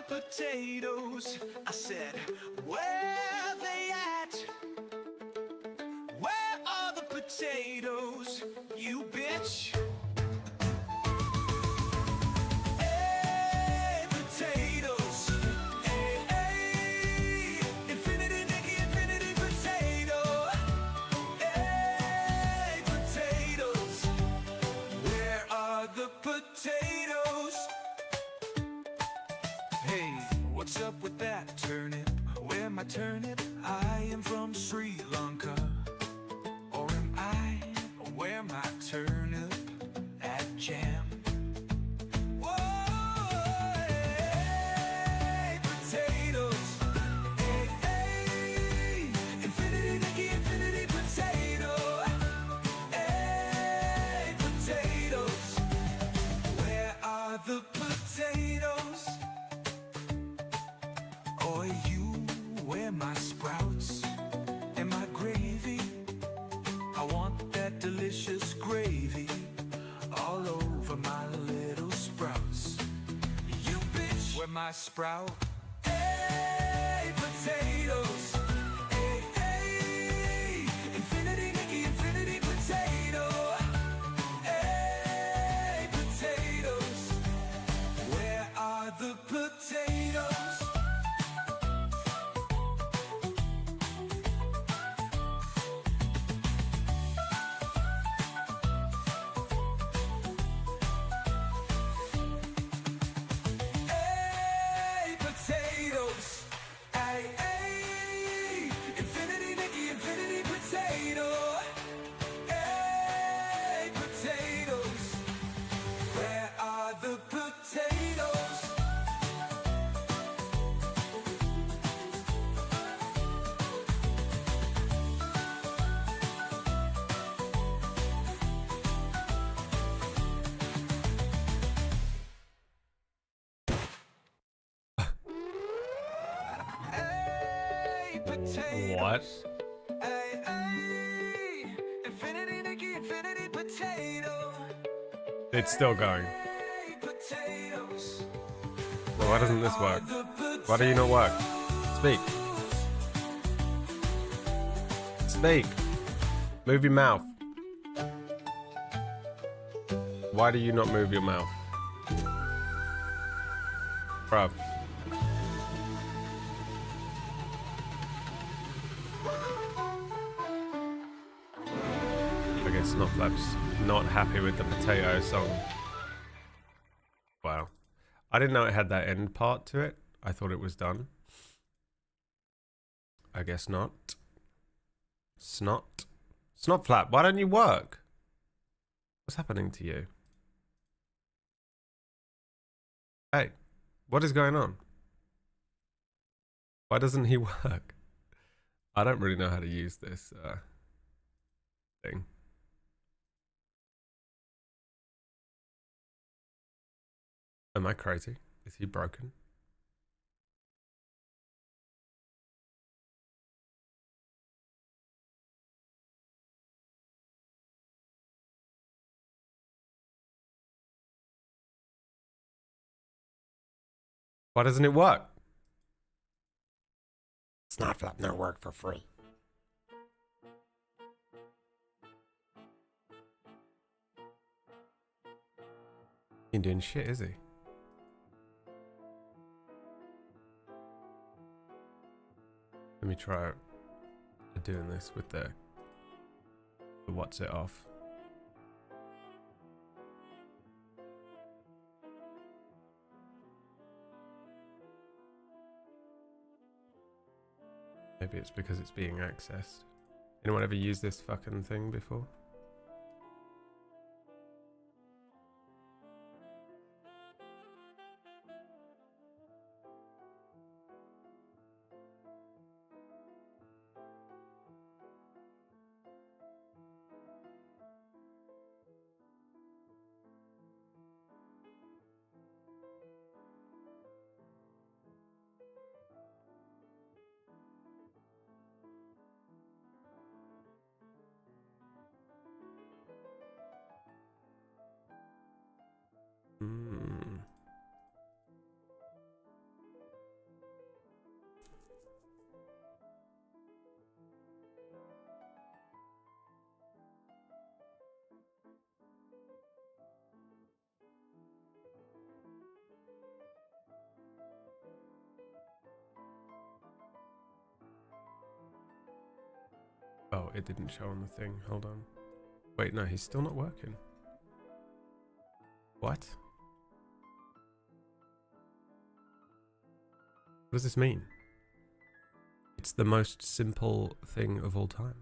potatoes? I said, where they at? Where are the potatoes, you bitch? Hey, potatoes. Hey, hey. Infinity Nikki, infinity potato. Hey, potatoes. Where are the potatoes? Hey, what's up with that turnip? Where my turnip? I am from Sri Lanka. Or am I? Where my turnip at jam? Whoa, hey, potatoes. Hey, hey. Infinity Nikki, infinity potato. Hey, potatoes. Where are the potatoes? Or you, where my sprouts and my gravy? I want that delicious gravy all over my little sprouts. You bitch, where my sprout? Hey, potatoes. Hey, hey. Infinity Nikki, infinity potato. Hey, potatoes. Where are the potatoes? Hey, potatoes. Hey, hey. Infinity Nikki, infinity potato. Hey, potatoes. Where are the potatoes? Hey, potatoes. What? Hey, hey. Infinity Nikki, infinity potato. It's still going. Hey, potatoes. Well, why doesn't this work? Why do you not work? Speak. Speak. Move your mouth. Why do you not move your mouth? Bruv. I guess Snotflap's not happy with the potato song. Wow. I didn't know it had that end part to it. I thought it was done. I guess not. Snotflap, why don't you work? What's happening to you? Hey, what is going on? Why doesn't he work? I don't really know how to use this thing. Am I crazy? Is he broken? Why doesn't it work? Snotflap no work for free. He ain't doing shit, is he? Let me try doing this with the what's it off. Maybe it's because it's being accessed. Anyone ever used this fucking thing before? it didn't show on the thing. Hold on. Wait, no, he's still not working. What? What does this mean? It's the most simple thing of all time.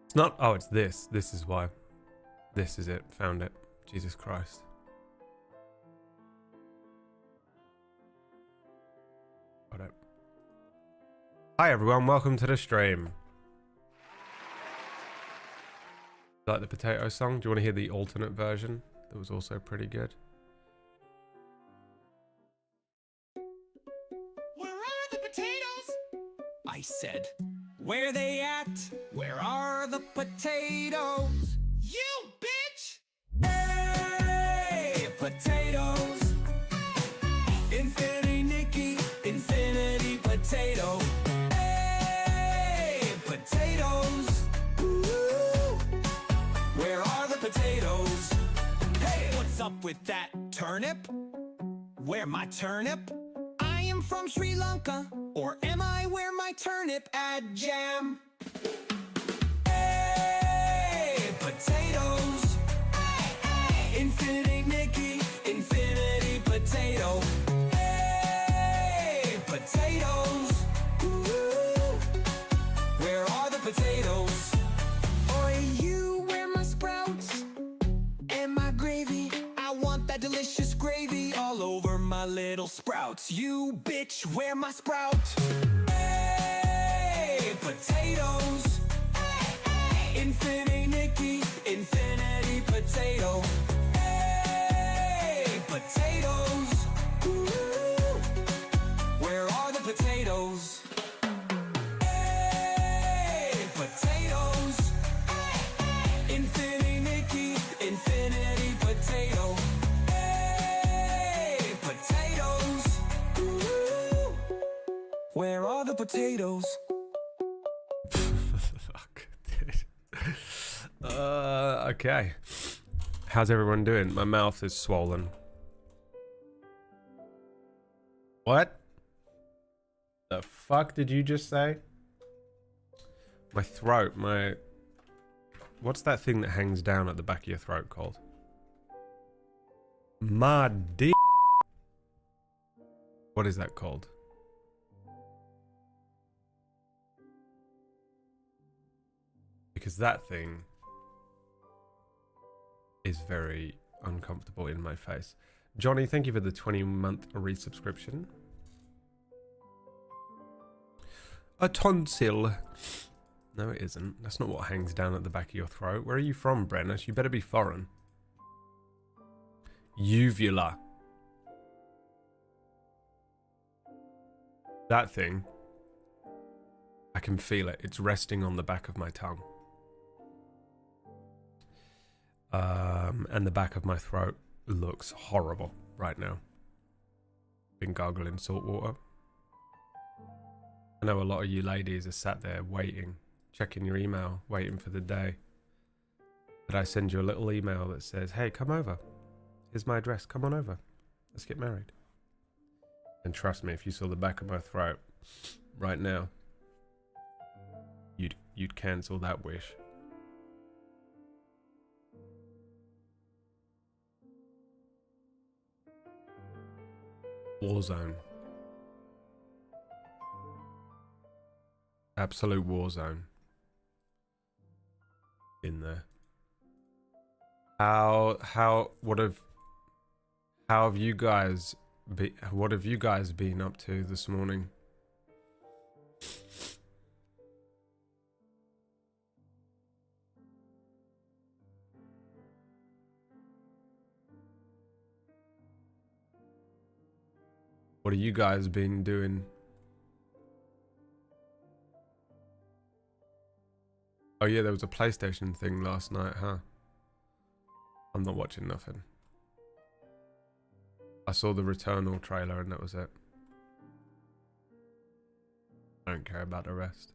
It's not. Oh, it's this. This is why. This is it. Found it. Jesus Christ. Got it. Hi everyone. Welcome to the stream. Like the potato song? Do you want to hear the alternate version? That was also pretty good. Where are the potatoes? I said, where they at? Where are the potatoes? You bitch! Hey, potatoes! Infinity Nikki, infinity potato. Hey, potatoes! Ooh, where are the potatoes? Hey, what's up with that turnip? Where my turnip? I am from Sri Lanka, or am I where my turnip add jam? Hey, potatoes. Infinity Nikki, infinity potato. Hey, potatoes. Ooh, where are the potatoes? Oi, you, where my sprouts? And my gravy, I want that delicious gravy all over my little sprouts. You bitch, where my sprout? Hey, potatoes. Infinity Nikki, infinity potato. Hey, potatoes. Ooh, where are the potatoes? Hey, potatoes. Infinity Nikki, infinity potato. Hey, potatoes. Ooh, where are the potatoes? Fuck, dude. Okay. How's everyone doing? My mouth is swollen. What? The fuck did you just say? My throat, my... What's that thing that hangs down at the back of your throat called? My dick. What is that called? Because that thing is very uncomfortable in my face. Johnny, thank you for the 20-month resubscription. A tonsil. No, it isn't. That's not what hangs down at the back of your throat. Where are you from, Brennis? You better be foreign. Uvula. That thing. I can feel it. It's resting on the back of my tongue. And the back of my throat looks horrible right now. Been gargling salt water. I know a lot of you ladies are sat there waiting, checking your email, waiting for the day that I send you a little email that says, hey, come over. Here's my address. Come on over. Let's get married. And trust me, if you saw the back of my throat right now, you'd cancel that wish. Warzone. Absolute war zone. In there. How have you guys what have you guys been up to this morning? What have you guys been doing? Oh yeah, there was a PlayStation thing last night, huh? I'm not watching nothing. I saw the Returnal trailer and that was it. I don't care about the rest.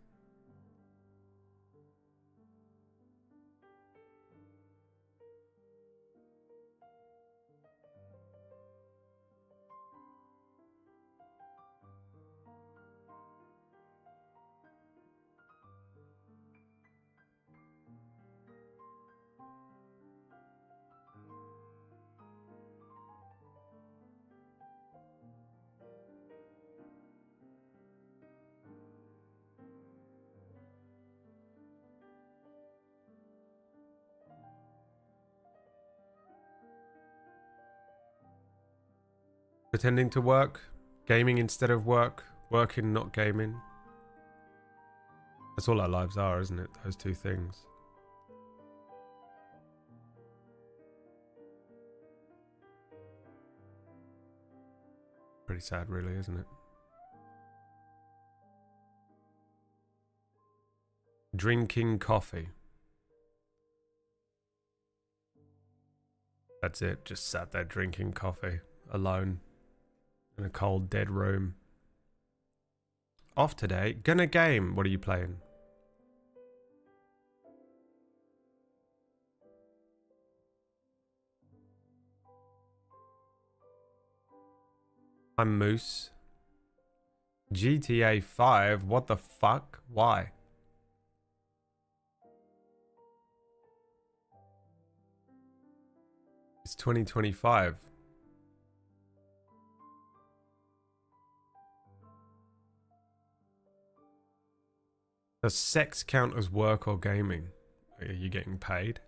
Pretending to work, gaming instead of work, working not gaming. That's all our lives are, isn't it? Those two things. Pretty sad, really, isn't it? Drinking coffee. That's it. Just sat there drinking coffee alone in a cold, dead room. Off today. Gonna game. What are you playing? I'm Moose. GTA 5? What the fuck? Why? It's 2025. Does sex count as work or gaming? Are you getting paid?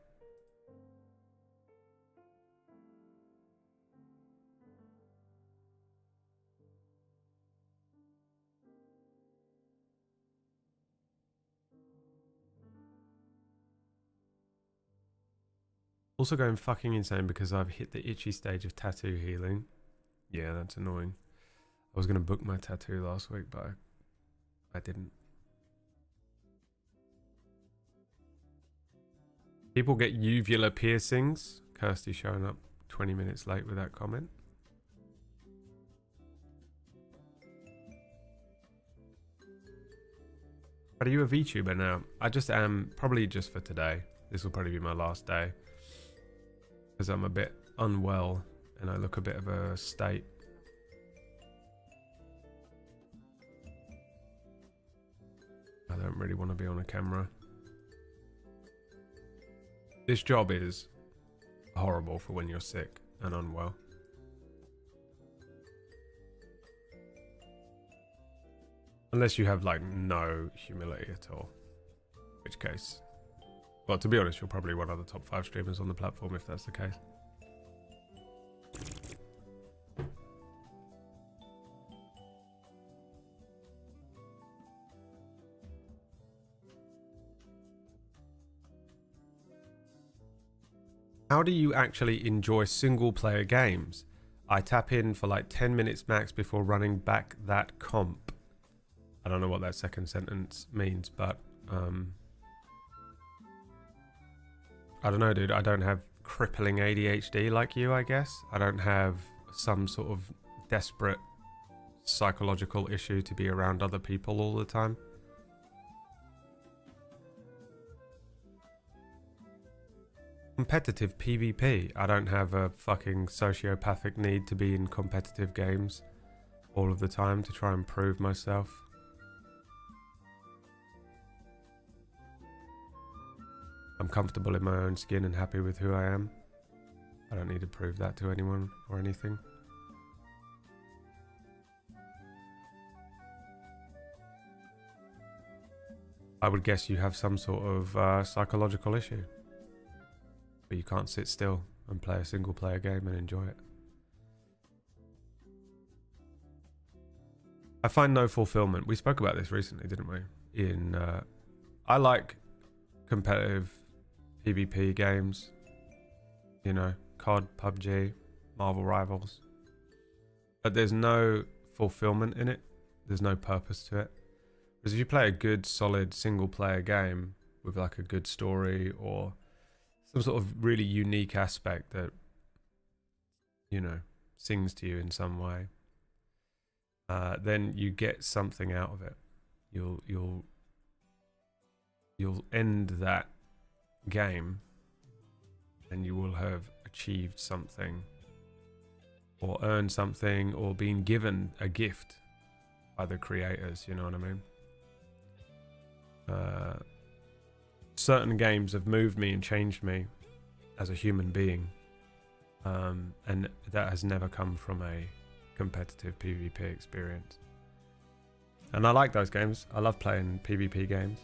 Also going fucking insane because I've hit the itchy stage of tattoo healing. Yeah, that's annoying. I was going to book my tattoo last week, but I didn't. People get uvula piercings. Kirsty showing up 20 minutes late with that comment. But are you a VTuber now? I just am, probably just for today. This will probably be my last day. Because I'm a bit unwell and I look a bit of a state. I don't really want to be on a camera. This job is horrible for when you're sick and unwell. Unless you have like no humility at all. In which case, well, to be honest, you're probably one of the top 5 streamers on the platform if that's the case. How do you actually enjoy single player games? I tap in for like 10 minutes max before running back that comp. I don't know what that second sentence means, but I don't know, dude. I don't have crippling ADHD like you, I guess. I don't have some sort of desperate psychological issue to be around other people all the time. Competitive PvP. I don't have a fucking sociopathic need to be in competitive games all of the time to try and prove myself. I'm comfortable in my own skin and happy with who I am. I don't need to prove that to anyone or anything. I would guess you have some sort of psychological issue. But you can't sit still and play a single player game and enjoy it. I find no fulfillment. We spoke about this recently, didn't we? I like competitive PvP games. You know, COD, PUBG, Marvel Rivals. But there's no fulfillment in it. There's no purpose to it. Because if you play a good, solid, single player game, with like a good story or some sort of really unique aspect that, you know, sings to you in some way, then you get something out of it. You'll end that game and you will have achieved something or earned something or been given a gift by the creators, you know what I mean? Certain games have moved me and changed me as a human being, and that has never come from a competitive PvP experience. And I like those games. I love playing PvP games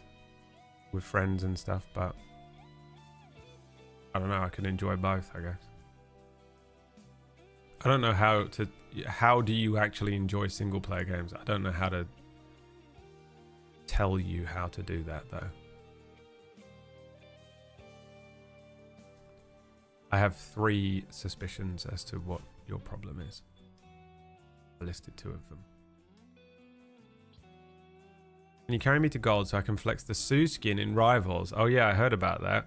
with friends and stuff, but I don't know, I can enjoy both, I guess. I don't know how do you actually enjoy single player games? I don't know how to tell you how to do that though. I have 3 suspicions as to what your problem is. I listed 2 of them. Can you carry me to gold so I can flex the Sue skin in Rivals? Oh yeah, I heard about that.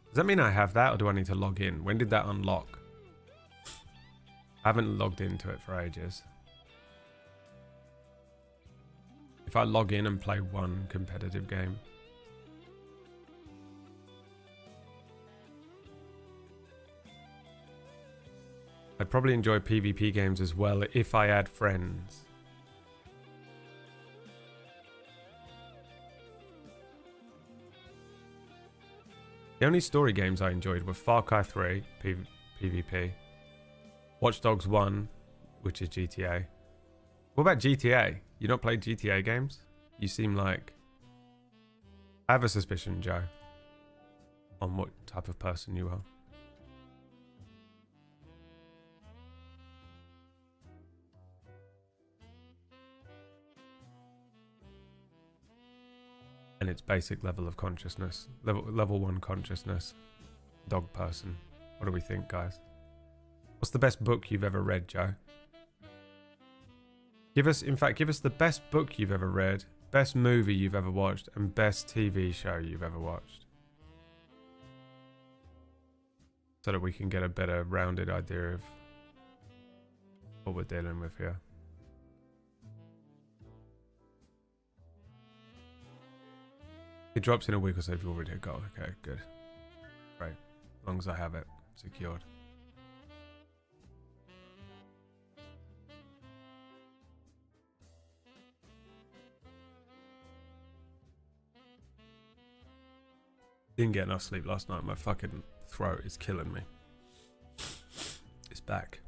Does that mean I have that or do I need to log in? When did that unlock? I haven't logged into it for ages. If I log in and play one competitive game. I'd probably enjoy PvP games as well if I had friends. The only story games I enjoyed were Far Cry 3, PvP, Watch Dogs 1, which is GTA. What about GTA? You don't play GTA games? You seem like... I have a suspicion, Joe, on what type of person you are. And it's basic level of consciousness. Level 1 consciousness. Dog person. What do we think, guys? What's the best book you've ever read, Joe? Give us the best book you've ever read, best movie you've ever watched, and best TV show you've ever watched. So that we can get a better rounded idea of what we're dealing with here. It drops in a week or so if you already got. Okay, good. Great. As long as I have it secured. Didn't get enough sleep last night. My fucking throat is killing me. It's back.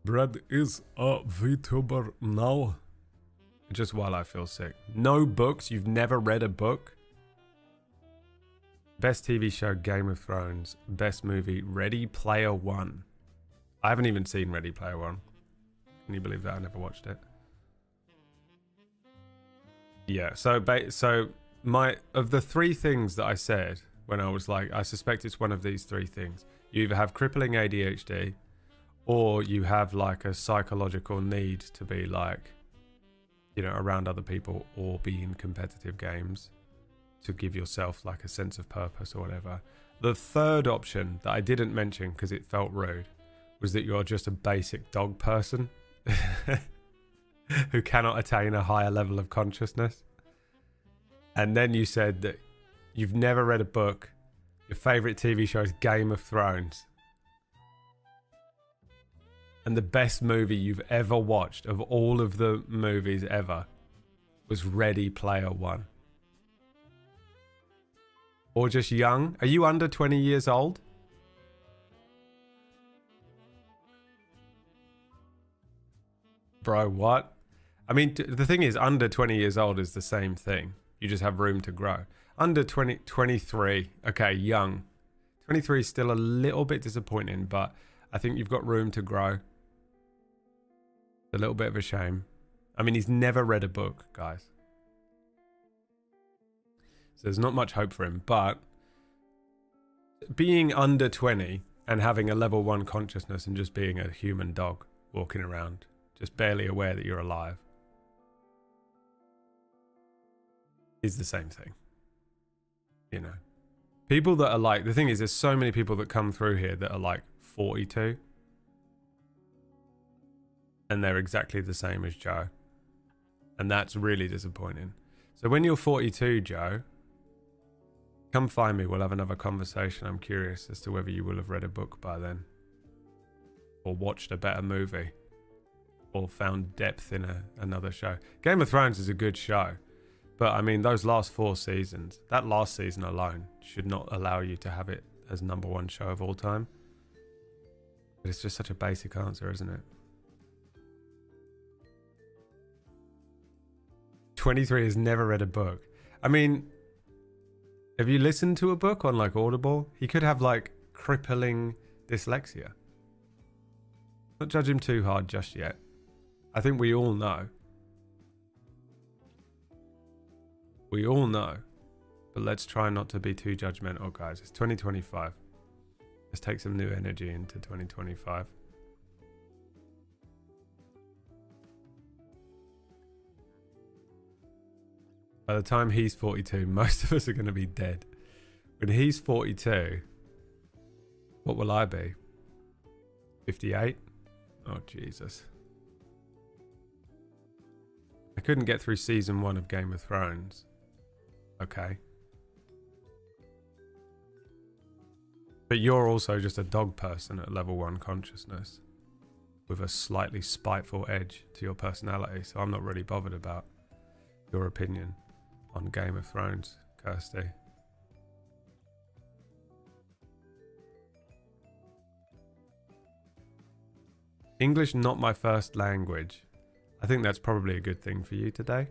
Bread is a VTuber now. Just while I feel sick. No books? You've never read a book? Best TV show, Game of Thrones. Best movie, Ready Player One. I haven't even seen Ready Player One. Can you believe that? I never watched it. Yeah, so of the 3 things that I said when I was like, I suspect it's one of these 3 things. You either have crippling ADHD or you have like a psychological need to be like, you know, around other people or be in competitive games to give yourself like a sense of purpose or whatever. The third option that I didn't mention because it felt rude was that you're just a basic dog person who cannot attain a higher level of consciousness. And then you said that you've never read a book. Your favorite TV show is Game of Thrones. And the best movie you've ever watched of all of the movies ever was Ready Player One. Or just young. Are you under 20 years old? Bro, what? I mean, the thing is, under 20 years old is the same thing. You just have room to grow. Under 23. Okay, young. 23 is still a little bit disappointing, but I think you've got room to grow. A little bit of a shame. I mean, he's never read a book, guys. So there's not much hope for him, but being under 20 and having a level 1 consciousness and just being a human dog walking around, just barely aware that you're alive, is the same thing. You know, people that are like, the thing is, there's so many people that come through here that are like 42. And they're exactly the same as Joe. And that's really disappointing. So when you're 42, Joe, come find me. We'll have another conversation. I'm curious as to whether you will have read a book by then. Or watched a better movie. Or found depth in another show. Game of Thrones is a good show. But I mean, those last 4 seasons, that last season alone should not allow you to have it as #1 show of all time. But it's just such a basic answer, isn't it? 23 has never read a book. I mean, have you listened to a book on like Audible? He could have like crippling dyslexia. Not judge him too hard just yet. I think we all know. We all know. But let's try not to be too judgmental, guys. It's 2025. Let's take some new energy into 2025. By the time he's 42, most of us are going to be dead. When he's 42, what will I be? 58? Oh, Jesus. I couldn't get through season 1 of Game of Thrones. Okay. But you're also just a dog person at level 1 consciousness. With a slightly spiteful edge to your personality. So I'm not really bothered about your opinion on Game of Thrones, Kirsty. English not my first language. I think that's probably a good thing for you today.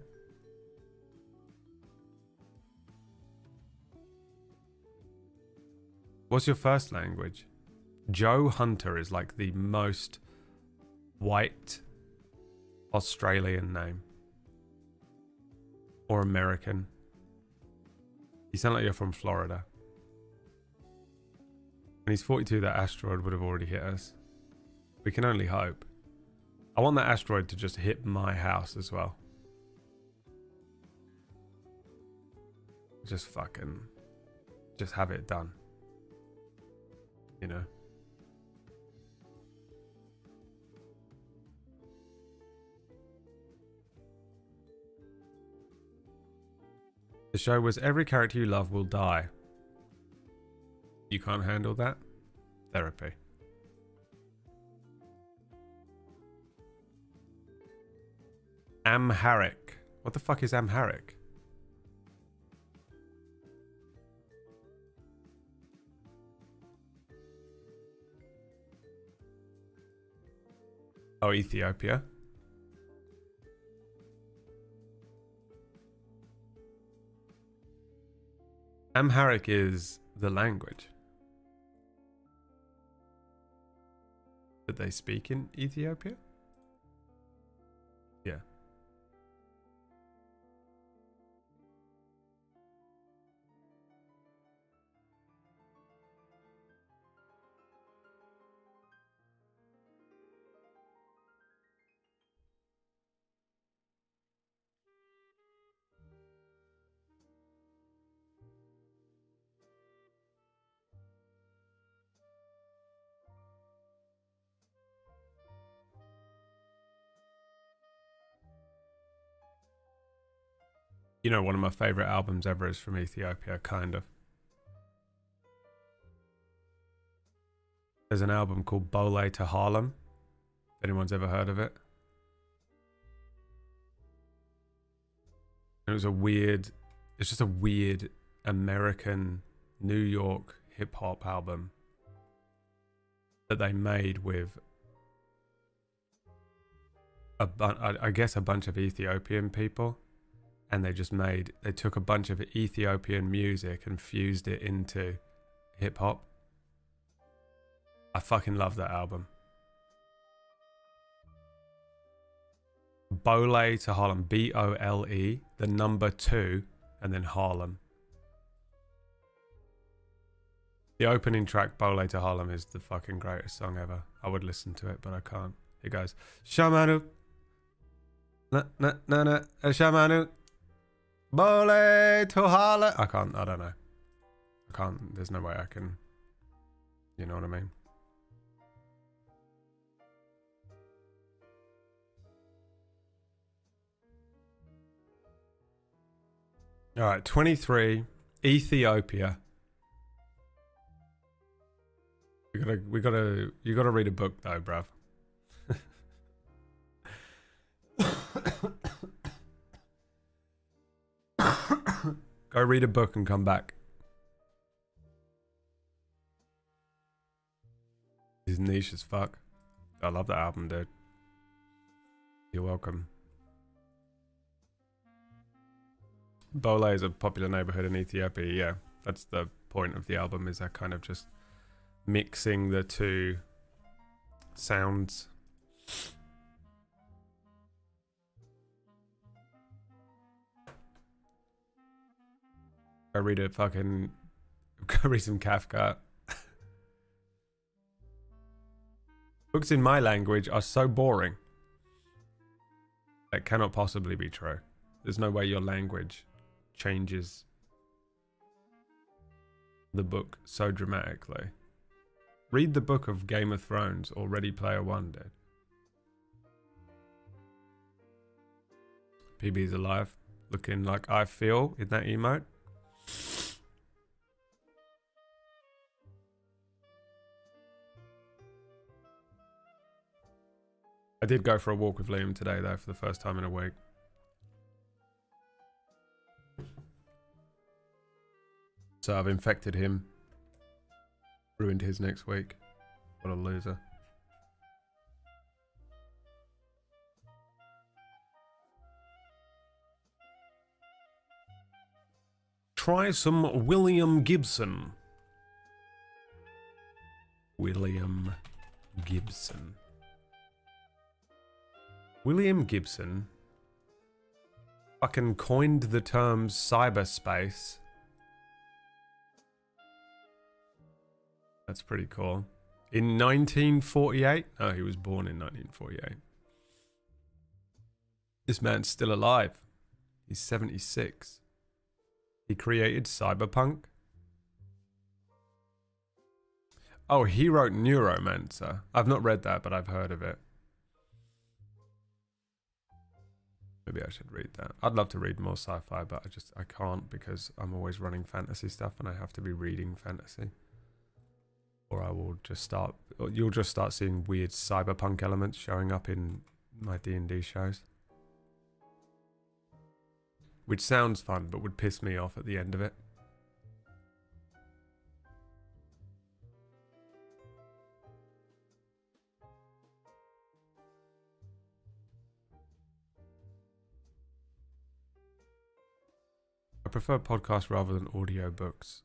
What's your first language? Joe Hunter is like the most white Australian name. Or American. You sound like you're from Florida. When he's 42, that asteroid would have already hit us. We can only hope. I want that asteroid to just hit my house as well. Just have it done. You know? The show was every character you love will die. You can't handle that? Therapy. Amharic. What the fuck is Amharic? Oh, Ethiopia. Amharic is the language that they speak in Ethiopia? Yeah. You know, one of my favorite albums ever is from Ethiopia, kind of. There's an album called Bole to Harlem. If anyone's ever heard of it. It was it's just a weird American New York hip hop album that they made with I guess a bunch of Ethiopian people. And they took a bunch of Ethiopian music and fused it into hip hop. I fucking love that album. Bole to Harlem. B-O-L-E, the number 2, and then Harlem. The opening track, Bole to Harlem, is the fucking greatest song ever. I would listen to it, but I can't. It goes, Shamanu. Na na na na, Shamanu. Bole to Harlem. I don't know. I can't, there's no way I can, you know what I mean? All right, 23, Ethiopia. You gotta read a book though, bruv. Go read a book and come back. He's niche as fuck. I love that album, dude. You're welcome. Bole is a popular neighborhood in Ethiopia. Yeah, that's the point of the album, is that kind of just mixing the two sounds. Go read some Kafka. Books in my language are so boring. That cannot possibly be true. There's no way your language changes the book so dramatically. Read the book of Game of Thrones or Ready Player One, dude. PB's alive. Looking like I feel in that emote. I did go for a walk with Liam today, though, for the first time in a week. So I've infected him. Ruined his next week. What a loser. Try some William Gibson. William Gibson. William Gibson fucking coined the term cyberspace. That's pretty cool. In 1948? Oh, he was born in 1948. This man's still alive. He's 76. He created cyberpunk. Oh, he wrote Neuromancer. I've not read that, but I've heard of it. Maybe I should read that. I'd love to read more sci-fi, but I can't because I'm always running fantasy stuff and I have to be reading fantasy. Or I will just start, or you'll just start seeing weird cyberpunk elements showing up in my D&D shows. Which sounds fun, but would piss me off at the end of it. I prefer podcasts rather than audiobooks.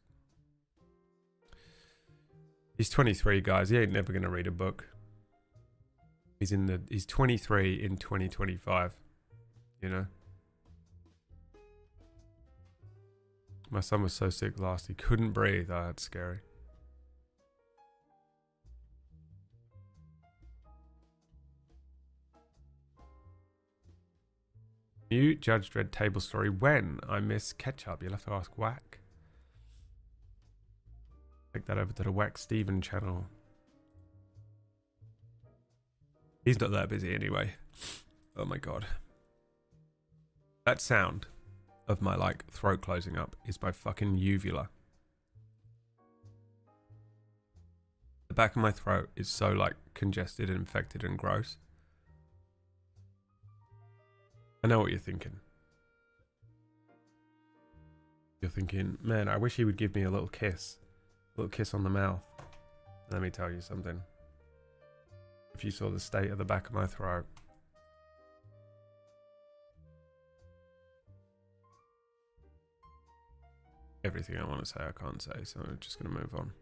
He's 23, guys. He ain't never going to read a book. He's 23 in 2025. You know? My son was so sick last, he couldn't breathe. Oh, that's scary. New Judge Dredd table story. When? I miss Ketchup. You'll have to ask Whack. Take that over to the Whack Steven channel. He's not that busy anyway. Oh my god. That sound of my like throat closing up is my fucking uvula. The back of my throat is so like congested and infected and gross. I know what you're thinking. You're thinking, man, I wish he would give me a little kiss. A little kiss on the mouth. Let me tell you something. If you saw the state of the back of my throat. Everything I want to say I can't say, so I'm just going to move on.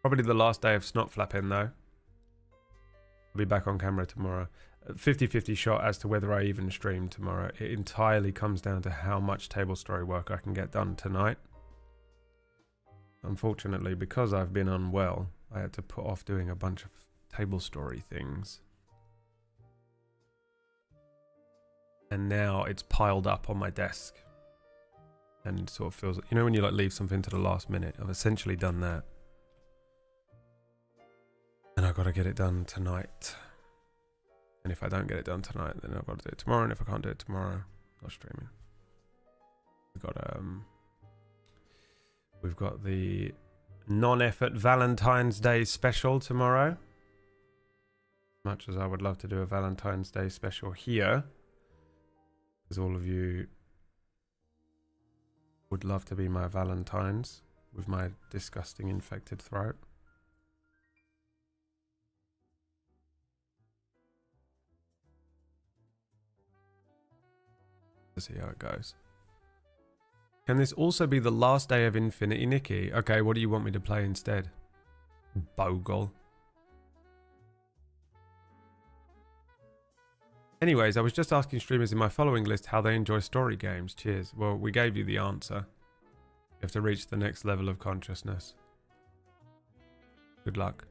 Probably the last day of snot flapping though. I'll be back on camera tomorrow. 50-50 shot as to whether I even stream tomorrow. It entirely comes down to how much table story work I can get done tonight. Unfortunately, because I've been unwell, I had to put off doing a bunch of table story things. And now it's piled up on my desk. And it sort of feels, you know, when you like leave something to the last minute. I've essentially done that. And I've got to get it done tonight. And if I don't get it done tonight, then I've got to do it tomorrow. And if I can't do it tomorrow, not streaming. We've got the non-effort Valentine's Day special tomorrow. Much as I would love to do a Valentine's Day special here, because all of you would love to be my Valentines with my disgusting infected throat. Let's see how it goes. Can this also be the last day of Infinity, Nikki? Okay, what do you want me to play instead? Bogle. Anyways, I was just asking streamers in my following list how they enjoy story games. Cheers. Well, we gave you the answer. You have to reach the next level of consciousness. Good luck.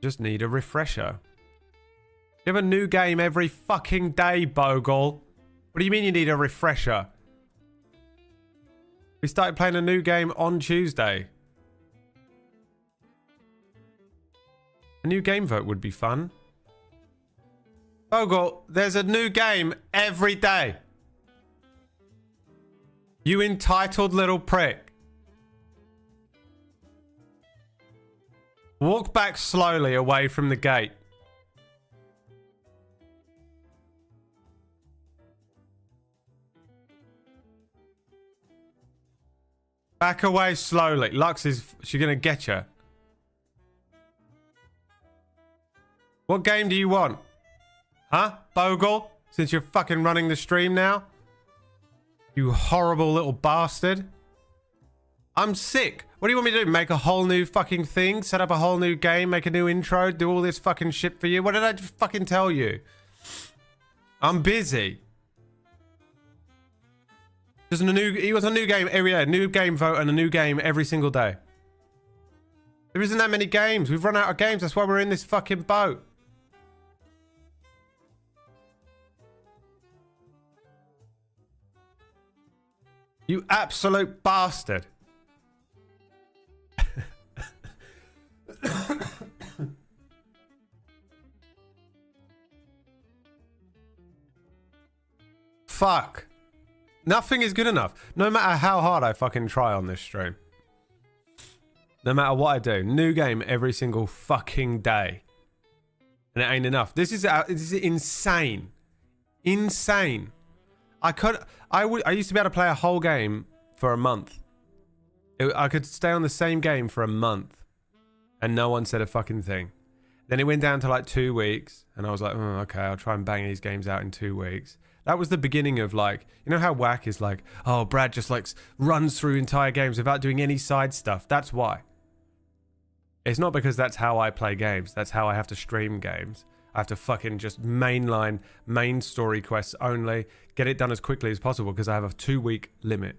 Just need a refresher. You have a new game every fucking day, Bogle. What do you mean you need a refresher? We started playing a new game on Tuesday. A new game vote would be fun. Bogle, there's a new game every day. You entitled little prick. Walk back slowly away from the gate. Back away slowly. Lux is... She's gonna get you. What game do you want? Huh? Bogle? Since you're fucking running the stream now? You horrible little bastard. I'm sick. What do you want me to do? Make a whole new fucking thing? Set up a whole new game? Make a new intro? Do all this fucking shit for you? What did I just fucking tell you? I'm busy. He wants a new game every day. New game vote and a new game every single day. There isn't that many games. We've run out of games. That's why we're in this fucking boat. You absolute bastard. Fuck. Nothing is good enough. No matter how hard I fucking try on this stream. No matter what I do. New game every single fucking day. And it ain't enough. This is insane. Insane. I used to be able to play a whole game for a month. I could stay on the same game for a month. And no one said a fucking thing. Then it went down to like 2 weeks. And I was like, oh, okay, I'll try and bang these games out in 2 weeks. That was the beginning of like, you know how Whack is like, oh, Brad just like runs through entire games without doing any side stuff. That's why. It's not because that's how I play games. That's how I have to stream games. I have to fucking just mainline main story quests only. Get it done as quickly as possible because I have a 2-week limit.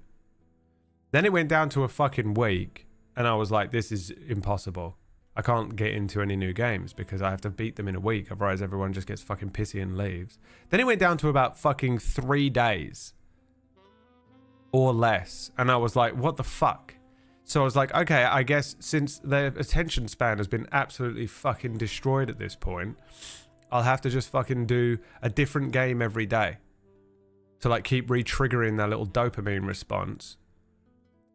Then it went down to a fucking week. And I was like, this is impossible. I can't get into any new games because I have to beat them in a week. Otherwise everyone just gets fucking pissy and leaves. Then it went down to about fucking 3 days. Or less. And I was like, what the fuck? So I was like, okay, I guess since their attention span has been absolutely fucking destroyed at this point, I'll have to just fucking do a different game every day. To like keep re-triggering that little dopamine response.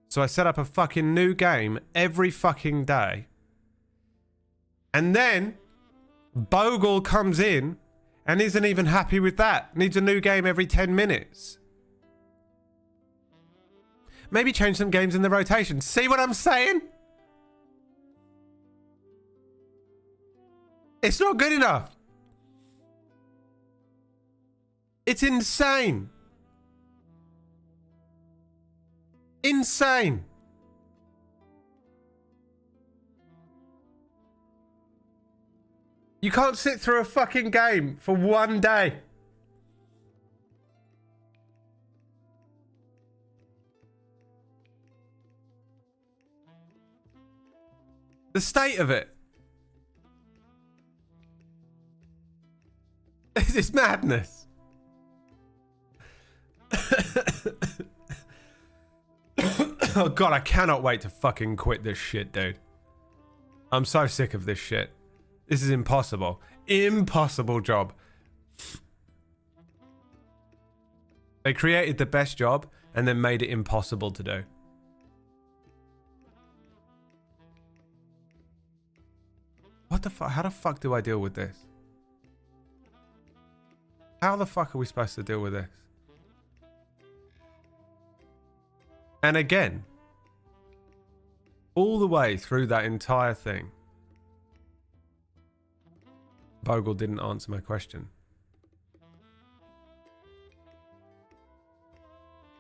So I set up a fucking new game every fucking day. And then Bogle comes in and isn't even happy with that. Needs a new game every 10 minutes. Maybe change some games in the rotation. See what I'm saying? It's not good enough. It's insane. Insane. You can't sit through a fucking game for 1 day. The state of it. This is madness. Oh god, I cannot wait to fucking quit this shit, dude. I'm so sick of this shit. This is impossible. Impossible job. They created the best job and then made it impossible to do. What the fuck? How the fuck do I deal with this? How the fuck are we supposed to deal with this? And again, all the way through that entire thing, Bogle didn't answer my question.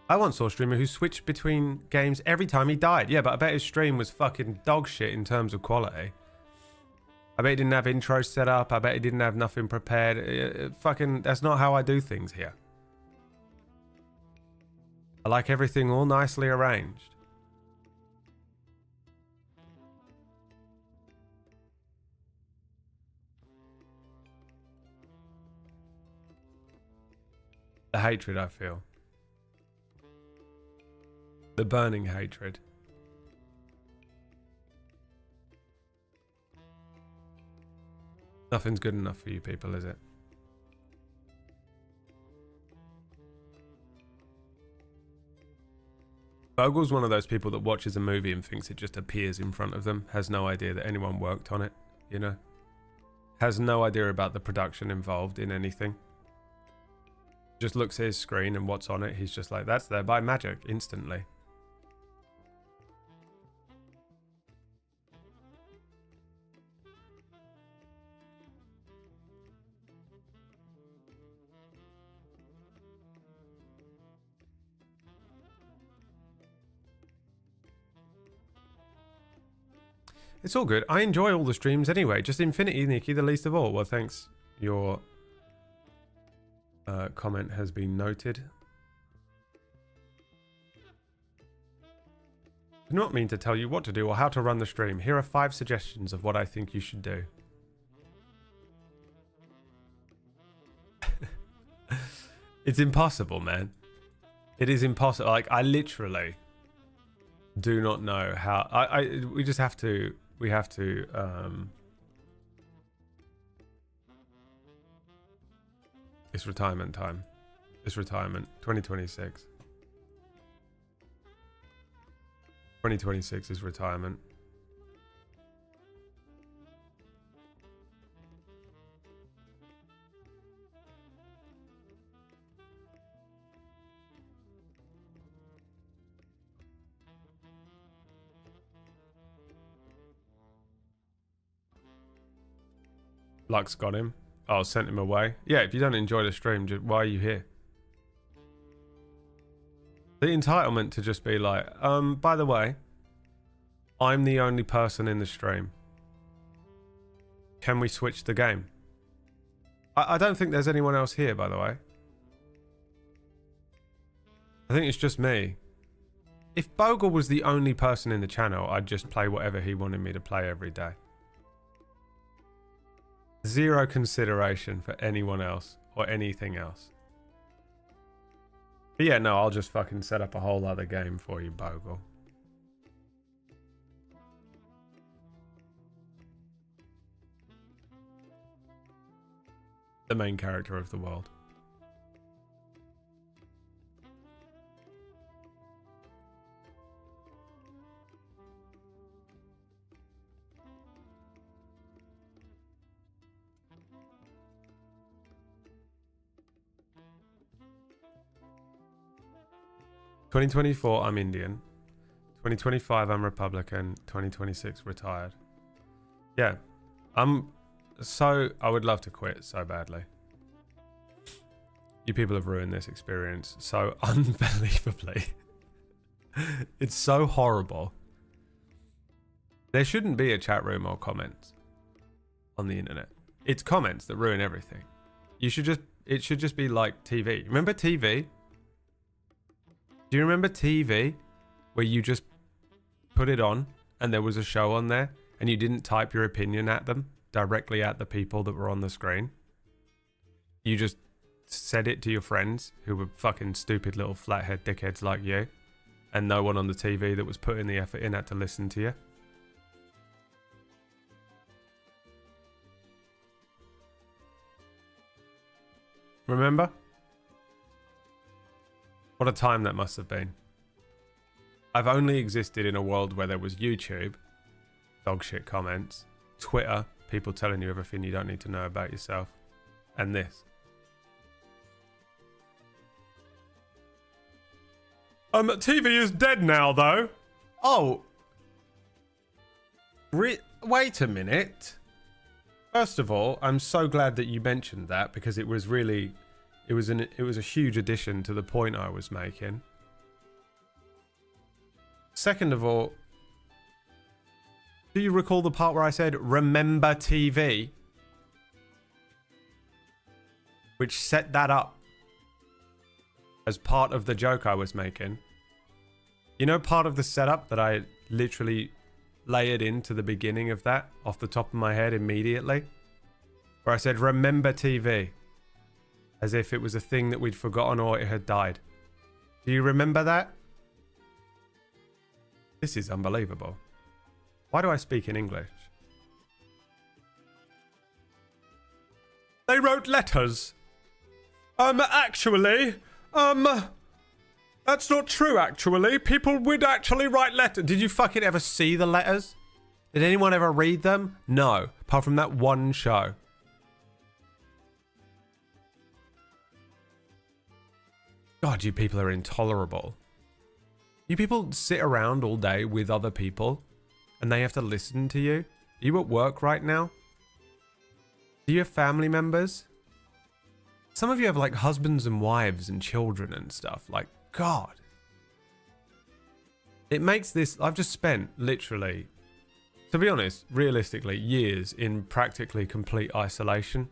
I once saw a streamer who switched between games every time he died. Yeah, but I bet his stream was fucking dog shit in terms of quality. I bet he didn't have intros set up. I bet he didn't have nothing prepared. Fucking, that's not how I do things here. I like everything all nicely arranged. The hatred I feel. The burning hatred. Nothing's good enough for you people, is it? Bogle's one of those people that watches a movie and thinks it just appears in front of them, has no idea that anyone worked on it, you know? Has no idea about the production involved in anything. Just looks at his screen and what's on it, he's just like, that's there by magic, instantly. It's all good. I enjoy all the streams anyway. Just Infinity, Nikki, the least of all. Well, thanks. Your comment has been noted. I do not mean to tell you what to do or how to run the stream. Here are 5 suggestions of what I think you should do. It's impossible, man. It is impossible. Like, I literally do not know how. We just have to. We have to. It's retirement time. It's retirement. 2026. 2026 is retirement. Lux got him. Oh, sent him away. Yeah, if you don't enjoy the stream, why are you here? The entitlement to just be like, by the way, I'm the only person in the stream. Can we switch the game? I don't think there's anyone else here, by the way. I think it's just me. If Bogle was the only person in the channel, I'd just play whatever he wanted me to play every day. Zero consideration for anyone else or anything else. But yeah, no, I'll just fucking set up a whole other game for you, Bogle. The main character of the world. "2024, I'm Indian. 2025, I'm Republican. 2026, retired." Yeah, I would love to quit so badly. You people have ruined this experience so unbelievably. It's so horrible. There shouldn't be a chat room or comments on the internet. It's comments that ruin everything. It should just be like TV. Remember TV? Do you remember TV where you just put it on and there was a show on there and you didn't type your opinion at them directly at the people that were on the screen? You just said it to your friends who were fucking stupid little flathead dickheads like you, and no one on the TV that was putting the effort in had to listen to you. Remember? What a time that must have been. I've only existed in a world where there was YouTube, dogshit comments, Twitter, people telling you everything you don't need to know about yourself, and this. TV is dead now, though. Oh. Wait a minute. First of all, I'm so glad that you mentioned that, because it was really, it was a huge addition to the point I was making. Second of all, do you recall the part where I said, remember TV? Which set that up as part of the joke I was making. You know, part of the setup that I literally layered into the beginning of that off the top of my head immediately, where I said, remember TV, as if it was a thing that we'd forgotten or it had died. Do you remember that? This is unbelievable. Why do I speak in English? They wrote letters. Actually, that's not true, actually. People would actually write letters. Did you fucking ever see the letters? Did anyone ever read them? No, apart from that one show. God, you people are intolerable. You people sit around all day with other people and they have to listen to you. Are you at work right now? Do you have family members? Some of you have like husbands and wives and children and stuff. Like, God. It makes this... I've just spent literally, to be honest, realistically, years in practically complete isolation.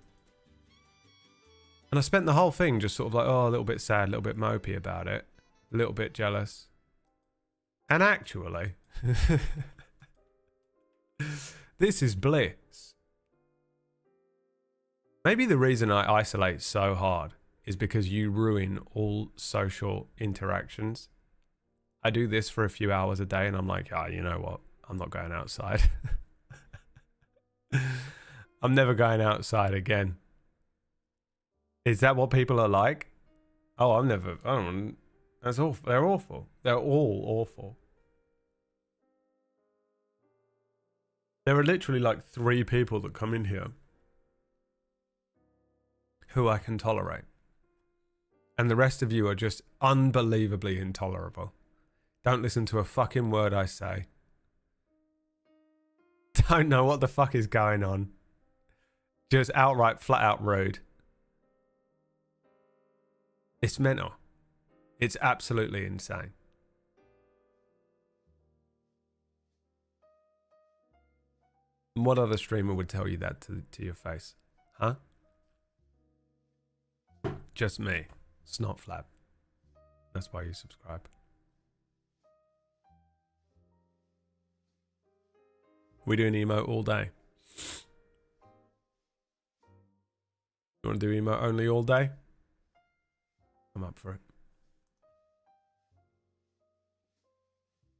And I spent the whole thing just sort of like, oh, a little bit sad, a little bit mopey about it. A little bit jealous. And actually, this is bliss. Maybe the reason I isolate so hard is because you ruin all social interactions. I do this for a few hours a day and I'm like, ah, you know what? I'm not going outside. I'm never going outside again. Is that what people are like? Oh, I'm never... I don't... That's awful. They're awful. They're all awful. There are literally like 3 people that come in here who I can tolerate. And the rest of you are just unbelievably intolerable. Don't listen to a fucking word I say. Don't know what the fuck is going on. Just outright, flat out rude. It's mental. It's absolutely insane. What other streamer would tell you that to your face? Huh? Just me. Snot flap. That's why you subscribe. We do an emote all day. You want to do emote only all day? I'm up for it.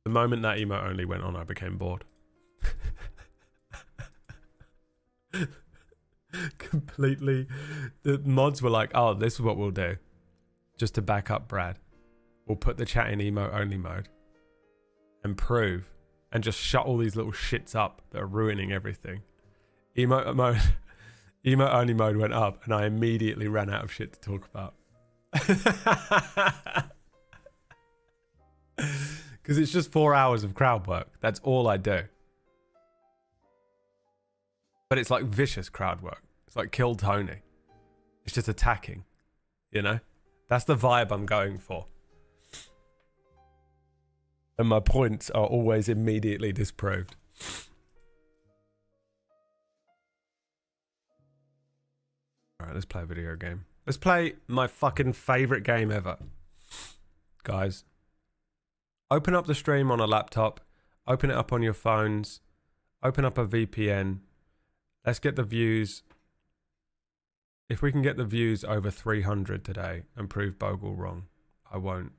The moment that emote only went on, I became bored. Completely. The mods were like, oh, this is what we'll do. Just to back up Brad. We'll put the chat in emote only mode. And prove. And just shut all these little shits up that are ruining everything. Emote only mode went up and I immediately ran out of shit to talk about. Because it's just 4 hours of crowd work. That's all I do. But it's like vicious crowd work. It's like Kill Tony. It's just attacking. You know? That's the vibe I'm going for. And my points are always immediately disproved. Alright, let's play a video game. Let's play my fucking favourite game ever. Guys. Open up the stream on a laptop. Open it up on your phones. Open up a VPN. Let's get the views if we can get the views over 300 today and prove Bogle wrong, I won't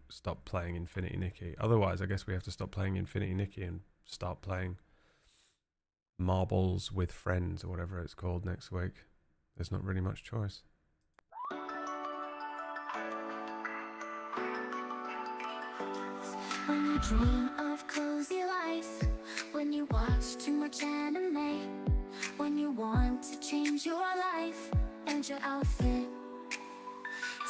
stop playing Infinity Nikki. Otherwise, I guess we have to stop playing Infinity Nikki and start playing Marbles with Friends or whatever it's called next week. There's not really much choice. When you dream of cozy life, when you watch too much anime, when you want to change your life and your outfit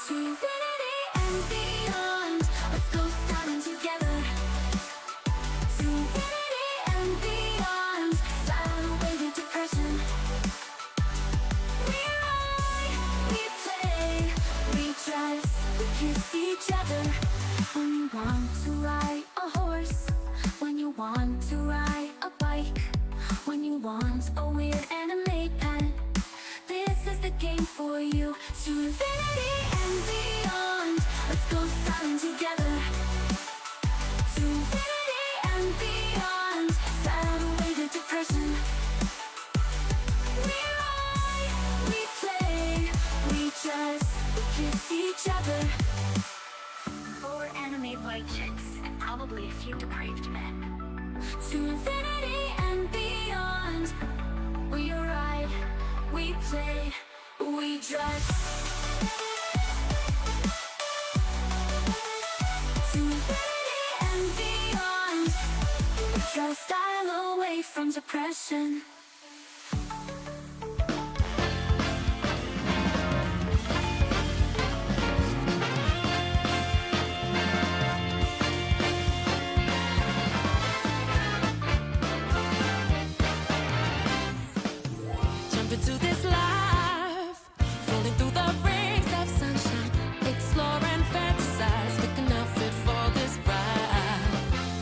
to infinity and beyond. Let's go styling together to infinity and beyond. Style away the depression. We ride, we play, we dress, we kiss each other. When you want to ride a horse, when you want to ride a bike, when you want a weird anime pet, this is the game for you. To infinity and beyond. Let's go styling together to infinity and beyond. Style away the depression. We ride, we play, we dress, we kiss each other. 4 anime white chicks and probably a few depraved men. To infinity and beyond. We ride, we play, we dress. To infinity and beyond. We try to style away from depression. Into this life, falling through the rings of sunshine, explore and fantasize, pick an outfit for this ride,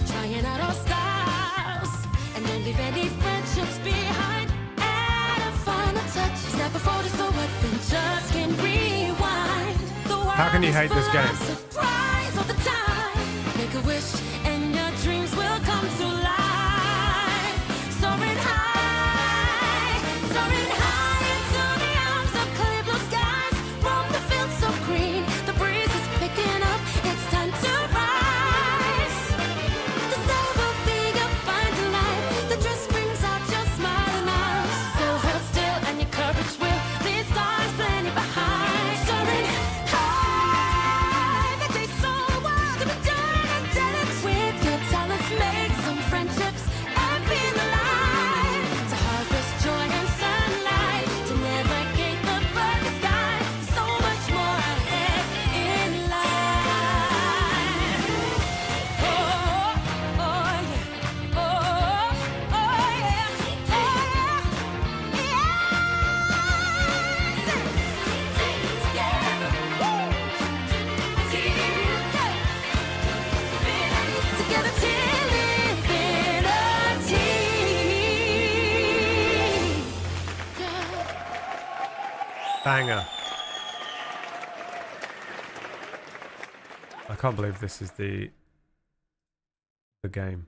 trying out all styles, and don't leave any friendships behind. Add a final touch, snap a photo so adventures can rewind. The world How can you is hate this full of game? surprise all the time. Make a wish and your dreams will come to life. Soaring high, soaring high into the arms of clear blue skies. From the fields so green, the breeze is picking up. It's time to rise. The star will be your fine delight. The dress brings out your smiling eyes. So hold still and your courage will. These stars plenty behind. Soaring high, the day's so wild to be done and done it. With your talents, make some friendships and feel alive. To harvest joy and sunlight, to navigate the perfect sky. So much more ahead in life. Oh, oh, yeah. Oh, oh, yeah. Oh, yeah. Together till infinity. Banger. I can't believe this is the game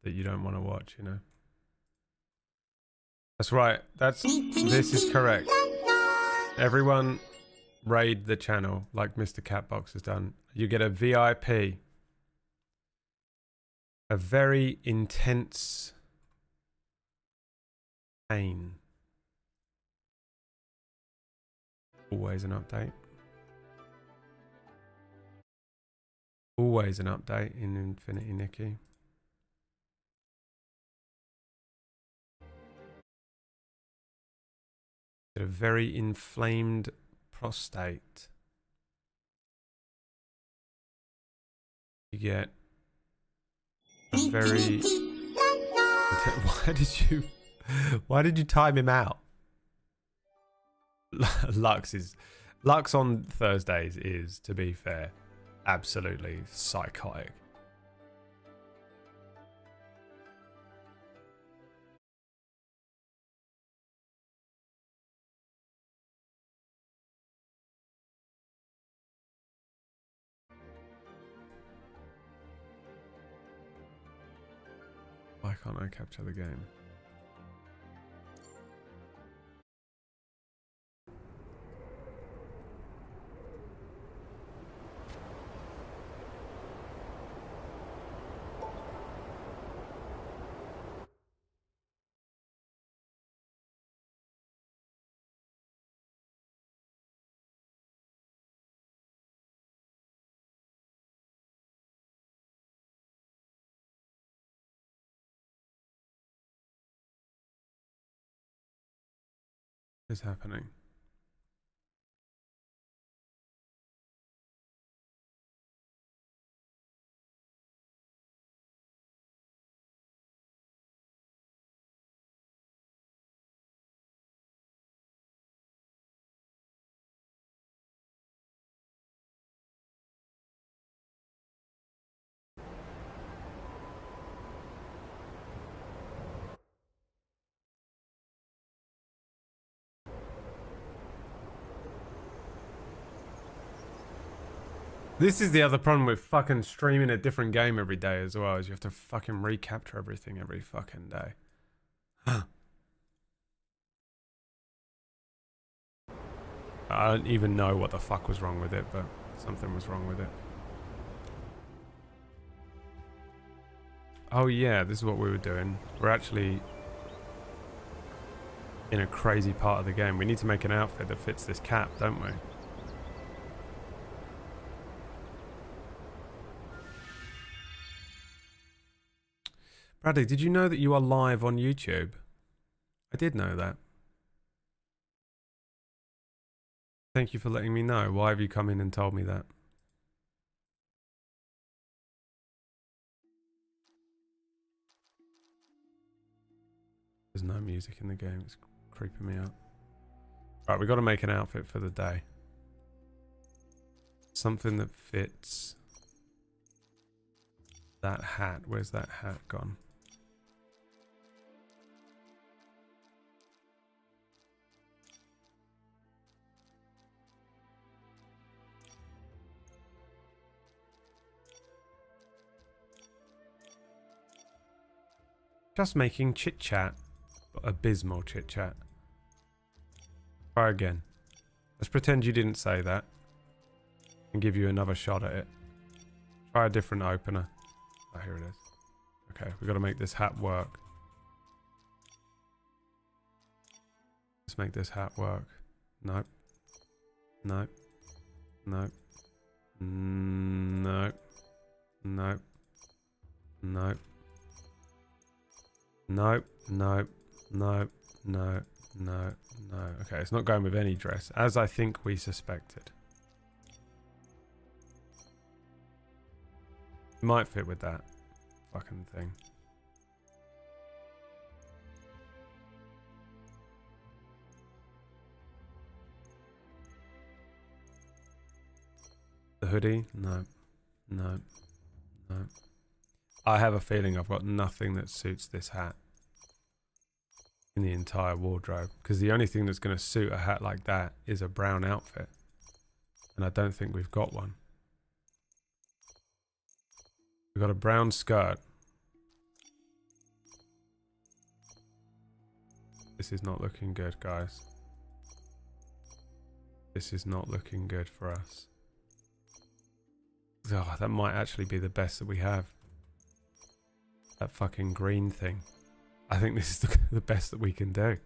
that you don't want to watch, you know. That's right. This is correct. Everyone raid the channel like Mr. Catbox has done. You get a VIP. A very intense pain. Always an update. Always an update in Infinity Nikki. Get a very inflamed prostate. You get a very... Why did you time him out? Lux on Thursdays is, to be fair, absolutely psychotic. Why can't I capture the game? is happening? This is the other problem with fucking streaming a different game every day as well, is you have to fucking recapture everything every fucking day. I don't even know what the fuck was wrong with it, but something was wrong with it. Oh yeah, this is what we were doing. We're actually in a crazy part of the game. We need to make an outfit that fits this cap, don't we? Bradley, did you know that you are live on YouTube? I did know that. Thank you for letting me know. Why have you come in and told me that? There's no music in the game. It's creeping me out. Right, we've got to make an outfit for the day. Something that fits that hat. Where's that hat gone? Just making chit chat. Abysmal chit chat. Try again. Let's pretend you didn't say that. And give you another shot at it. Try a different opener. Oh, here it is. Okay, we've got to make this hat work. Let's make this hat work. Nope. Nope. Nope. Nope. Nope. Nope. Nope, nope, nope, no, no, no. Okay, it's not going with any dress, as I think we suspected. It might fit with that fucking thing. The hoodie? No, no, no. I have a feeling I've got nothing that suits this hat in the entire wardrobe, because the only thing that's going to suit a hat like that is a brown outfit, and I don't think we've got one. We've got a brown skirt. This is not looking good, guys. This is not looking good for us. Oh, that might actually be the best that we have. That fucking green thing. I think this is the best that we can do.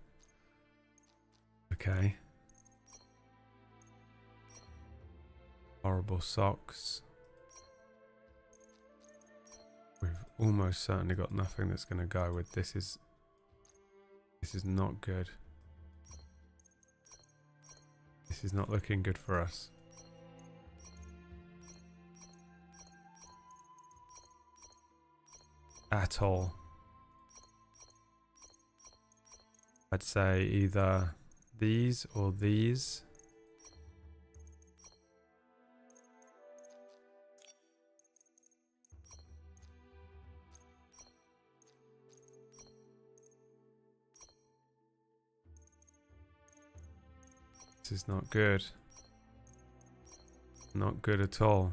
Okay. Horrible socks. We've almost certainly got nothing that's going to go with this. This is not good. This is not looking good for us. At all. I'd say either these or these. This is not good. Not good at all.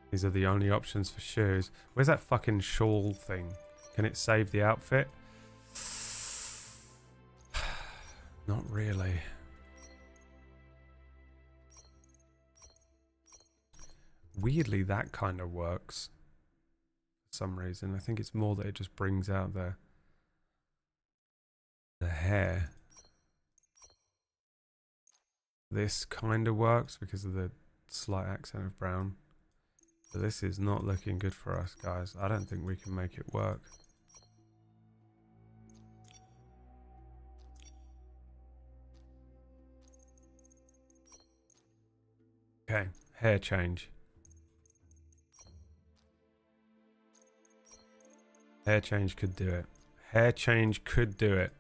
These are the only options for shoes. Where's that fucking shawl thing? Can it save the outfit? Not really. Weirdly, that kind of works. For some reason. I think it's more that it just brings out the hair. This kind of works because of the slight accent of brown. But this is not looking good for us, guys. I don't think we can make it work. Okay, hair change. Hair change could do it. Hair change could do it.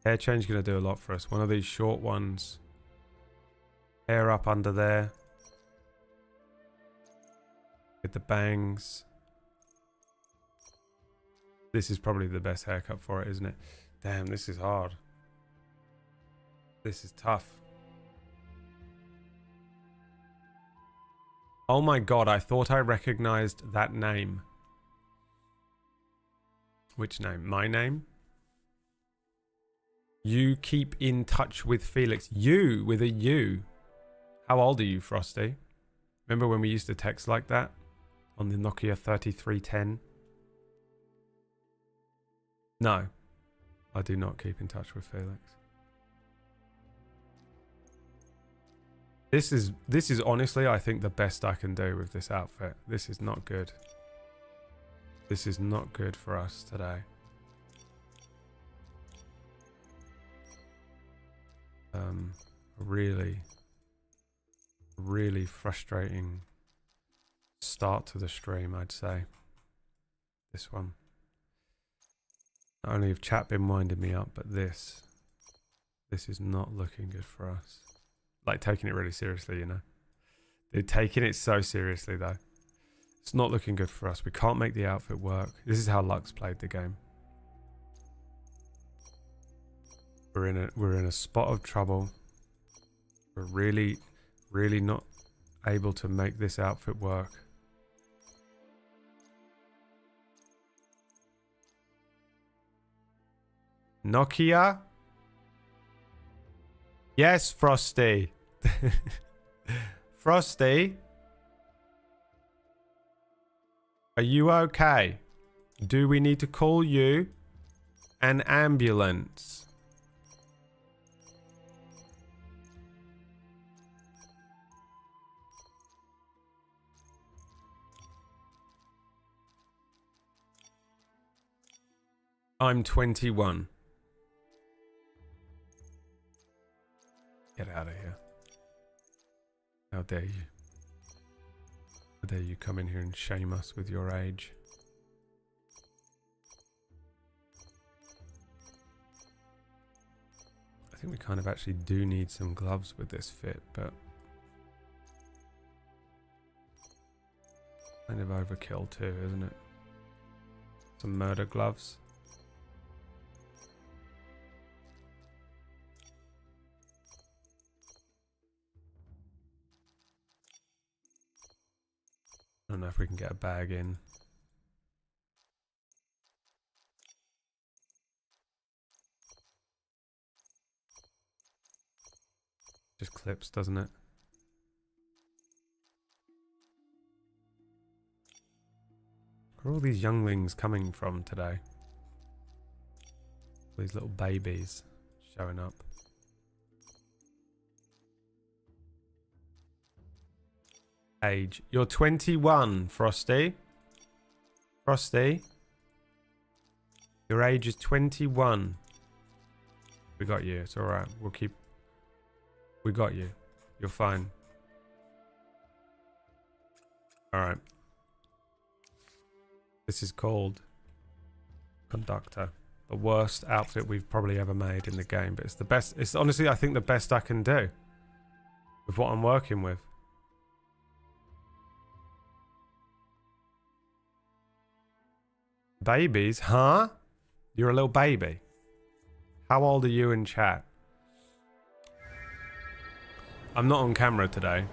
Hair change gonna do a lot for us. One of these short ones. Hair up under there. Get the bangs. This is probably the best haircut for it, isn't it? Damn, this is hard. This is tough. Oh my god, I thought I recognized that name. Which name? My name? You keep in touch with Felix. You with a U. How old are you, Frosty? Remember when we used to text like that? On the Nokia 3310? No. I do not keep in touch with Felix. This is honestly, I think, the best I can do with this outfit. This is not good. This is not good for us today. Really frustrating start to the stream, I'd say. This one. Not only have chat been winding me up, but this is not looking good for us. Like, taking it really seriously, you know. They're taking it so seriously, though. It's not looking good for us. We can't make the outfit work. This is how Lux played the game. We're in a spot of trouble. We're really not able to make this outfit work. Nokia? Yes, Frosty. Frosty? Are you okay? Do we need to call you an ambulance? I'm 21. Get out of here. How dare you? How dare you come in here and shame us with your age? I think we kind of actually do need some gloves with this fit, but kind of overkill too, isn't it? Some murder gloves. I don't know if we can get a bag in. Just clips, doesn't it? Where are all these younglings coming from today? These little babies showing up. Age. You're 21, Frosty. Frosty. Your age is 21. We got you. It's alright. We'll keep... We got you. You're fine. Alright. This is called Conductor. The worst outfit we've probably ever made in the game, but it's the best. It's honestly, I think, the best I can do with what I'm working with. Babies, huh? You're a little baby. How old are you in chat? I'm not on camera today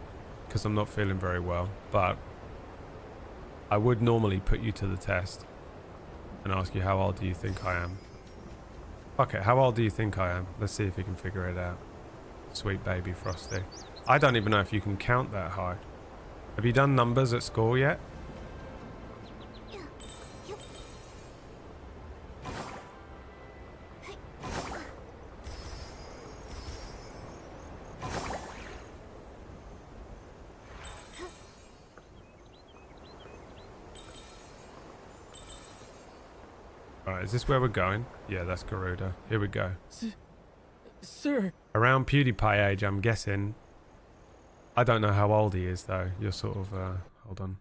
because I'm not feeling very well, but I would normally put you to the test and ask you how old do you think I am. Fuck it, how old do you think I am? Let's see if you can figure it out. Sweet baby Frosty. I don't even know if you can count that high. Have you done numbers at school yet? Alright, is this where we're going? Yeah, that's Garuda. Here we go. Sir. Around PewDiePie age, I'm guessing. I don't know how old he is though. You're sort of hold on.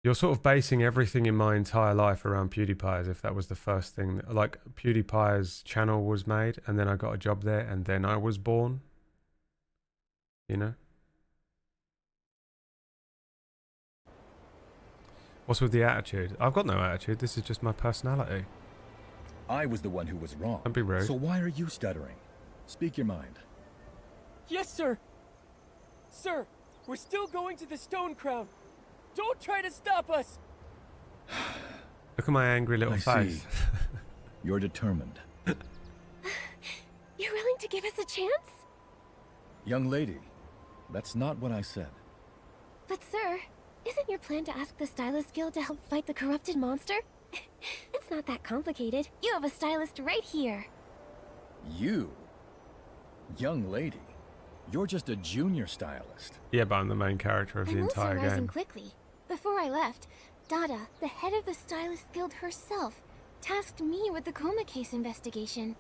You're sort of basing everything in my entire life around PewDiePie as if that was the first thing. Like PewDiePie's channel was made and then I got a job there and then I was born. You know? What's with the attitude? I've got no attitude. This is just my personality. I was the one who was wrong. Don't be rude. So why are you stuttering? Speak your mind. Yes, sir. Sir, we're still going to the Stone Crown. Don't try to stop us. Look at my angry little I face. see. You're determined. You're willing to give us a chance? Young lady, that's not what I said. But sir, isn't your plan to ask the Stylist Guild to help fight the corrupted monster? It's not that complicated. You have a stylist right here. You? Young lady, you're just a junior stylist. Yeah, but I'm the main character of the I'm also entire rising game. quickly. Before I left, Dada, the head of the Stylist Guild herself, tasked me with the coma case investigation.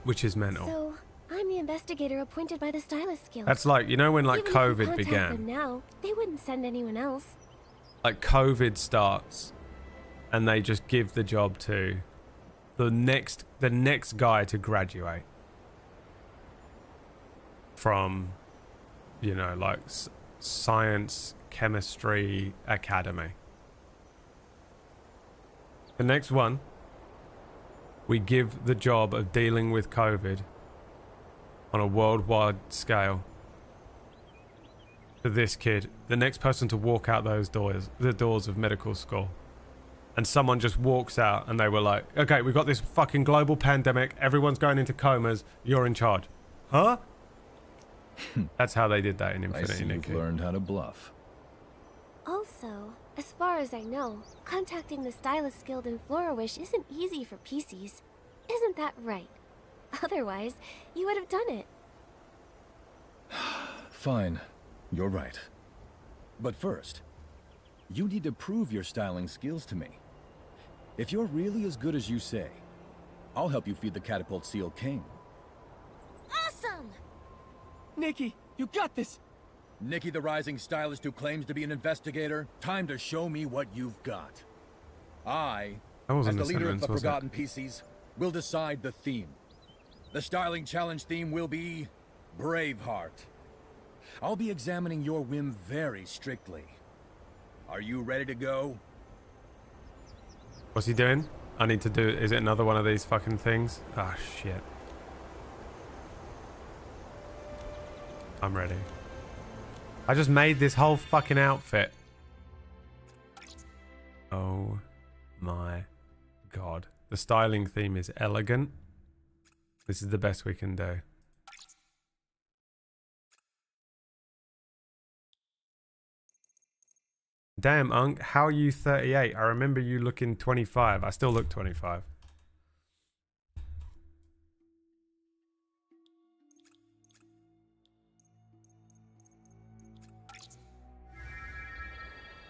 Which is mental. So, I'm the investigator appointed by the Stylist Guild. That's like, you know when like Even if we COVID contact began? them now, they wouldn't send anyone else. Like COVID starts and they just give the job to the next guy to graduate from, you know, like science chemistry academy. The next one, we give the job of dealing with COVID on a worldwide scale to this kid, the next person to walk out those doors, the doors of medical school. And someone just walks out and they were like, okay, we've got this fucking global pandemic. Everyone's going into comas. You're in charge. Huh? That's how they did that in I Infinity, see Nikki. you've learned how to bluff. Also, as far as I know, contacting the Stylist Guild in Florawish isn't easy for PCs. Isn't that right? Otherwise, you would have done it. Fine, you're right. But first, you need to prove your styling skills to me. If you're really as good as you say, I'll help you feed the Catapult Seal King. Awesome! Nikki, you got this. Nikki the rising stylist who claims to be an investigator, time to show me what you've got. I, That as wasn't the a leader of sentence, the was it? Forgotten PCs, will decide the theme. The styling challenge theme will be Braveheart. I'll be examining your whim very strictly. Are you ready to go? What's he doing? I need to do... Is it another one of these fucking things? Ah, shit. I'm ready. I just made this whole fucking outfit. Oh my god. The styling theme is elegant. This is the best we can do. Damn, Unc, how are you 38? I remember you looking 25. I still look 25.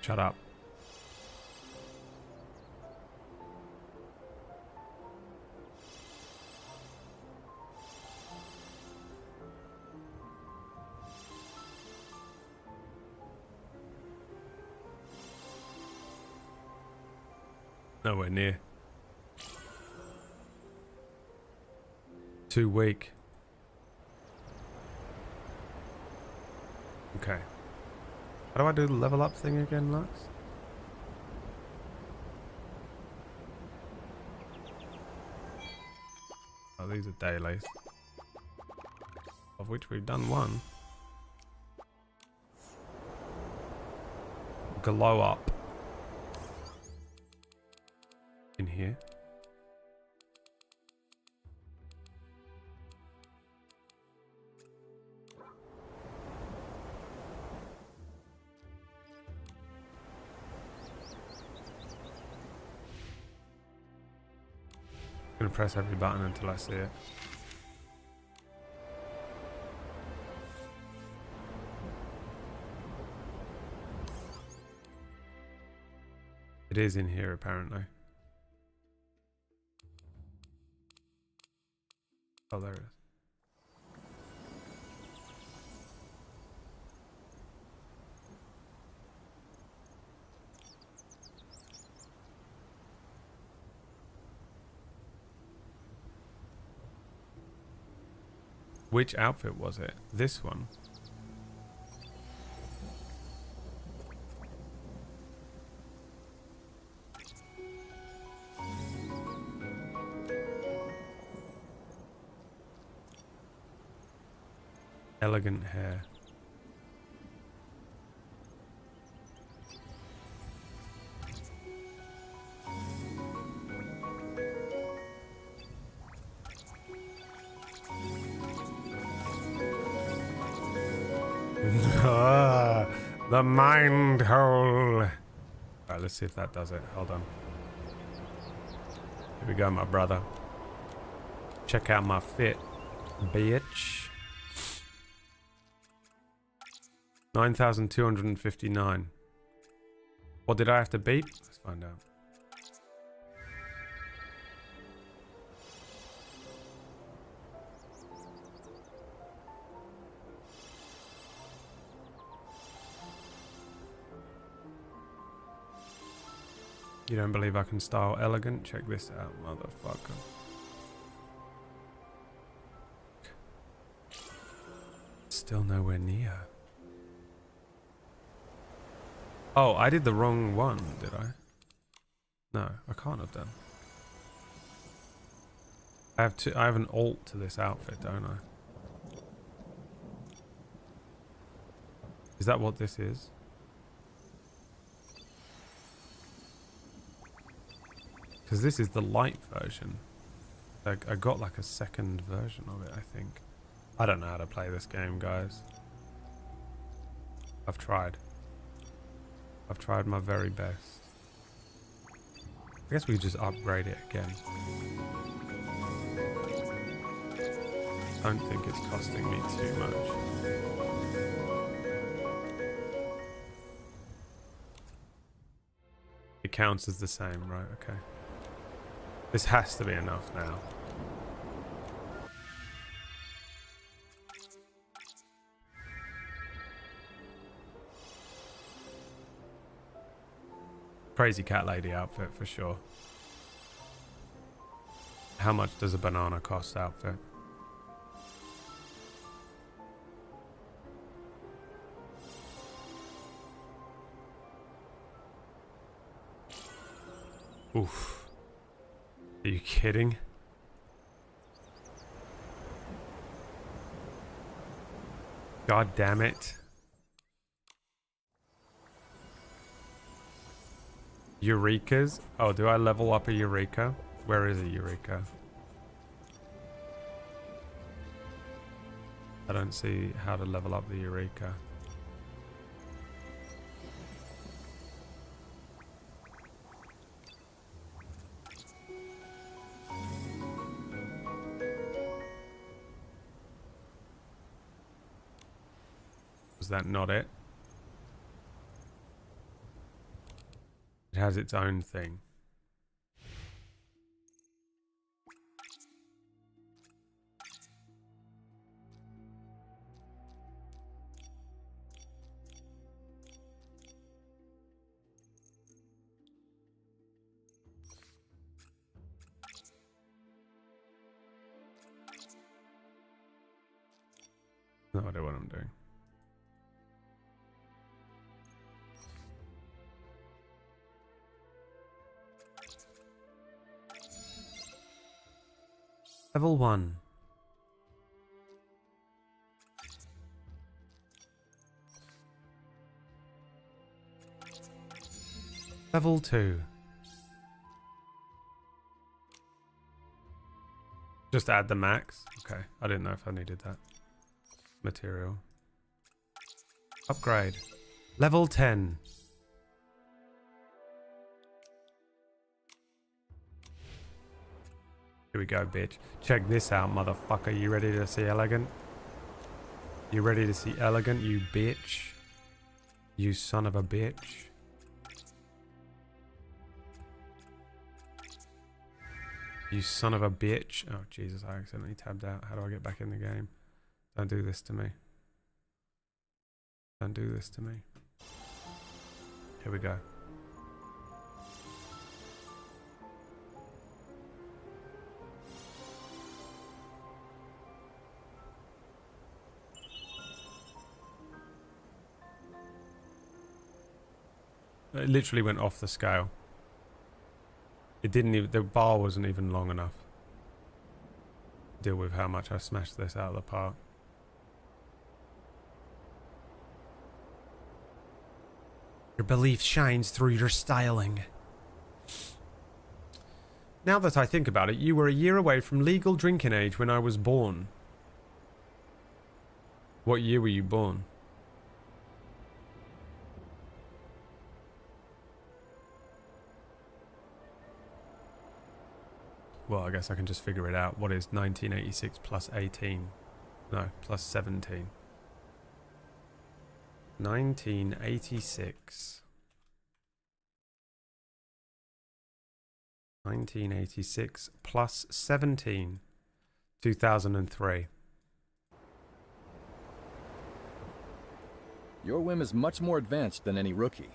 Shut up. Nowhere near. Too weak. Okay. How do I do the level up thing again, Lux? Oh, these are dailies. Of which we've done one. Glow up. In here. I'm gonna press every button until I see it. It is in here apparently. Oh, there it is. Which outfit was it? This one. Elegant hair. Ah, the mind hole. Alright, let's see if that does it. Hold on. Here we go, my brother. Check out my fit, bitch. 9,259. What did I have to beat? Let's find out. You don't believe I can style elegant? Check this out, motherfucker. Still nowhere near. Oh, I did the wrong one, did I? No, I can't have done. I have an alt to this outfit, don't I? Is that what this is? Because this is the light version. I got like a second version of it, I think. I don't know how to play this game, guys. I've tried. I've tried my very best. I guess we could just upgrade it again. I don't think it's costing me too much. It counts as the same, right? Okay. This has to be enough now. Crazy cat lady outfit for sure. How much does a banana cost outfit? Oof. Are you kidding? God damn it. Eurekas? Oh, do I level up a Eureka? Where is a Eureka? I don't see how to level up the Eureka. Was that not it? It has its own thing. No idea what I'm doing. Level 1. Level 2. Just add the max? Okay, I didn't know if I needed that. Material. Upgrade. Level 10. Here we go, bitch. Check this out, motherfucker. You ready to see elegant? You ready to see elegant, you bitch? You son of a bitch. You son of a bitch. Oh, Jesus, I accidentally tabbed out. How do I get back in the game? Don't do this to me. Don't do this to me. Here we go. It literally went off the scale. It didn't even, the bar wasn't even long enough to deal with how much I smashed this out of the park. Your belief shines through your styling. Now that I think about it, you were a year away from legal drinking age when I was born. What year were you born? Well, I guess I can just figure it out. What is 1986 plus 18? No, plus 17. 1986. 1986 plus 17. 2003. Your whim is much more advanced than any rookie.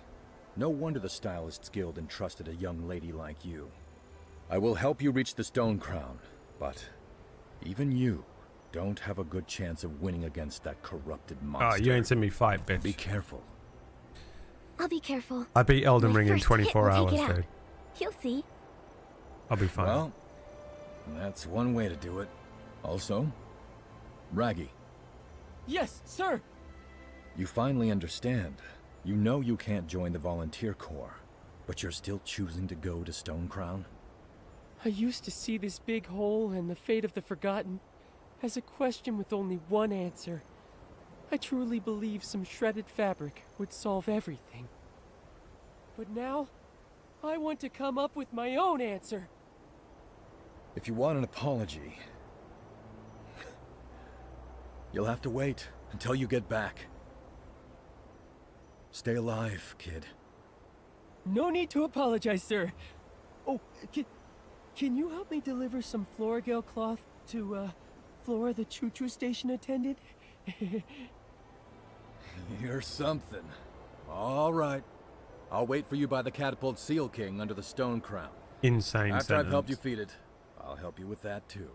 No wonder the Stylists Guild entrusted a young lady like you. I will help you reach the Stone Crown, but even you don't have a good chance of winning against that corrupted monster. Oh, you ain't seen me fight, bitch. Be careful. I'll be careful. I beat Elden My Ring in first 24 hit will hours, take it out. dude. You'll see. I'll be fine. Well, that's one way to do it. Also, Raggy, Yes, sir. you finally understand. You know you can't join the Volunteer Corps, but you're still choosing to go to Stone Crown? I used to see this big hole and the fate of the Forgotten as a question with only one answer. I truly believe some shredded fabric would solve everything. But now, I want to come up with my own answer. If you want an apology, you'll have to wait until you get back. Stay alive, kid. No need to apologize, sir. Oh, can you help me deliver some Florigale cloth to, Flora the choo-choo station attendant? You're something. All right. I'll wait for you by the Catapult Seal King under the Stone Crown. Insane After sentence. I've helped you feed it, I'll help you with that too.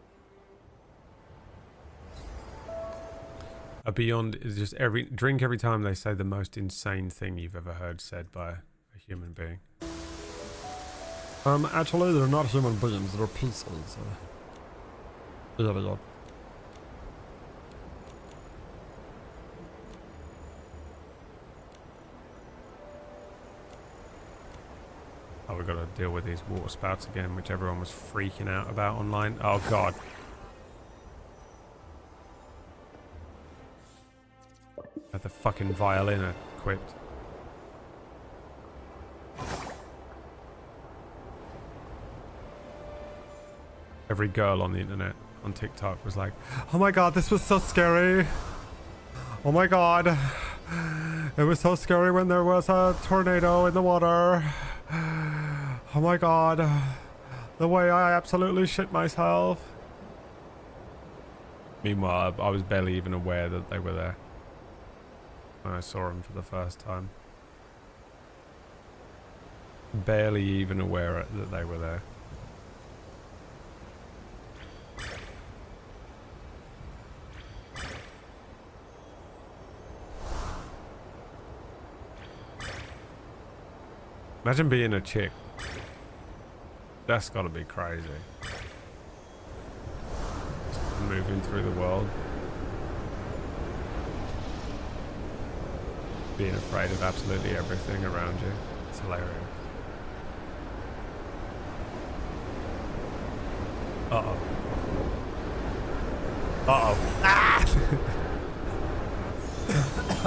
A beyond is just drink every time they say the most insane thing you've ever heard said by a human being. Actually, they're not human beings, they're pieces. Yeah, they are. Oh, we've got to deal with these water spouts again, which everyone was freaking out about online. Oh, God. Had the fucking violin equipped. Every girl on the internet, on TikTok, was like, oh my God, this was so scary. Oh my God. It was so scary when there was a tornado in the water. Oh my God. The way I absolutely shit myself. Meanwhile, I was barely even aware that they were there when I saw them for the first time. Barely even aware that they were there. Imagine being a chick. That's gotta be crazy. Just moving through the world. Being afraid of absolutely everything around you. It's hilarious. Uh-oh. Uh-oh. Ah!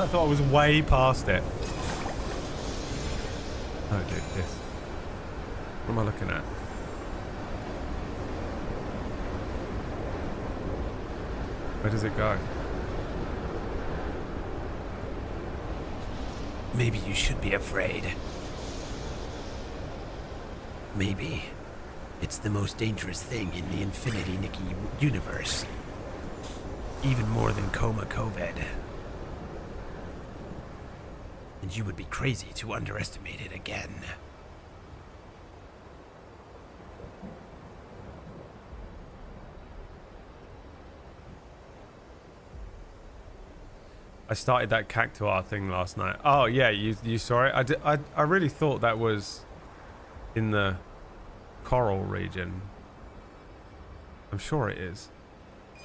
I thought I was way past it. Oh, dude, this. What am I looking at? Where does it go? Maybe you should be afraid. Maybe it's the most dangerous thing in the Infinity Nikki universe. Even more than Coma Covid. And you would be crazy to underestimate it again. I started that cactuar thing last night. Oh yeah, you saw it. I really thought that was in the coral region. I'm sure it is.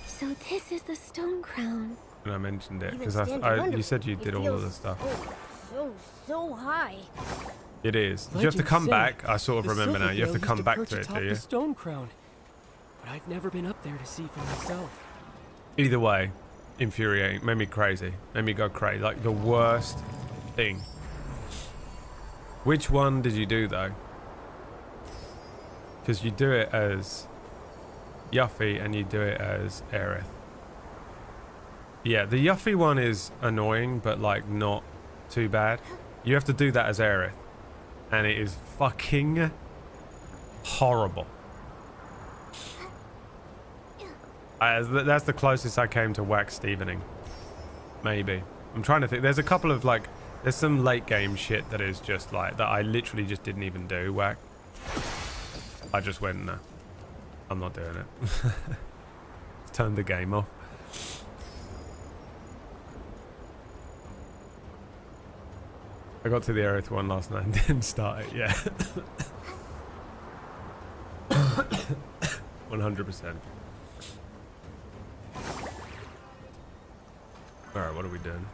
So this is the stone crown. And I mentioned it Even because standing under you it, said you it did all of the feels stuff. So high. It is. You have to Legends come say back. I sort of the remember now. Silver You have to Veil come used back perch to it, atop do you? the stone crown, but I've never been up there to see for myself. Either way, infuriating. Made me crazy. Made me go crazy. Like the worst thing. Which one did you do though? Because you do it as Yuffie and you do it as Aerith. Yeah, the Yuffie one is annoying, but like not too bad. You have to do that as Aerith, and it is fucking horrible. That's the closest I came to whack Stevening. Maybe. I'm trying to think. There's a couple of like, there's some late game shit that is just like, that I literally just didn't even do whack. I just went, no, I'm not doing it. Turned the game off. I got to the Aerith one last night and didn't start it, yeah. 100%. Alright, what are we doing?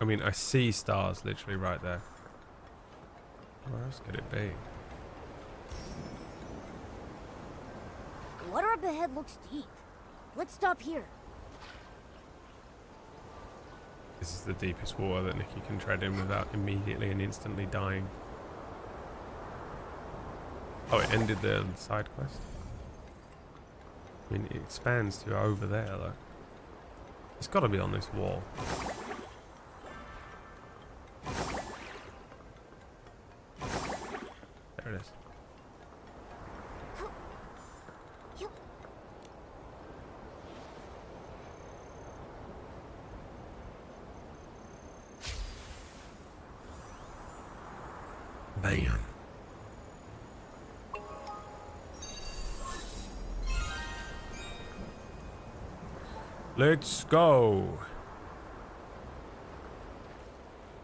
I mean, I see stars literally right there. Where else could it be? The water up ahead looks deep. Let's stop here. This is the deepest water that Nikki can tread in without immediately and instantly dying. Oh, it ended the side quest? I mean, it expands to over there, though. It's got to be on this wall. There it is. Bam. Let's go.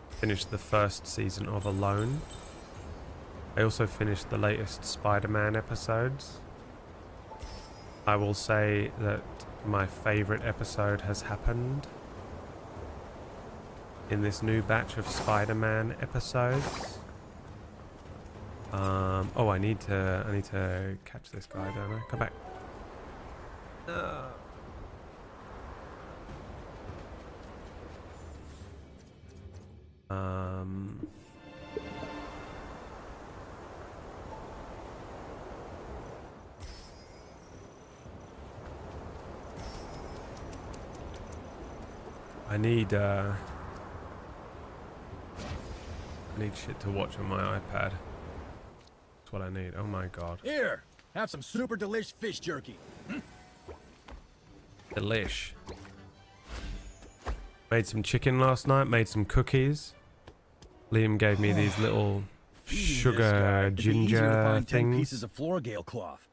Finished the first season of Alone. I also finished the latest Spider-Man episodes. I will say that my favorite episode has happened in this new batch of Spider-Man episodes. Oh, I need to catch this guy, don't I? Come back. I need shit to watch on my iPad. That's what I need. Oh my god. Here, have some super delish fish jerky. Delish. Made some chicken last night, made some cookies. Liam gave me these little sugar It'd be easier to ginger find 10 things. pieces of Florgale cloth.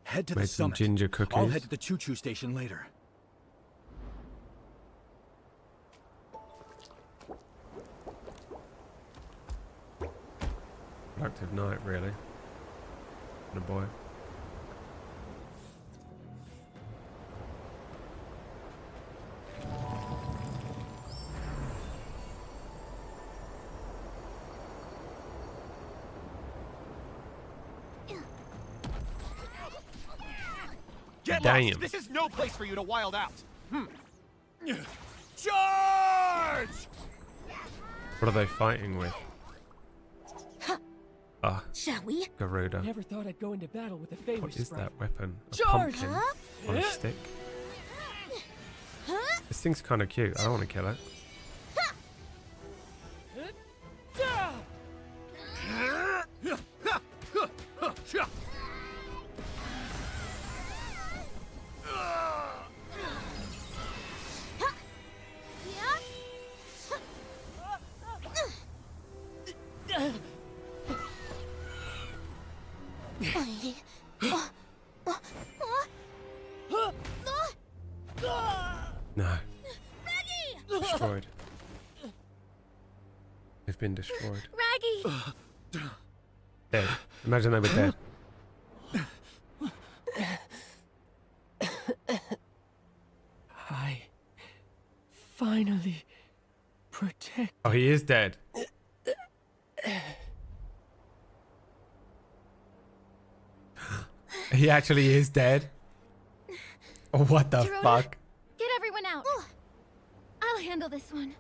Head to the Made some summit. ginger I'll cookies. head to the choo-choo station later. Productive night, really. And a boy. Get Damn. lost! This is no place for you to wild out! Charge! What are they fighting with? Ah, Shall we? Garuda. Never thought I'd go into battle with a famous What is sprite. that weapon? A Charge! pumpkin on a stick? This thing's kind of cute. I don't want to kill it. been destroyed. Raggy! Dead. Imagine they were dead. I finally protect. Oh, he is dead. He actually is dead. Oh, what the Dorota, fuck? Get everyone out. I'll handle this one.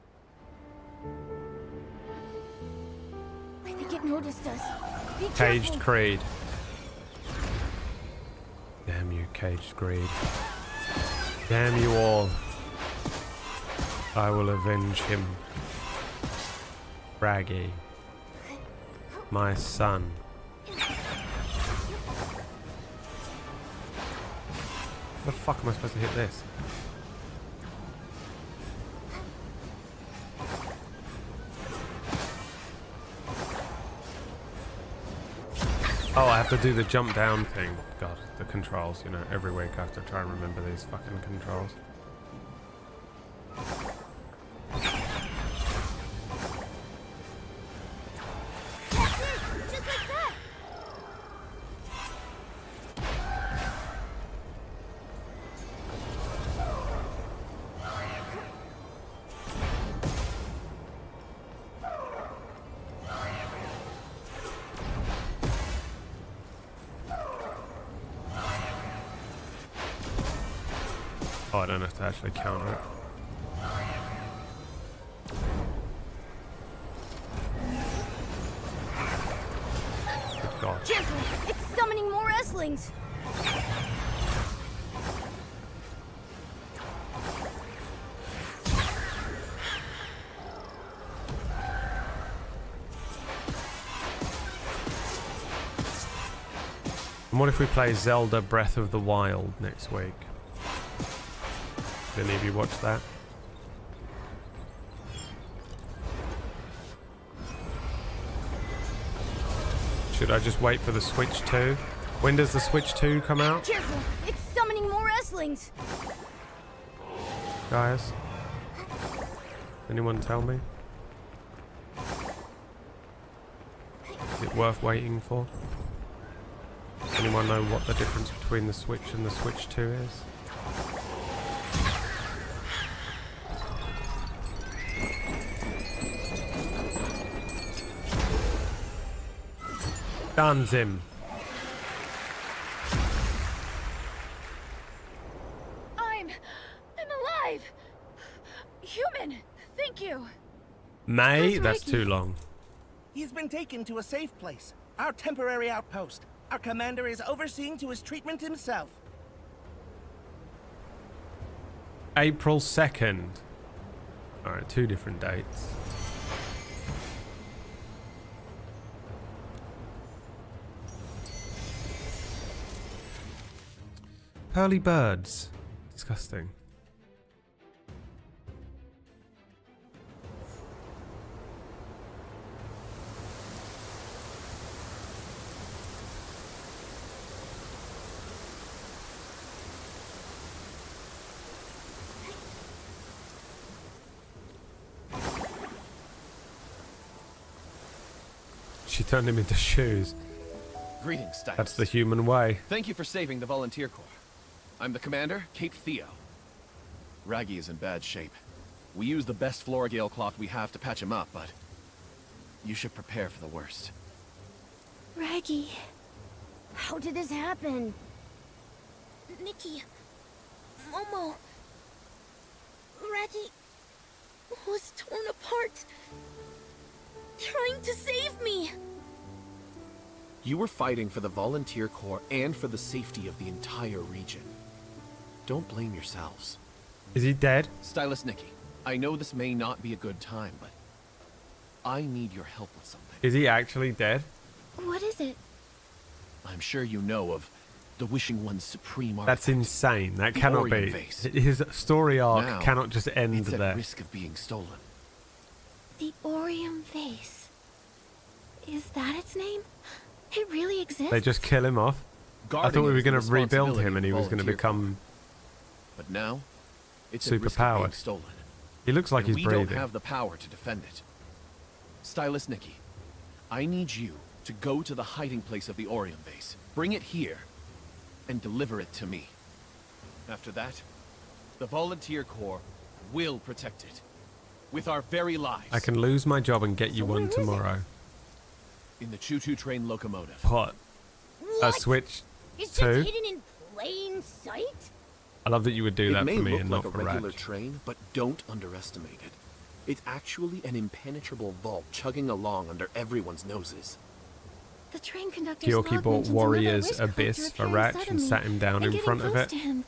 I think it noticed us. Be Caged careful. Creed. Damn you, Caged Creed. Damn you all. I will avenge him. Raggy. My son. How the fuck am I supposed to hit this? Oh, I have to do the jump down thing. God, the controls, you know, every week I have to try and remember these fucking controls. That's it! Just like that! Oh, I don't have to actually counter it. Good God. Careful! It's summoning more wrestlings! And what if we play Zelda Breath of the Wild next week? Did any of you watch that? Should I just wait for the Switch 2? When does the Switch 2 come out, Careful! It's summoning more wrestlings! guys? Anyone tell me? Is it worth waiting for? Anyone know what the difference between the Switch and the Switch 2 is? Guns him. I'm alive. Human. Thank you. May? How's That's Mikey? too long. He's been taken to a safe place, our temporary outpost. Our commander is overseeing to his treatment himself. April 2nd. Alright, 2 different dates. Pearly birds. Disgusting. She turned him into shoes. Greetings, Stylus. That's the human way. Thank you for saving the Volunteer Corps. I'm the commander, Cape Theo. Raggy is in bad shape. We use the best Floragale cloth we have to patch him up, but you should prepare for the worst. Raggy. How did this happen? Nikki. Momo. Raggy was torn apart. Trying to save me. You were fighting for the Volunteer Corps and for the safety of the entire region. Don't blame yourselves. Is he dead? Stylus Nikki, I know this may not be a good time, but I need your help with something. Is he actually dead? What is it? I'm sure you know of the Wishing One's supreme artifact. That's insane. That The cannot Orion be. vase. His story arc Now, cannot just end it's at there. risk of being stolen. The Orium Vase. Is that its name? It really exists? They just kill him off. I Guarding thought we it were is the going to rebuild responsibility him and he of was going to Volunteer Corps. become... But now, it's Super at risk of being powered. stolen. He looks like And he's we breathing. don't have the power to defend it. Stylist Nikki, I need you to go to the hiding place of the Orium base, bring it here, and deliver it to me. After that, the Volunteer Corps will protect it. With our very lives. I can lose my job and get you one tomorrow. In the choo-choo train locomotive. What? A What? switch It's two? just hidden in plain sight? I love that you would do that It for may me look and like not a for regular Raj. train, but don't underestimate it. It's actually an impenetrable vault chugging along under everyone's noses. The train conductor's Georgie log bought mentions another Warrior's wish cult Abyss for appearing Ratch and suddenly sat him down and in getting front of close it. to him.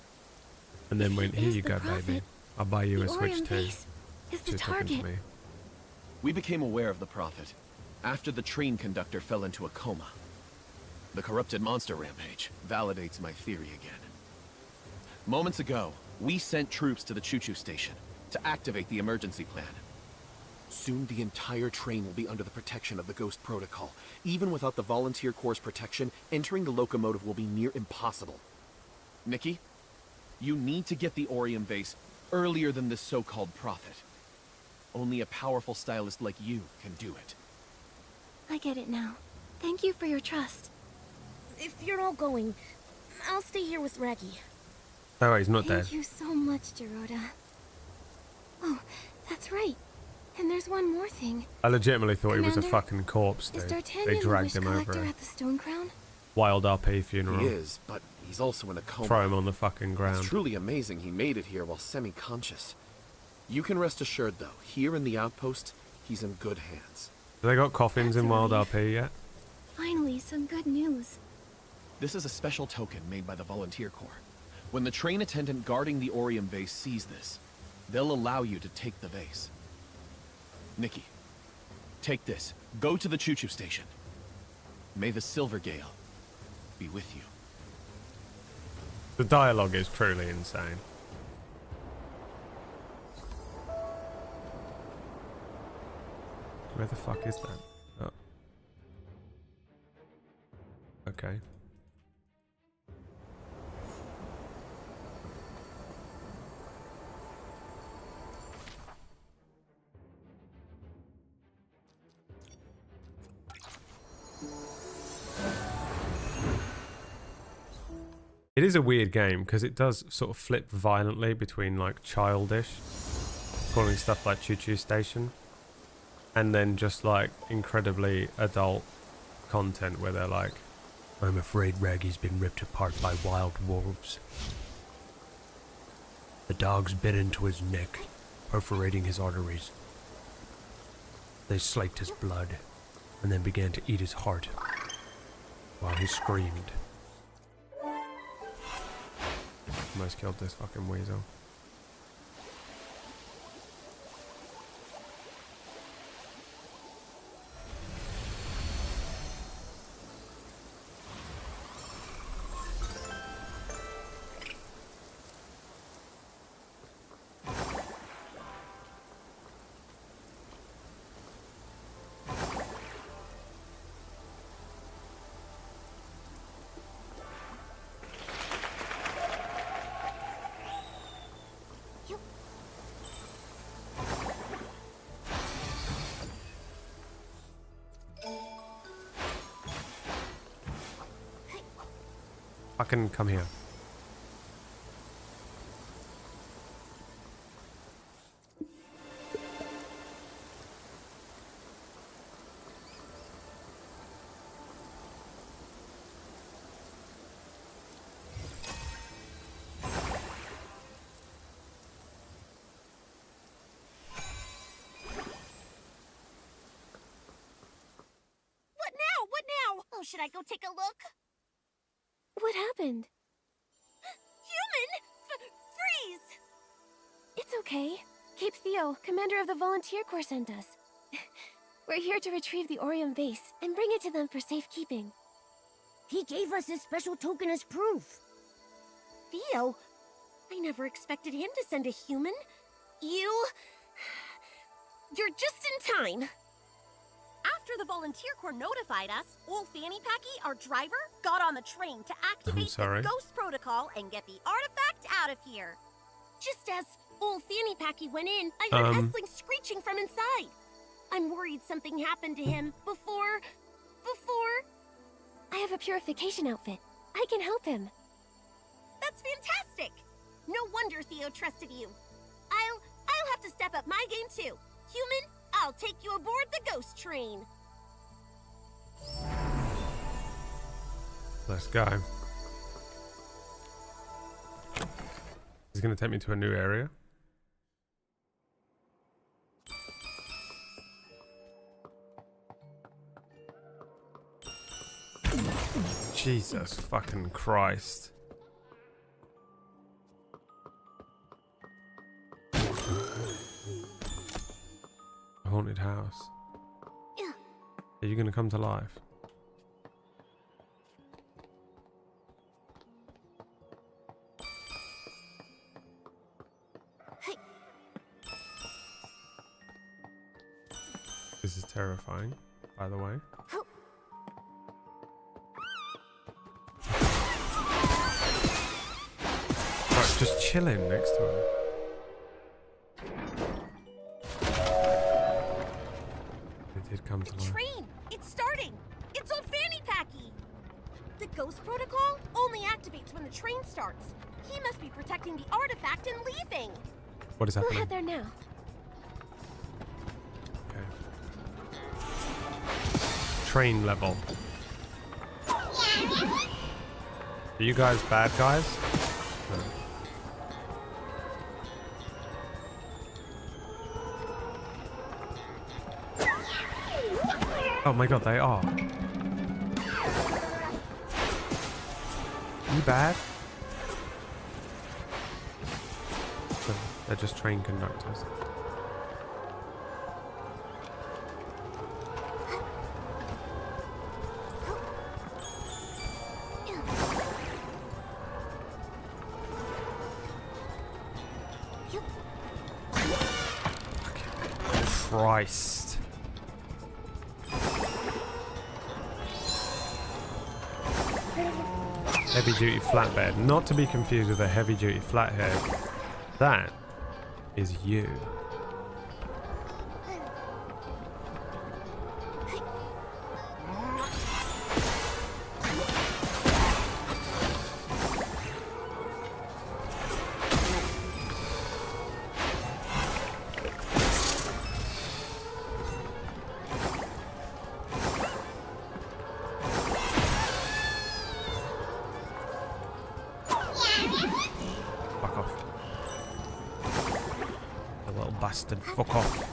And then If went, he here is you the go, prophet, baby. I'll buy you a the Switch Orium 2. base is the Just happened to target. me. We became aware of the Prophet after the train conductor fell into a coma. The corrupted monster rampage validates my theory again. Moments ago, we sent troops to the choo-choo station to activate the emergency plan. Soon the entire train will be under the protection of the Ghost Protocol. Even without the Volunteer Corps' protection, entering the locomotive will be near impossible. Nikki, you need to get the Orium base earlier than this so-called Prophet. Only a powerful stylist like you can do it. I get it now. Thank you for your trust. If you're all going, I'll stay here with Raggy. Oh, he's not dead. Thank you so much, Geroda. Oh, that's right. And there's one more thing. I legitimately thought he was a Commander, fucking corpse, Is dude. D'Artagnan They the dragged wish him collector over at the Stone Crown? a wild RP funeral. He is, but he's also in a coma. Throw him on the fucking ground. It's truly amazing he made it here while semi-conscious. You can rest assured, though, here in the outpost, he's in good hands. Have they got coffins That's in Wild relief. RP yet? Finally, some good news. This is a special token made by the Volunteer Corps. When the train attendant guarding the Orium vase sees this, they'll allow you to take the vase. Nikki, take this. Go to the choo-choo station. May the Silver Gale be with you. The dialogue is truly insane. Where the fuck is that? Oh. Okay. It is a weird game because it does sort of flip violently between like childish, calling stuff like Choo Choo Station, and then just like incredibly adult content where they're like, I'm afraid Raggy's been ripped apart by wild wolves. The dogs bit into his neck, perforating his arteries. They slaked his blood, and then began to eat his heart, while he screamed. almost killed this fucking weasel. Fucking come here. What now? What now? Oh, should I go take a look? What happened? Human! Freeze! It's okay. Cape Theo, commander of the Volunteer Corps, sent us. We're here to retrieve the Orium base and bring it to them for safekeeping. He gave us his special token as proof. Theo? I never expected him to send a human. You're just in time. After the Volunteer Corps notified us, old Fanny Packy, our driver, got on the train to activate sorry. the Ghost Protocol and get the artifact out of here. Just as old Fanny Packy went in, I heard Essling screeching from inside. I'm worried worried something happened to him before... I have a purification outfit. I can help him. That's fantastic! No wonder Theo trusted you. I'll have to step up my game too. Human, I'll take you aboard the ghost train. Let's go. He's gonna take me to a new area. Jesus fucking Christ. A haunted house. Are you gonna come to life? This is terrifying, by the way. Right, just chilling next to him. It did come to life. Train! It's starting! It's old Fanny Packy! The ghost protocol only activates when the train starts. He must be protecting the artifact and leaving. What is We'll happening? head there now. Okay. Train level. Are you guys bad guys? No. Oh my god, they are. You bad? No, they're just train conductors. Christ. Heavy duty flatbed, not to be confused with a heavy duty flathead. That is you. Fuck off. The little bastard. Fuck off.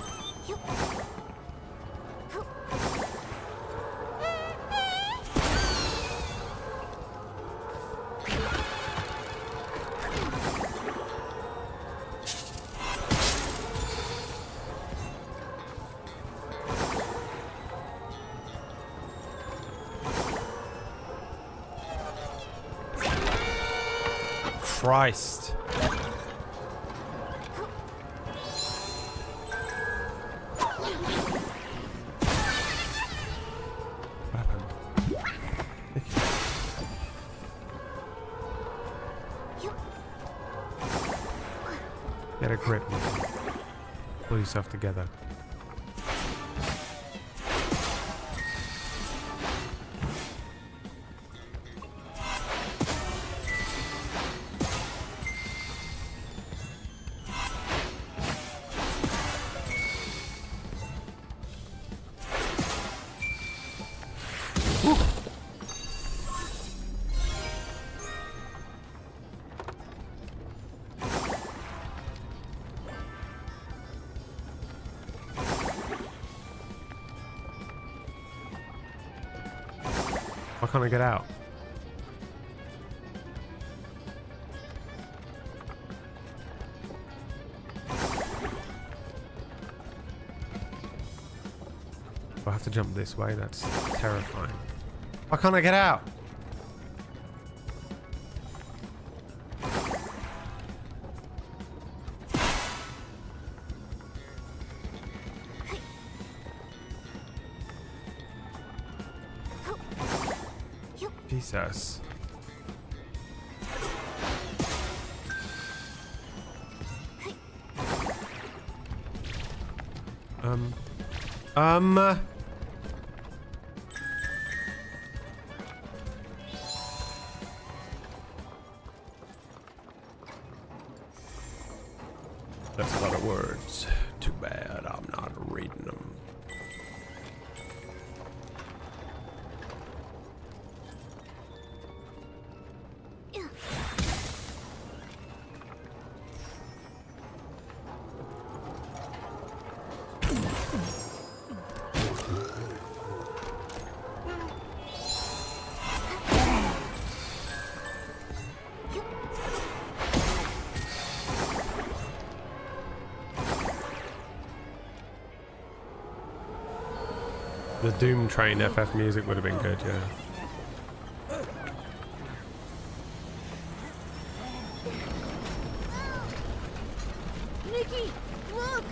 Christ. What happened? Nikki. Get a grip, Nikki. Pull yourself together. Why can't I get out? Do I have to jump this way? That's terrifying. Why can't I get out? Jesus. That's a lot of words. Too bad I'm not reading them. The Doom Train FF music would have been good, yeah. Nikki, look!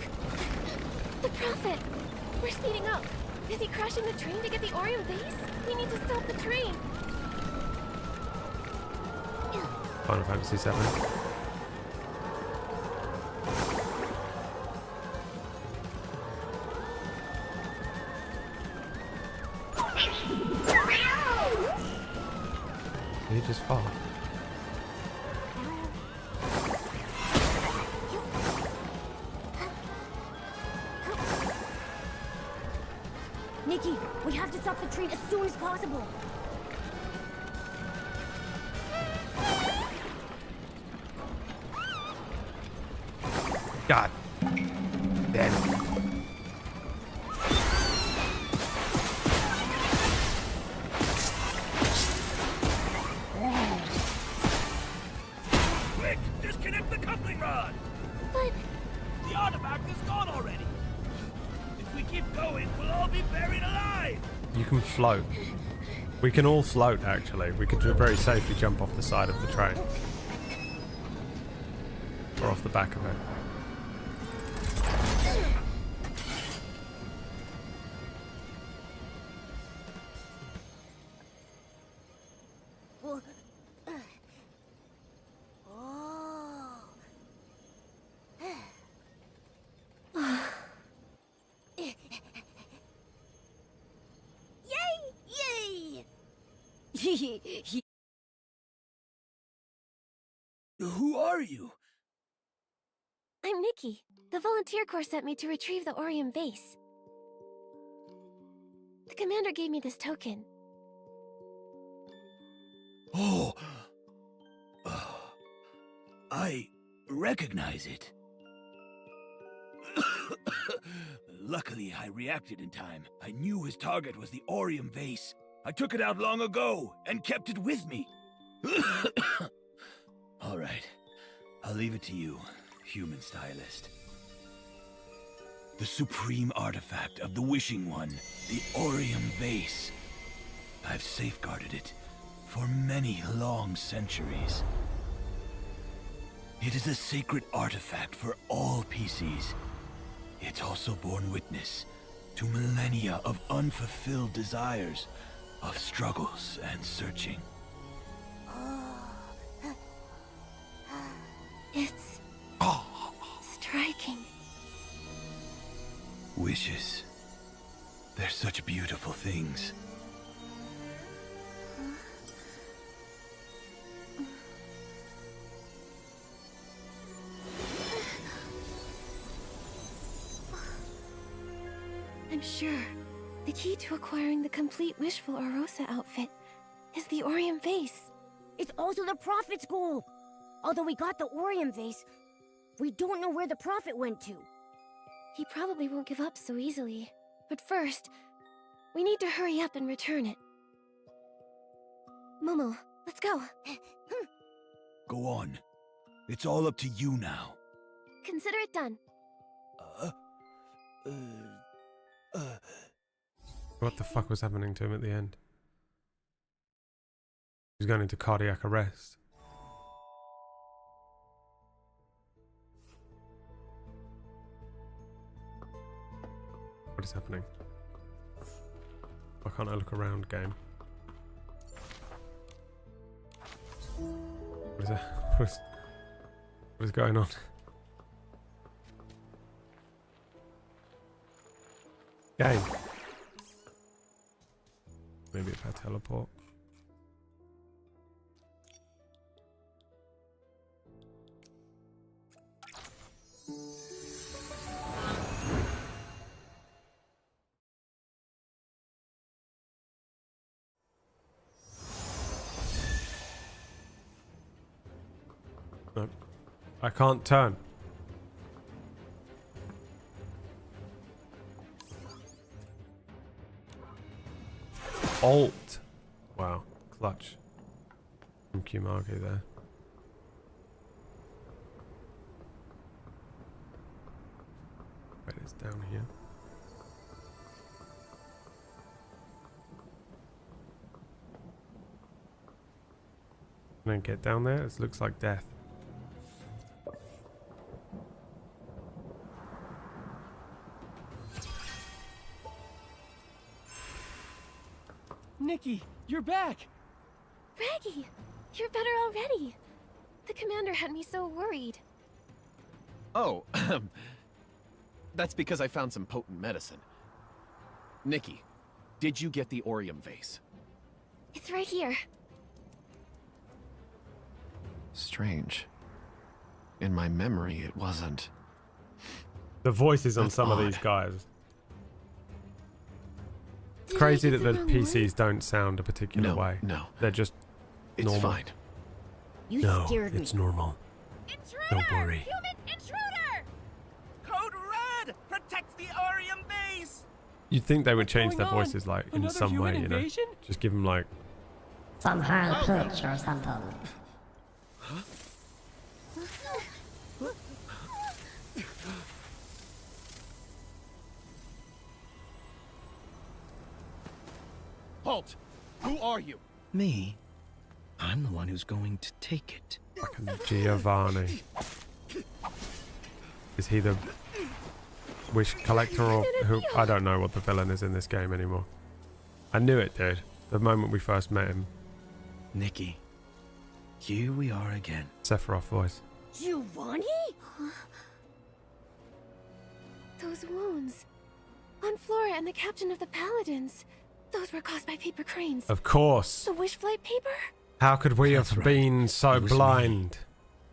The Prophet! We're speeding up. Is he crashing the train to get the Orium base? We need to stop the train. Final Fantasy 7. Did he just fall? Nikki, we have to stop the train as soon as possible. God. Damn it. Quick! Disconnect the coupling rod! But The artifact is gone already! If we keep going, we'll all be buried alive! You can float. We can all float, actually. We could very safely jump off the side of the train. Or off the back of it. Yay! Who are you? I'm Nikki. The volunteer corps sent me to retrieve the Orium base. The commander gave me this token. Oh. I recognize it. Luckily, I reacted in time. I knew his target was the Orium vase. I took it out long ago and kept it with me. All right. I'll leave it to you, human stylist. The supreme artifact of the Wishing One, the Orium vase. I've safeguarded it for many long centuries. It is a sacred artifact for all PCs. It's also borne witness to millennia of unfulfilled desires, of struggles and searching. It's striking. Wishes. They're such beautiful things. I'm sure the key to acquiring the complete Wishful Arosa outfit is the Orium vase. It's also the Prophet's goal. Although we got the Orium vase, we don't know where the Prophet went to. He probably won't give up so easily. But first, we need to hurry up and return it. Momo, let's go. Go on. It's all up to you now. Consider it done. What the fuck was happening to him at the end? He's going into cardiac arrest. What is happening? Why can't I look around, game? What is that? What is going on? Game. Maybe if I teleport. No, I can't turn. Alt. Wow, clutch. From Kumagu there. Wait, it's down here. Can I get down there? It looks like death. Nikki, you're back! Raggy, you're better already. The commander had me so worried. Oh, that's because I found some potent medicine. Nikki, did you get the Orium vase? It's right here. Strange. In my memory, it wasn't. The voices on That's some of odd. these guys. It's Did I crazy get that the the wrong PCs one? don't sound a particular No, way. no. They're just It's normal. fine. You No, scared it's me. normal. Intruder! Don't worry. Human intruder! Code Red protects the Orium base. You'd think they would What's change going their on? voices like in Another some human way, you know? invasion? Just give them like Some high pitch or something. Halt! Who are you? Me? I'm the one who's going to take it. fucking Giovanni. Is he the wish collector or who? I don't know what the villain is in this game anymore. I knew it, dude. The moment we first met him. Nikki, here we are again. Sephiroth voice. Giovanni? Those wounds. On Flora and the captain of the Paladins. Those were caused by paper cranes. Of course. The wish flight paper? How could we That's have right. been so It was me. blind?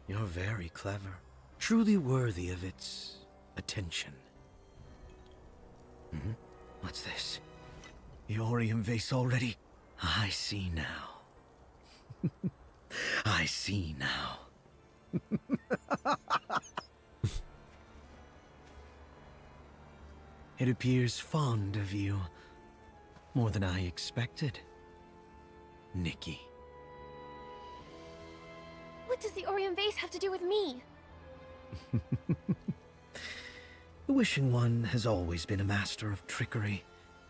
You're very clever. Truly worthy of its attention. What's this? The Orium vase already? I see now. I see now. It appears fond of you. More than I expected. Nikki. What does the Orium vase have to do with me? The Wishing One has always been a master of trickery.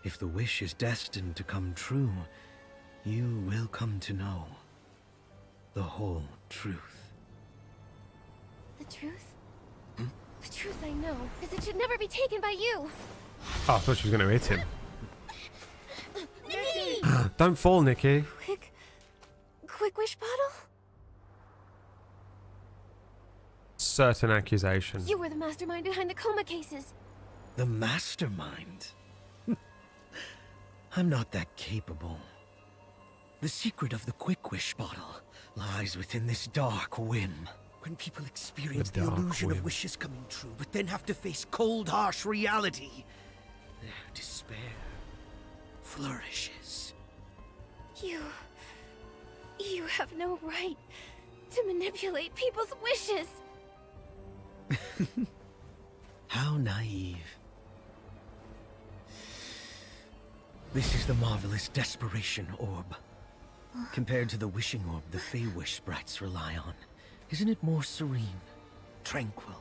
If the wish is destined to come true, you will come to know the whole truth. The truth? The truth I know is it should never be taken by you. Oh, I thought she was going to hit him. Nikki! Don't fall, Nikki. Quick wish bottle? Certain accusation. You were the mastermind behind the coma cases. The mastermind? I'm not that capable. The secret of the Quick Wish bottle lies within this dark whim. When people experience the dark illusion whim. of wishes coming true, but then have to face cold, harsh reality, their despair flourishes. You have no right to manipulate people's wishes. How naive. This is the marvelous Desperation Orb. Compared to the Wishing Orb the Fey-Wish sprites rely on, isn't it more serene, tranquil,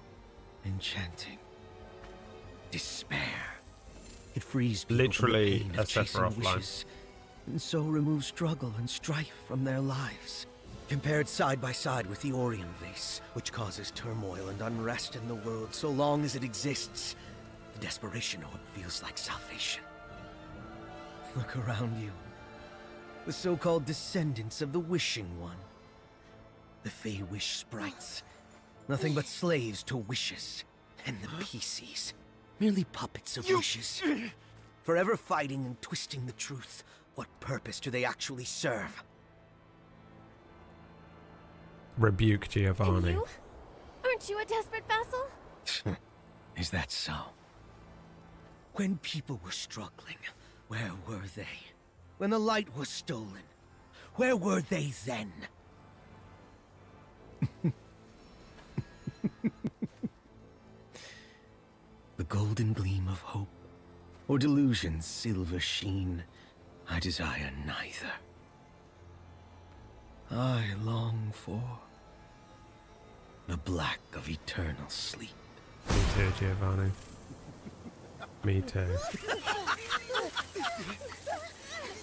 enchanting? Despair. It frees people Literally from the pain a of chasing Sephiroth line. wishes, and so removes struggle and strife from their lives. Compared side by side with the Orium vase, which causes turmoil and unrest in the world so long as it exists, the Desperation Orb feels like salvation. Look around you. The so-called descendants of the Wishing One. The Fey-Wish sprites. Nothing but slaves to wishes. And the PCs. Merely puppets of wishes. forever fighting and twisting the truth. What purpose do they actually serve? Rebuke And Giovanni. you? Aren't you a desperate vassal? Is that so? When people were struggling, where were they? When the light was stolen, where were they then? The golden gleam of hope, or delusion's silver sheen, I desire neither. I long for the black of eternal sleep. Me too, Giovanni. Me too.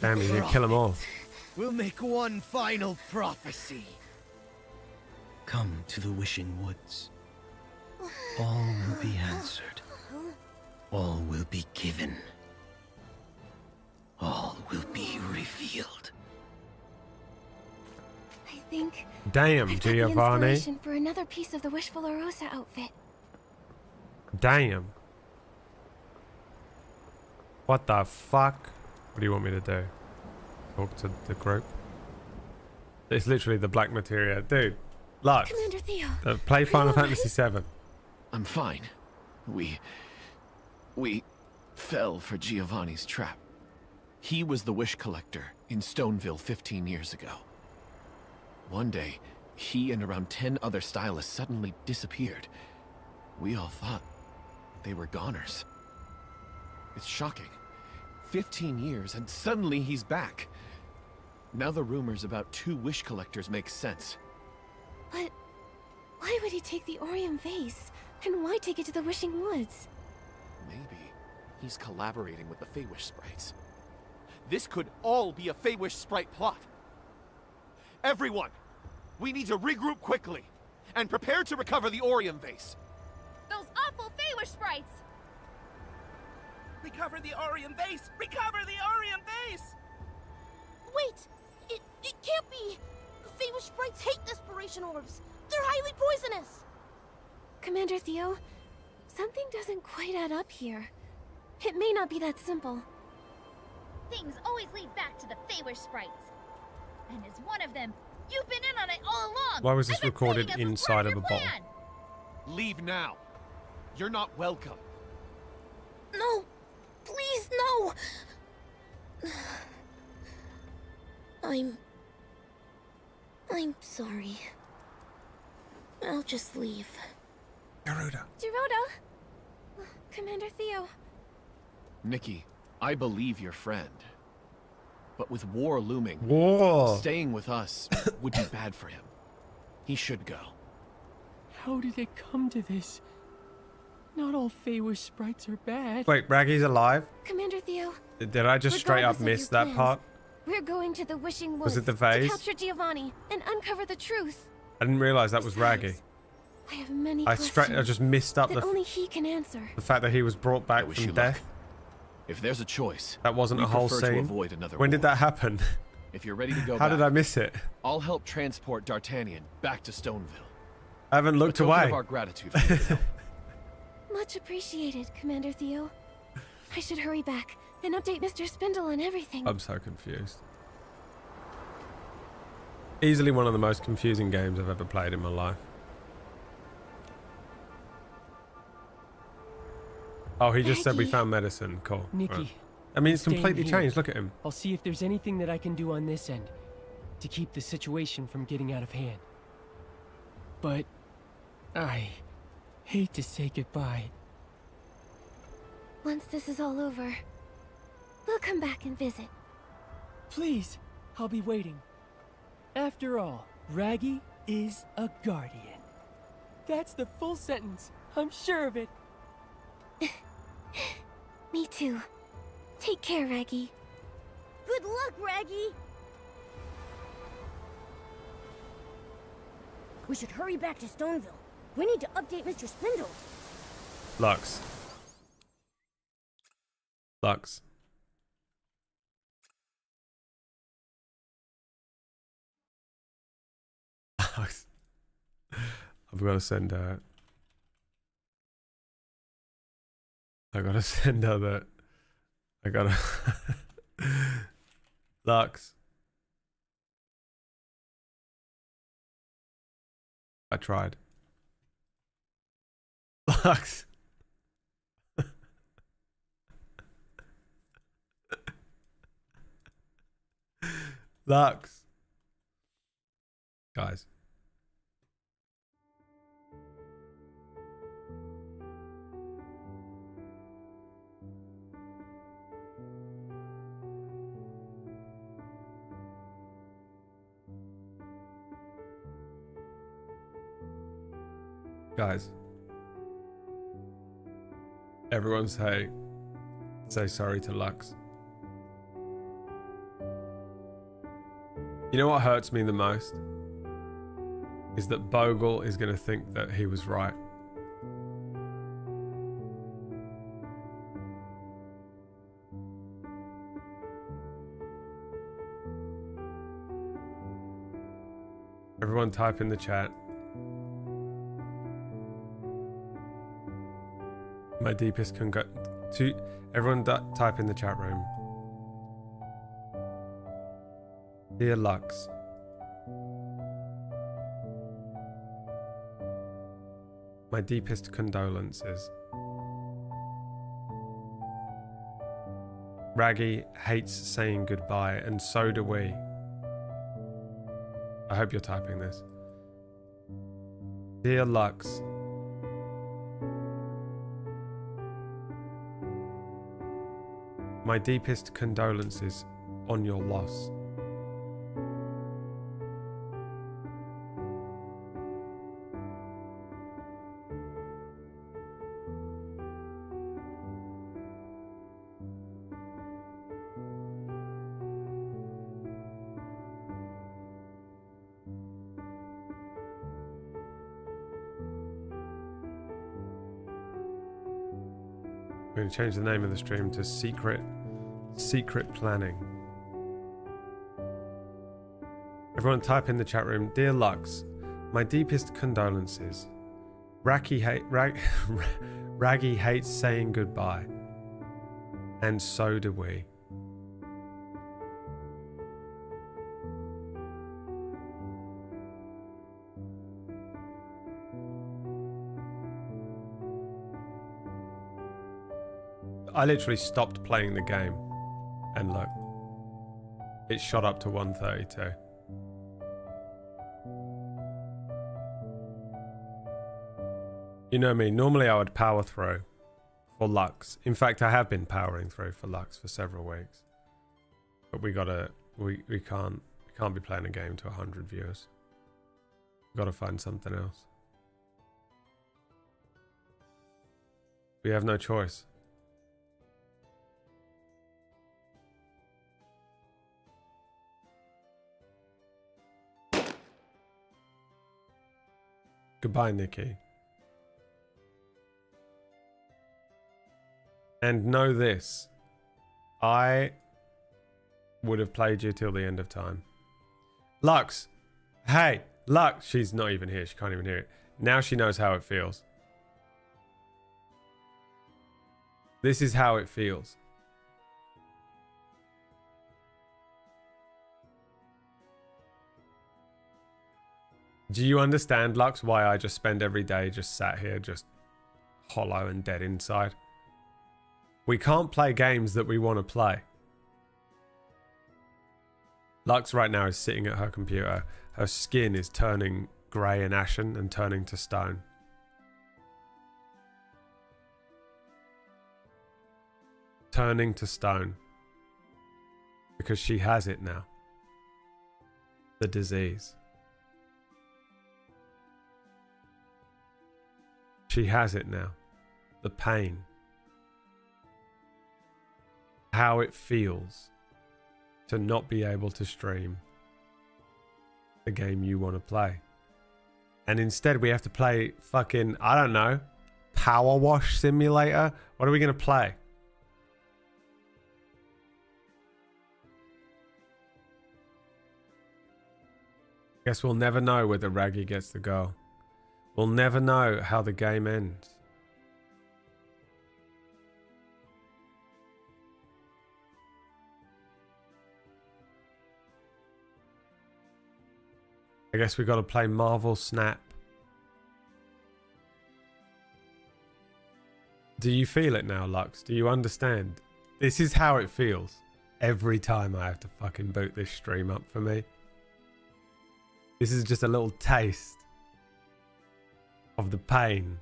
Damn, you kill them all. We'll make one final prophecy. Come to the Wishing Woods. All will be answered. All will be given. All will be revealed. I think Damn, I've got the Giovanni. inspiration for another piece of the Wishful Rosa outfit. Damn. What the fuck? What do you want me to do? Talk to the group? It's literally the black materia. Dude, Lux. Commander Theo. Play Final all right? Fantasy VII. I'm fine. We fell for Giovanni's trap. He was the wish collector in Stoneville 15 years ago. One day, he and around 10 other stylists suddenly disappeared. We all thought they were goners. It's shocking. 15 years and suddenly he's back. Now the rumors about 2 wish collectors make sense. But why would he take the Orium vase? And why take it to the Wishing Woods? Maybe he's collaborating with the Feywish sprites. This could all be a Feywish sprite plot. Everyone, we need to regroup quickly and prepare to recover the Orium vase. Those awful Feywish sprites! Recover the Orium vase! Recover the Orium vase! Wait! It can't be! Feywish sprites hate desperation orbs! They're highly poisonous! Commander Theo, something doesn't quite add up here. It may not be that simple. Things always lead back to the Feywish sprites. And as one of them, you've been in on it all along! Why was this I've been recorded saying this was inside part of your a bottle? plan. Leave now. You're not welcome. No! Please, no! I'm sorry. I'll just leave. Garuda. Gerudo! Commander Theo. Nikki, I believe your friend. But with war looming, War. staying with us would be bad for him. He should go. How did it come to this? Not all Feywish sprites are bad. Wait, Raggy's alive? Commander Theo, Did I just straight up regardless of miss your that plans, part? we're going to the Wishing Was Woods it the vase? to capture Giovanni and uncover the truth. I didn't realize that was Besides, Raggy. I have many I questions just missed up that the only he can answer. fact that he was brought I back wish from you death. luck. If there's a choice, That wasn't we a whole prefer to scene. avoid another When did war. that happen? If you're ready to go How back, did I miss it? I'll help transport D'Artagnan back to Stoneville. I haven't A looked token away. of our gratitude for your help. Much appreciated, Commander Theo. I should hurry back and update Mr. Spindle on everything. I'm so confused. Easily one of the most confusing games I've ever played in my life. Oh, he just said we Maggie. found medicine. Cool. Nikki, Right. I mean, it's staying completely here. changed. Look at him. I'll see if there's anything that I can do on this end to keep the situation from getting out of hand. But I hate to say goodbye. Once this is all over, we'll come back and visit. Please, I'll be waiting. After all, Raggy is a guardian. That's the full sentence. I'm sure of it. Me too. Take care, Raggy. Good luck, Raggy! We should hurry back to Stoneville. We need to update Mr. Spindle. Lux. Lux. Lux. I've got to send her. I gotta send her that. I gotta... Lux. I tried. Lux. Lux. Guys. Guys. Everyone say sorry to Lux. You know what hurts me the most? Is that Bogle is going to think that he was right. Everyone type in the chat. My deepest to everyone type in the chat room. Dear Lux. My deepest condolences. Raggy hates saying goodbye, and so do we. I hope you're typing this. Dear Lux. My deepest condolences on your loss. I'm going to change the name of the stream to Secret Planning. Everyone type in the chat room. Dear Lux, my deepest condolences. Raggy hates saying goodbye. And so do we. I literally stopped playing the game, and look, it shot up to 132. You know me, normally I would power through for Lux. In fact, I have been powering through for Lux for several weeks. But we can't be playing a game to 100 viewers. We've got to find something else. We have no choice. Goodbye, Nikki. And know this. I would have played you till the end of time. Lux! Hey! Lux! She's not even here. She can't even hear it. Now she knows how it feels. This is how it feels. Do you understand, Lux, why I just spend every day just sat here, just hollow and dead inside? We can't play games that we want to play. Lux right now is sitting at her computer. Her skin is turning grey and ashen and turning to stone. Turning to stone. Because she has it now. The disease. She has it now. The pain. How it feels to not be able to stream the game you want to play. And instead we have to play fucking, I don't know, Power Wash Simulator? What are we going to play? Guess we'll never know whether Raggy gets the goal. We'll never know how the game ends. I guess we got to play Marvel Snap. Do you feel it now, Lux? Do you understand? This is how it feels every time I have to fucking boot this stream up for me. This is just a little taste of the pain.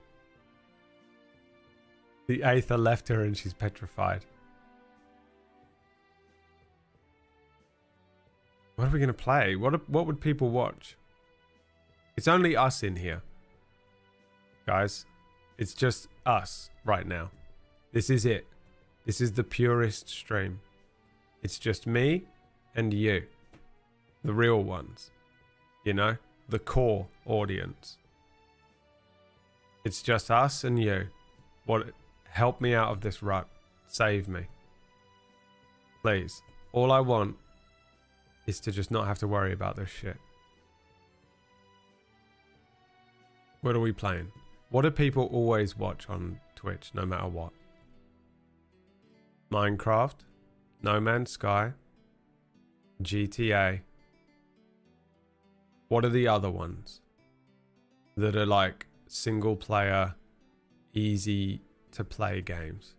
The Aether left her and she's petrified. What are we going to play? What would people watch? It's only us in here. Guys, it's just us right now. This is it. This is the purest stream. It's just me and you. The real ones. You know? The core audience. It's just us and you. Help me out of this rut. Save me. Please. All I want is to just not have to worry about this shit. What are we playing? What do people always watch on Twitch, no matter what? Minecraft, No Man's Sky, GTA. What are the other ones that are like single player, easy to play games?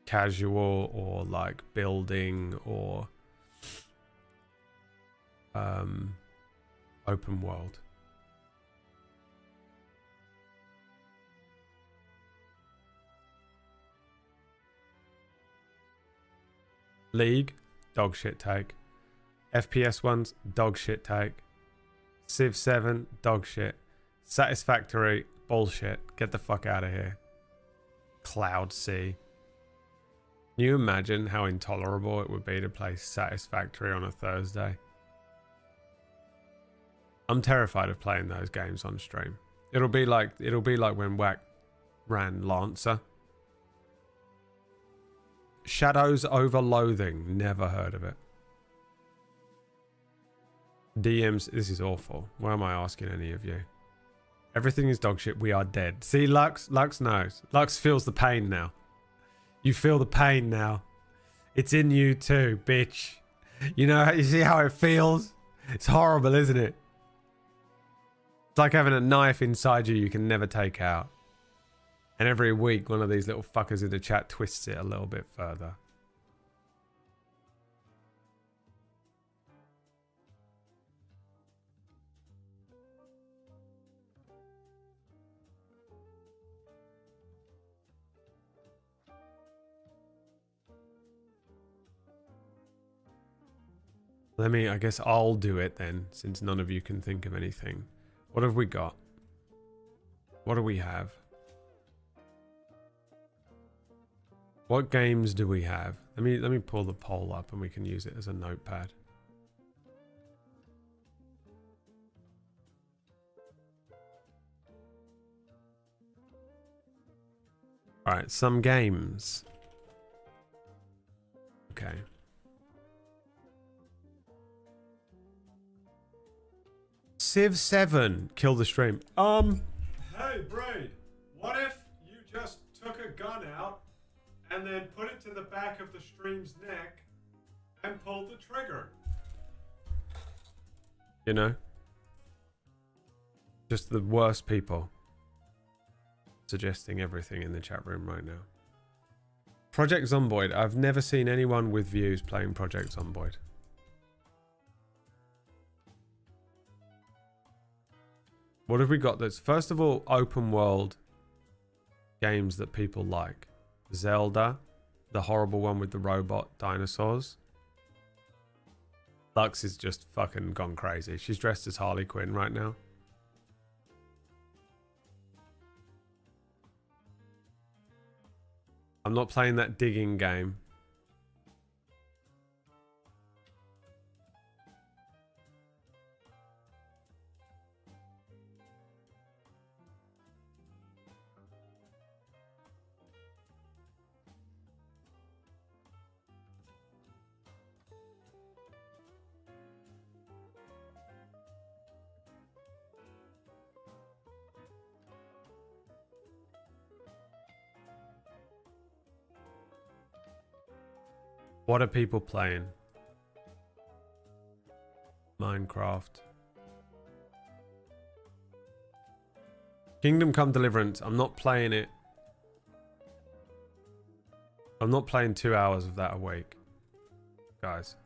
Casual or like building or open world. League, dog shit take. FPS ones, dog shit take. Civ 7, dog shit. Satisfactory, bullshit. Get the fuck out of here. Cloud C. Can you imagine how intolerable it would be to play Satisfactory on a Thursday? I'm terrified of playing those games on stream. It'll be like when Whack ran Lancer. Shadows over Loathing. Never heard of it. DMs. This is awful. Why am I asking any of you? Everything is dog shit. We are dead. See, Lux knows. Lux feels the pain now. You feel the pain now. It's in you too, bitch. You know, you see how it feels? It's horrible, isn't it? It's like having a knife inside you can never take out. And every week, one of these little fuckers in the chat twists it a little bit further. I guess I'll do it then, since none of you can think of anything. What have we got? What do we have? What games do we have? Let me pull the poll up and we can use it as a notepad. Alright, some games. Okay. Civ 7. Kill the stream. Hey, Braid. What if you just took a gun out and then put it to the back of the stream's neck and pulled the trigger? You know? Just the worst people suggesting everything in the chat room right now. Project Zomboid. I've never seen anyone with views playing Project Zomboid. What have we got that's, first of all, open world games that people like? Zelda, the horrible one with the robot dinosaurs. Lux is just fucking gone crazy. She's dressed as Harley Quinn right now. I'm not playing that digging game. What are people playing? Minecraft. Kingdom Come Deliverance. I'm not playing it. I'm not playing 2 hours of that a week, guys.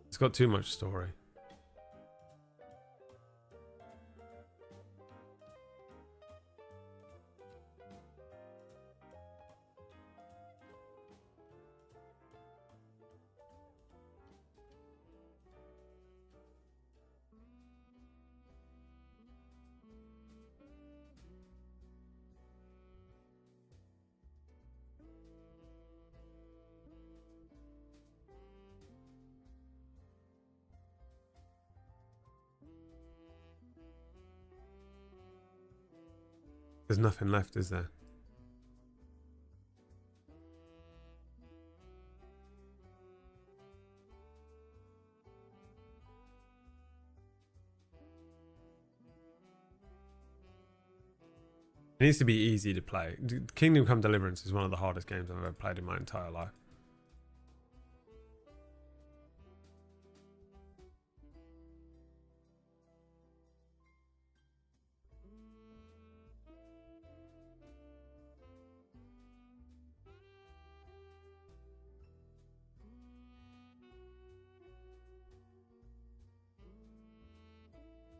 It's got too much story. There's nothing left, is there? It needs to be easy to play. Kingdom Come Deliverance is one of the hardest games I've ever played in my entire life.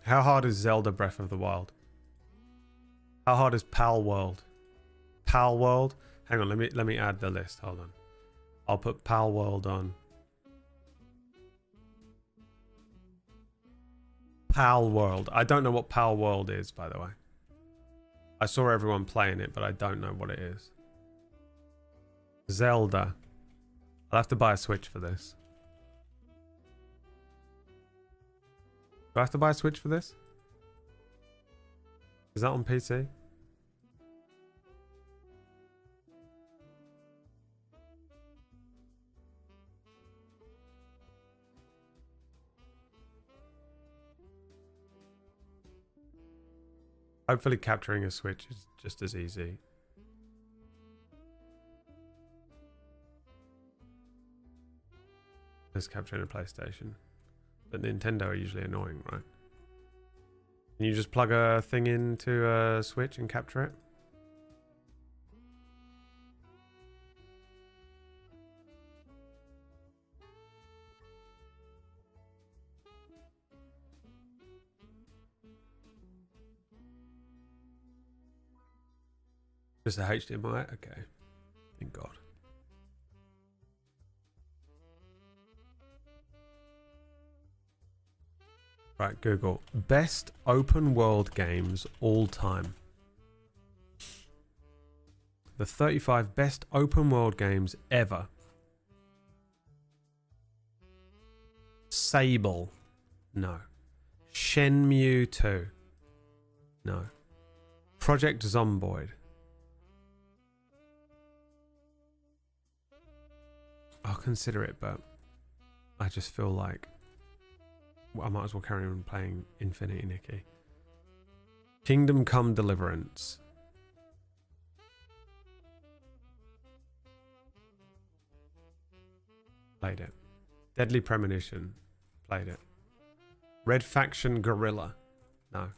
How hard is Zelda Breath of the Wild? How hard is Pal World? Pal World? Hang on, let me add the list. Hold on. I'll put Pal World on. Pal World. I don't know what Pal World is, by the way. I saw everyone playing it, but I don't know what it is. Zelda. I'll have to buy a Switch for this. Do I have to buy a Switch for this? Is that on PC? Hopefully capturing a Switch is just as easy. As capturing a PlayStation. But Nintendo are usually annoying, right? Can you just plug a thing into a Switch and capture it? Just a HDMI? Okay. Thank God. Right, Google. Best open world games all time. The 35 best open world games ever. Sable. No. Shenmue 2. No. Project Zomboid. I'll consider it, but I just feel like I might as well carry on playing Infinity Nikki. Kingdom Come Deliverance. Played it. Deadly Premonition. Played it. Red Faction Guerrilla. No.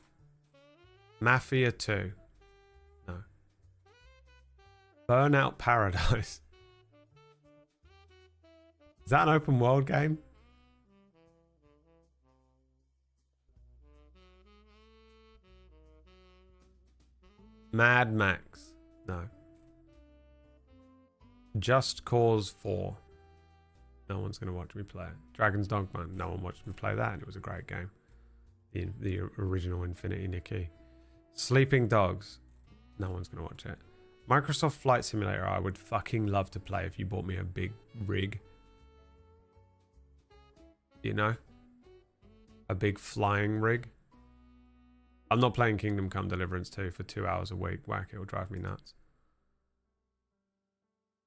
Mafia 2. No. Burnout Paradise. Is that an open world game? Mad Max. No. Just Cause 4. No one's going to watch me play it. Dragon's Dogma. No one watched me play that. It was a great game. The original Infinity Nikki. Sleeping Dogs. No one's going to watch it. Microsoft Flight Simulator. I would fucking love to play if you bought me a big rig. You know? A big flying rig. I'm not playing Kingdom Come Deliverance 2 for 2 hours a week. Whack, it will drive me nuts.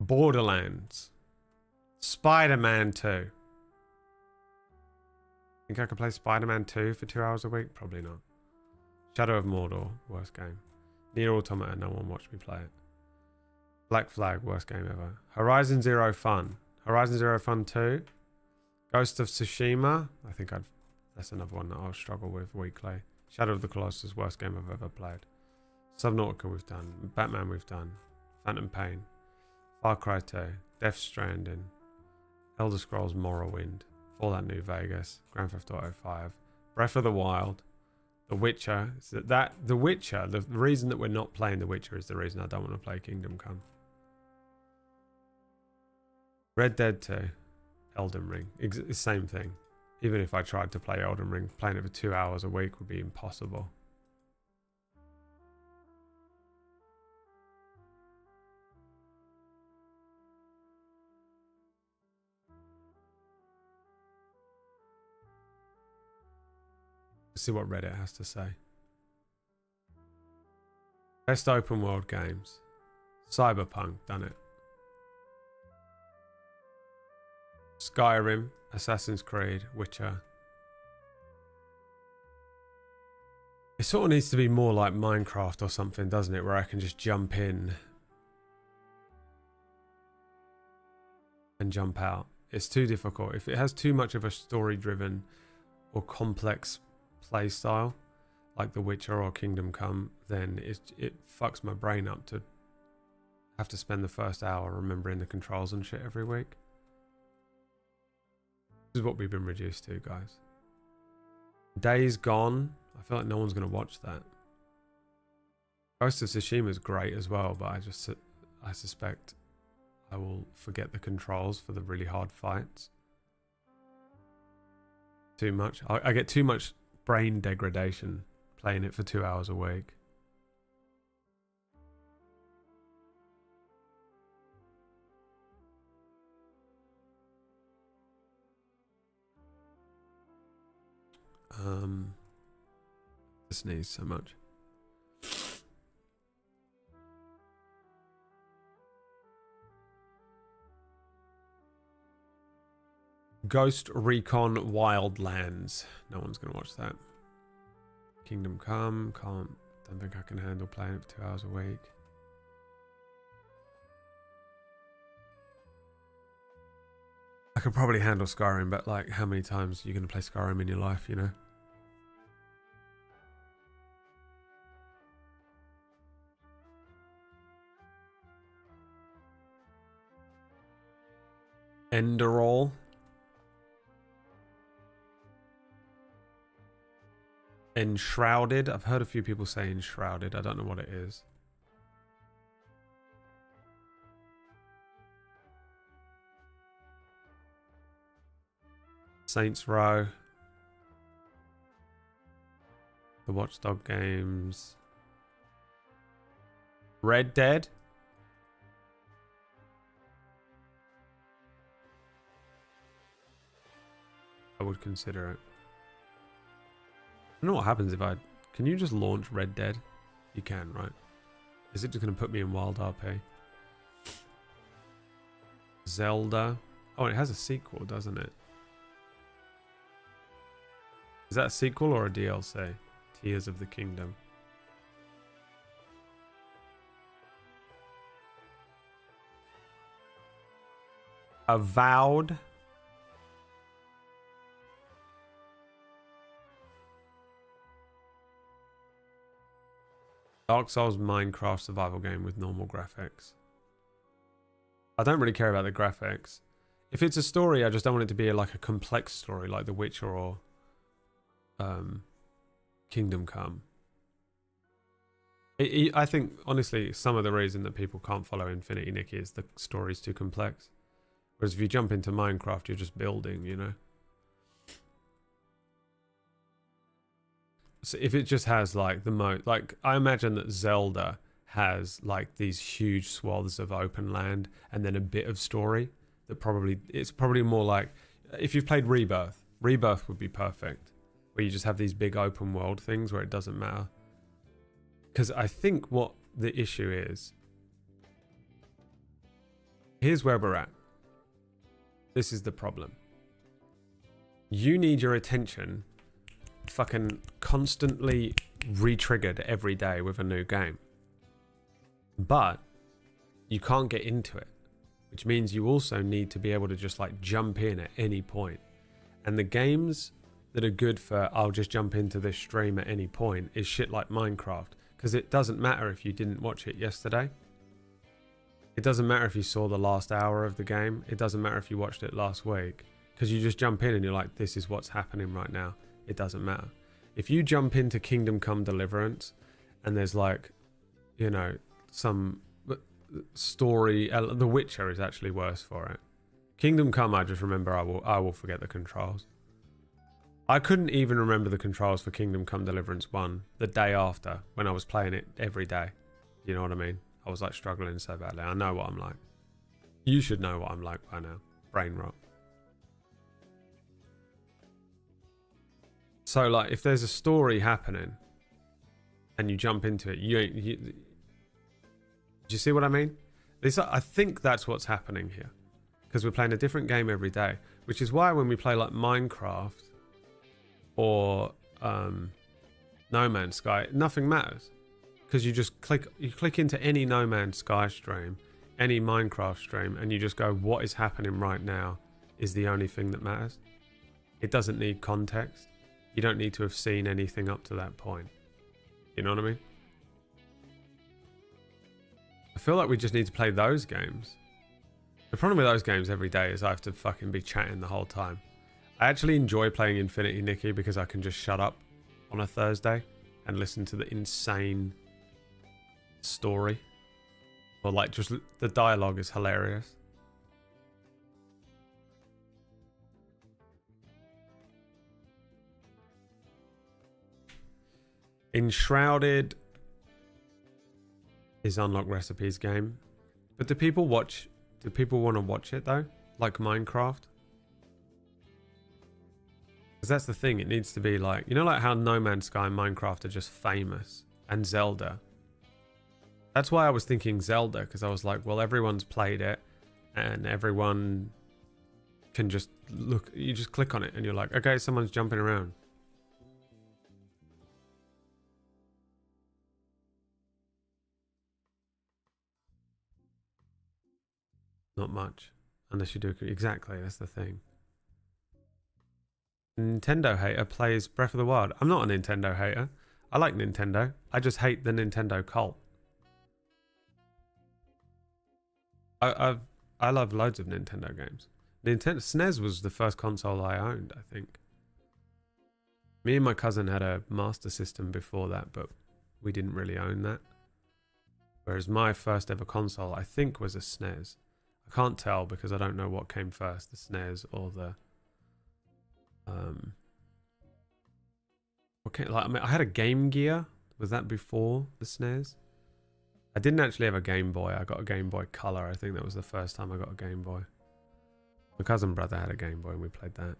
Borderlands. Spider-Man 2. Think I could play Spider-Man 2 for 2 hours a week? Probably not. Shadow of Mordor, worst game. Nier Automata, no one watched me play it. Black Flag, worst game ever. Horizon Zero Fun. Horizon Zero Fun 2. Ghost of Tsushima. I think that's another one that I'll struggle with weekly. Shadow of the Colossus, worst game I've ever played. Subnautica we've done. Batman we've done. Phantom Pain. Far Cry 2. Death Stranding. Elder Scrolls Morrowind. Fallout New Vegas. Grand Theft Auto 5. Breath of the Wild. The Witcher. The Witcher, the reason that we're not playing The Witcher is the reason I don't want to play Kingdom Come. Red Dead 2. Elden Ring. Same thing. Even if I tried to play Elden Ring, playing it for 2 hours a week would be impossible. Let's see what Reddit has to say. Best open world games. Cyberpunk, done it. Skyrim, Assassin's Creed, Witcher. It sort of needs to be more like Minecraft or something, doesn't it? Where I can just jump in and jump out. It's too difficult. If it has too much of a story-driven or complex play style, like The Witcher or Kingdom Come, then it fucks my brain up to have to spend the first hour remembering the controls and shit every week. This is what we've been reduced to, guys. Days Gone. I feel like no one's going to watch that. Ghost of Tsushima is great as well, but I suspect I will forget the controls for the really hard fights. Too much. I get too much brain degradation playing it for 2 hours a week. This needs so much. Ghost Recon Wildlands. No one's gonna watch that. Kingdom Come. Don't think I can handle playing it for 2 hours a week. I could probably handle Skyrim, but like, how many times are you gonna play Skyrim in your life, you know? Enderall. Enshrouded. I've heard a few people say Enshrouded. I don't know what it is. Saints Row. The Watchdog games. Red Dead. I would consider it. I don't know what happens if I... Can you just launch Red Dead? You can, right? Is it just going to put me in Wild RP? Zelda. Oh, it has a sequel, doesn't it? Is that a sequel or a DLC? Tears of the Kingdom. Avowed. Dark Souls Minecraft survival game with normal graphics. I don't really care about the graphics. If it's a story, I just don't want it to be like a complex story like The Witcher or Kingdom Come. I think, honestly, some of the reason that people can't follow Infinity Nikki is the story's too complex. Whereas if you jump into Minecraft, you're just building, you know? So if it just has like like I imagine that Zelda has like these huge swaths of open land and then a bit of story that it's probably more like if you've played Rebirth would be perfect, where you just have these big open world things where it doesn't matter. Because I think what the issue is, here's where we're at. This is the problem. You need your attention fucking constantly re-triggered every day with a new game. But you can't get into it, which means you also need to be able to just like jump in at any point. And the games that are good for I'll just jump into this stream at any point is shit like Minecraft, because it doesn't matter if you didn't watch it yesterday. It doesn't matter if you saw the last hour of the game. It doesn't matter if you watched it last week, because you just jump in and you're like, this is what's happening right now. It doesn't matter. If you jump into Kingdom Come Deliverance and there's like, you know, some story, The Witcher is actually worse for it. Kingdom Come, I just remember I will forget the controls. I couldn't even remember the controls for Kingdom Come Deliverance 1 the day after when I was playing it every day. You know what I mean? I was like struggling so badly. I know what I'm like. You should know what I'm like by now. Brain rot. So like if there's a story happening and you jump into it, do you see what I mean? I think that's what's happening here, because we're playing a different game every day, which is why when we play like Minecraft or No Man's Sky, nothing matters, because you just click into any No Man's Sky stream, any Minecraft stream, and you just go, what is happening right now is the only thing that matters. It doesn't need context. You don't need to have seen anything up to that point. You know what I mean? I feel like we just need to play those games. The problem with those games every day is I have to fucking be chatting the whole time. I actually enjoy playing Infinity, Nikki, because I can just shut up on a Thursday and listen to the insane story. Or like just the dialogue is hilarious. Enshrouded is Unlock Recipes game. But do people want to watch it though? Like Minecraft? Because that's the thing, it needs to be like, you know, like how No Man's Sky and Minecraft are just famous, and Zelda. That's why I was thinking Zelda, because I was like, well, everyone's played it and everyone can just look, you just click on it and you're like, okay, someone's jumping around. Not much, unless you do. Exactly, that's the thing. Nintendo hater plays Breath of the Wild. I'm not a Nintendo hater. I like Nintendo. I just hate the Nintendo cult. I love loads of Nintendo games. SNES was the first console I owned, I think. Me and my cousin had a Master System before that, but we didn't really own that. Whereas my first ever console, I think, was a SNES. I can't tell because I don't know what came first, the SNES or the I had a Game Gear. Was that before the SNES? I didn't actually have a Game Boy. I got a Game Boy Color. I think that was the first time I got a Game Boy. My cousin brother had a Game Boy and we played that.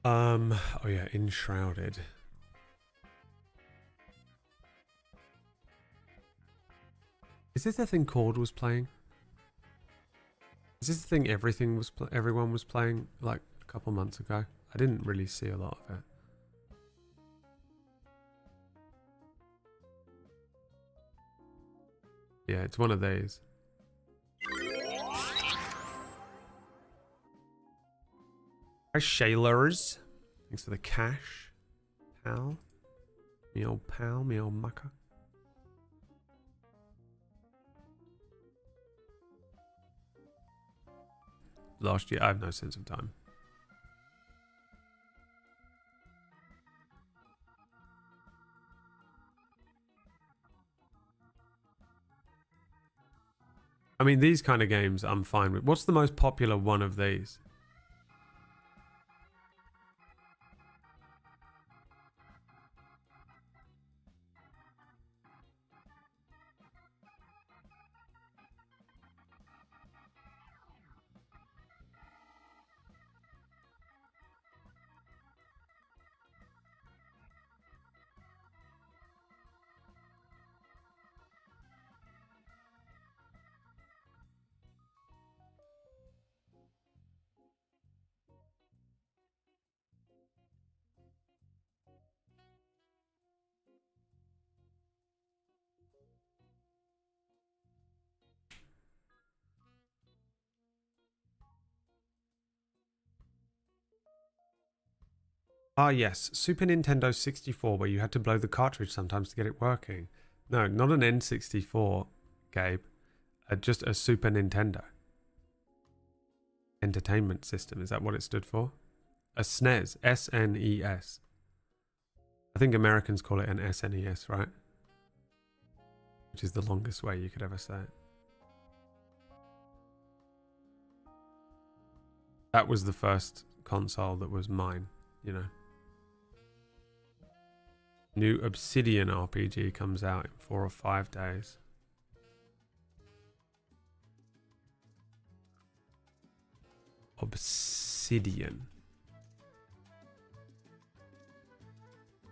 Oh yeah, Enshrouded. Is this the thing Cord was playing? Is this the thing everyone was playing like a couple months ago? I didn't really see a lot of it. Yeah, it's one of these. Hi, Shailers. Thanks for the cash. Pal. Me old pal, me old mucker. Last year, I have no sense of time. I mean, these kind of games I'm fine with. What's the most popular one of these? Ah, yes. Super Nintendo 64, where you had to blow the cartridge sometimes to get it working. No, not an N64, Gabe. Just a Super Nintendo. Entertainment System. Is that what it stood for? A SNES. S-N-E-S. I think Americans call it an SNES, right? Which is the longest way you could ever say it. That was the first console that was mine, you know. New Obsidian RPG comes out in 4 or 5 days. Obsidian.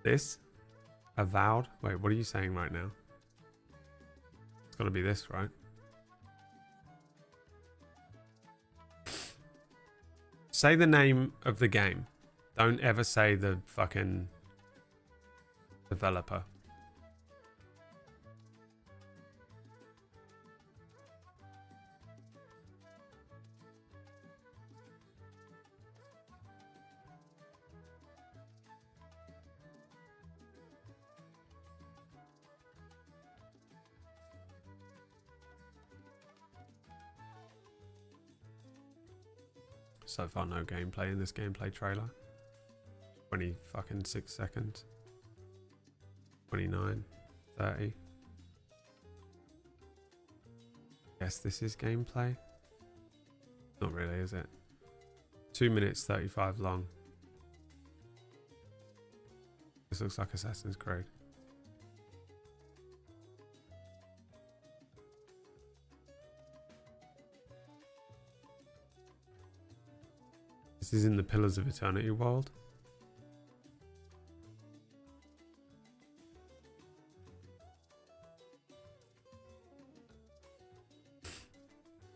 This? Avowed? Wait, what are you saying right now? It's gotta be this, right? Say the name of the game. Don't ever say the fucking developer. So far, no gameplay in this gameplay trailer. 20 fucking 6 seconds. 29, 30. Guess this is gameplay. Not really, is it? 2 minutes 35 long. This looks like Assassin's Creed. This is in the Pillars of Eternity world.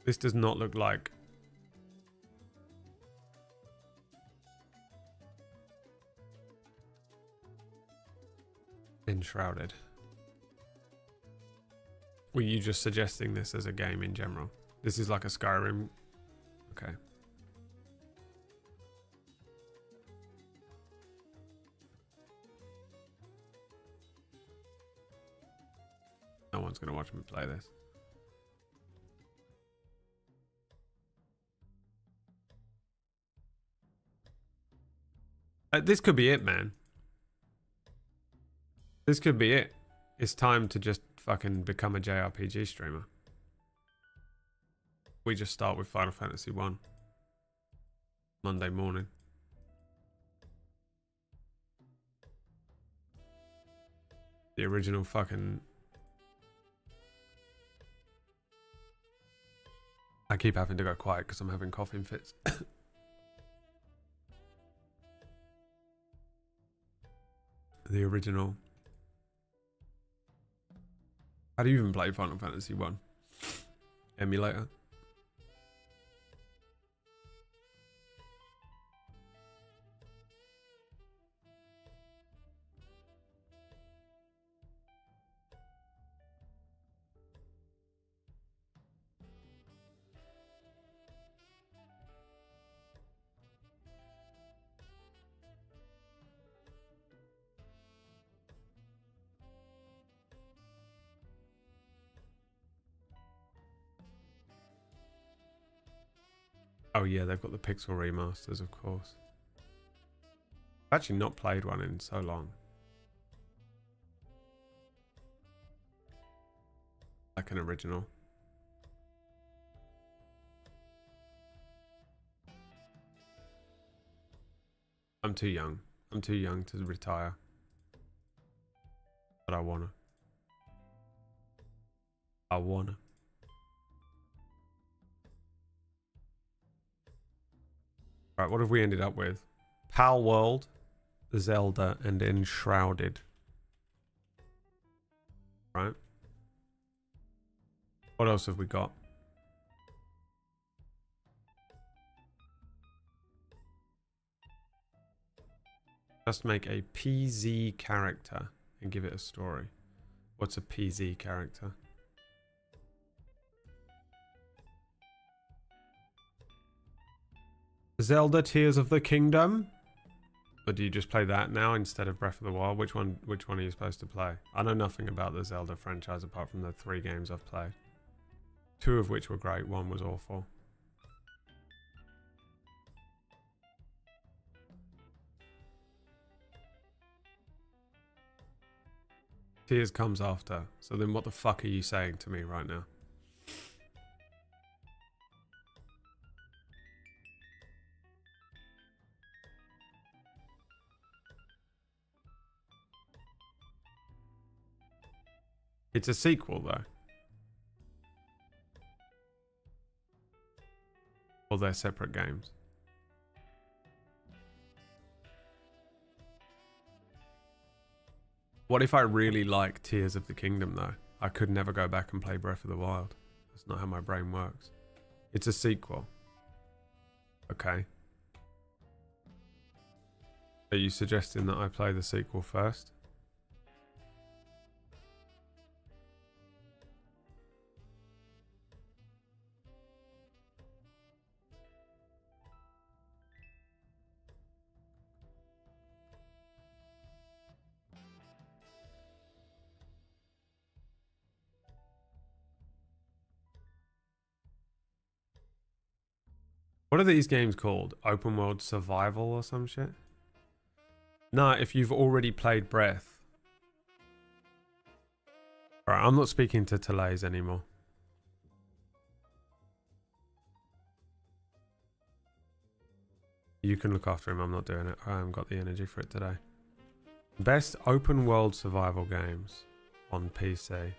This does not look like Enshrouded. Were you just suggesting this as a game in general? This is like a Skyrim. Okay. No one's going to watch me play this. This could be it, man. This could be it. It's time to just fucking become a JRPG streamer. We just start with Final Fantasy 1. Monday morning. The original fucking... I keep having to go quiet because I'm having coughing fits. The original. How do you even play Final Fantasy 1? Emulator? Oh yeah, they've got the pixel remasters, of course. I've actually not played one in so long. Like an original. I'm too young. I'm too young to retire. But I wanna. I wanna. Right, what have we ended up with? Pal World, Zelda, and Enshrouded. Right. What else have we got? Just make a PZ character and give it a story. What's a PZ character? Zelda Tears of the Kingdom? Or do you just play that now instead of Breath of the Wild? Which one are you supposed to play? I know nothing about the Zelda franchise apart from the 3 games I've played. 2 of which were great, 1 was awful. Tears comes after. So then what the fuck are you saying to me right now? It's a sequel though. Or they're separate games. What if I really like Tears of the Kingdom though? I could never go back and play Breath of the Wild. That's not how my brain works. It's a sequel. Okay. Are you suggesting that I play the sequel first? What are these games called? Open World Survival or some shit? Nah, if you've already played Breath. Alright, I'm not speaking to Talays anymore. You can look after him, I'm not doing it. I haven't got the energy for it today. Best open world survival games on PC.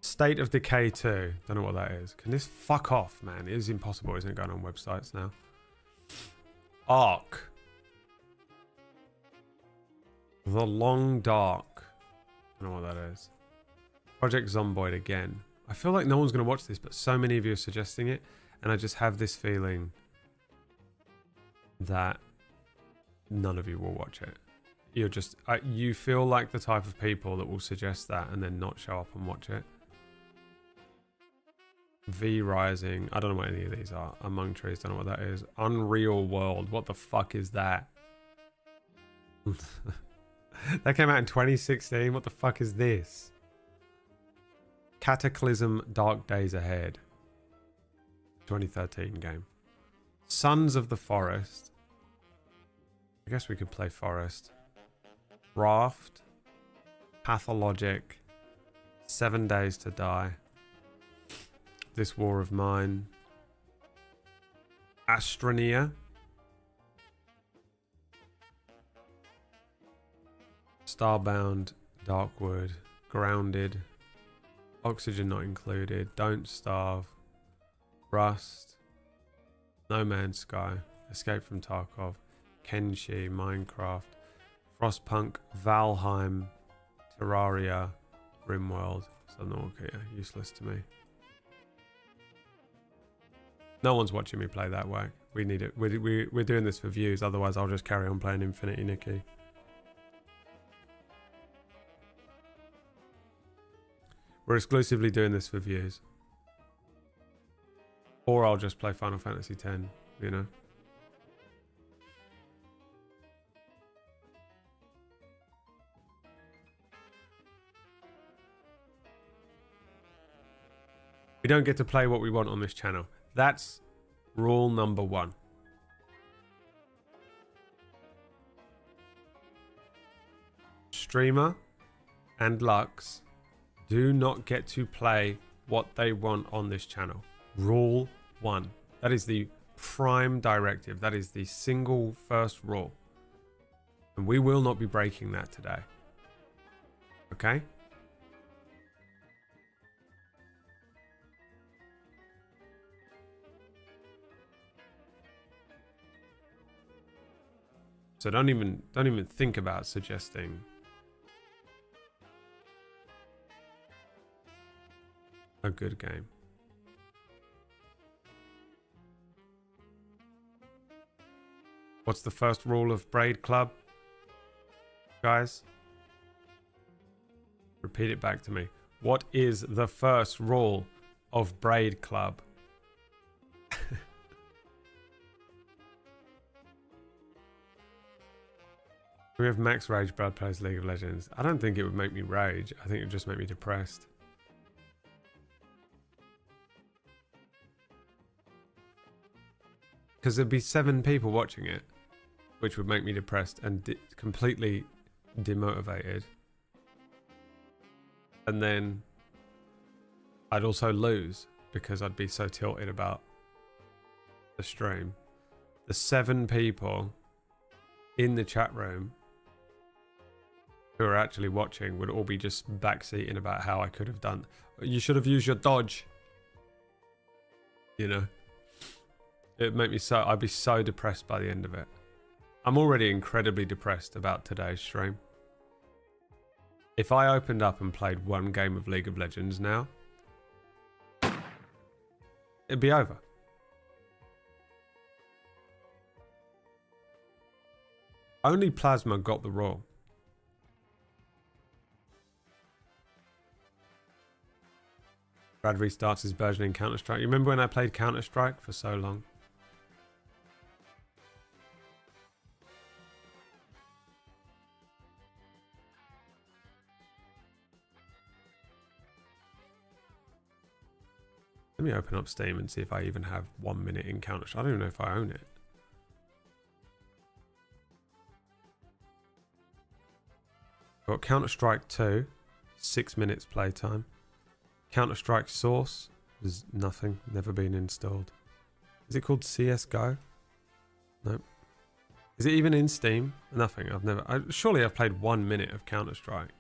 State of Decay 2. Don't know what that is. Can this fuck off, man? It is impossible, isn't it, going on websites now? Ark. The Long Dark. Don't know what that is. Project Zomboid again. I feel like no one's going to watch this, but so many of you are suggesting it. And I just have this feeling that none of you will watch it. You're just... you feel like the type of people that will suggest that and then not show up and watch it. V Rising. I don't know what any of these are. Among Trees. Don't know what that is. Unreal World. What the fuck is that? That came out in 2016. What the fuck is this? Cataclysm Dark Days Ahead. 2013 game. Sons of the Forest. I guess we could play Forest. Raft. Pathologic. 7 Days to Die. This War of Mine. Astroneer. Starbound. Darkwood. Grounded. Oxygen Not Included. Don't Starve. Rust. No Man's Sky. Escape from Tarkov. Kenshi. Minecraft. Frostpunk. Valheim. Terraria. Rimworld. Subnautica. Useless to me. No one's watching me play that way. We need it. We're doing this for views. Otherwise, I'll just carry on playing Infinity Nikki. We're exclusively doing this for views. Or I'll just play Final Fantasy X, you know. We don't get to play what we want on this channel. That's rule number 1. Streamer and Lux do not get to play what they want on this channel. Rule 1. That is the prime directive. That is the single first rule. And we will not be breaking that today. Okay? So don't even think about suggesting a good game. What's the first rule of Braid Club? Guys? Repeat it back to me. What is the first rule of Braid Club? We have Max Rage Brad plays League of Legends. I don't think it would make me rage. I think it would just make me depressed. Because there'd be 7 people watching it, which would make me depressed and completely demotivated. And then I'd also lose because I'd be so tilted about the stream. The 7 people in the chat room who are actually watching would all be just backseating about how I could have done. You should have used your dodge. You know? It'd make me so... I'd be so depressed by the end of it. I'm already incredibly depressed about today's stream. If I opened up and played one game of League of Legends now, it'd be over. Only Plasma got the rule. Brad restarts his version in Counter-Strike. You remember when I played Counter-Strike for so long? Let me open up Steam and see if I even have 1 minute in Counter-Strike. I don't even know if I own it. Got Counter-Strike 2, 6 minutes playtime. Counter-Strike Source is nothing, never been installed. Is it called CSGO? Nope. Is it even in Steam? Nothing. Surely I've played 1 minute of Counter-Strike.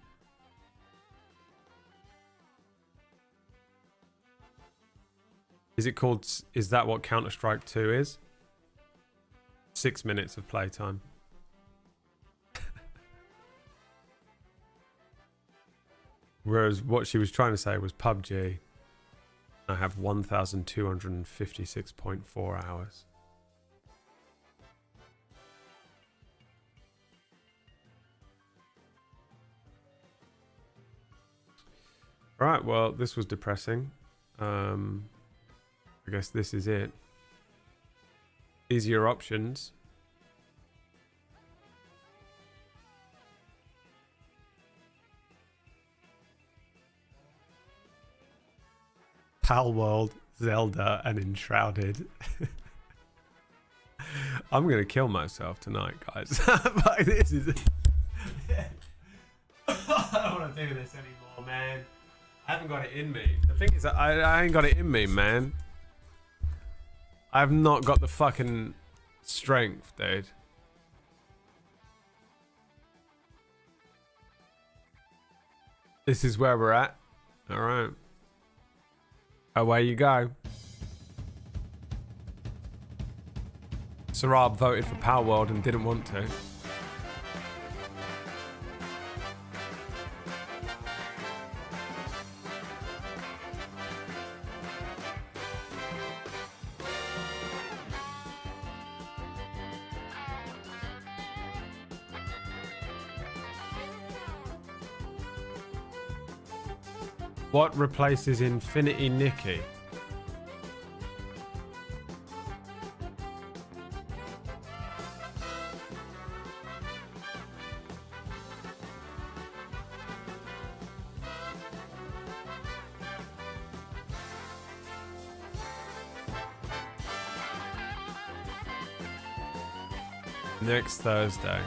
Is it called... Is that what Counter-Strike 2 is? 6 minutes of playtime. Whereas what she was trying to say was PUBG. I have 1,256.4 hours. Right, well, this was depressing. I guess this is it. These are your options. Pal World, Zelda, and Enshrouded. I'm gonna kill myself tonight, guys. Like, this is... I don't want to do this anymore, man. I haven't got it in me. The thing is that I ain't got it in me, man. I've not got the fucking strength, dude. This is where we're at. All right. Away you go. Sarab voted for Power World and didn't want to. What replaces Infinity Nikki? Next Thursday.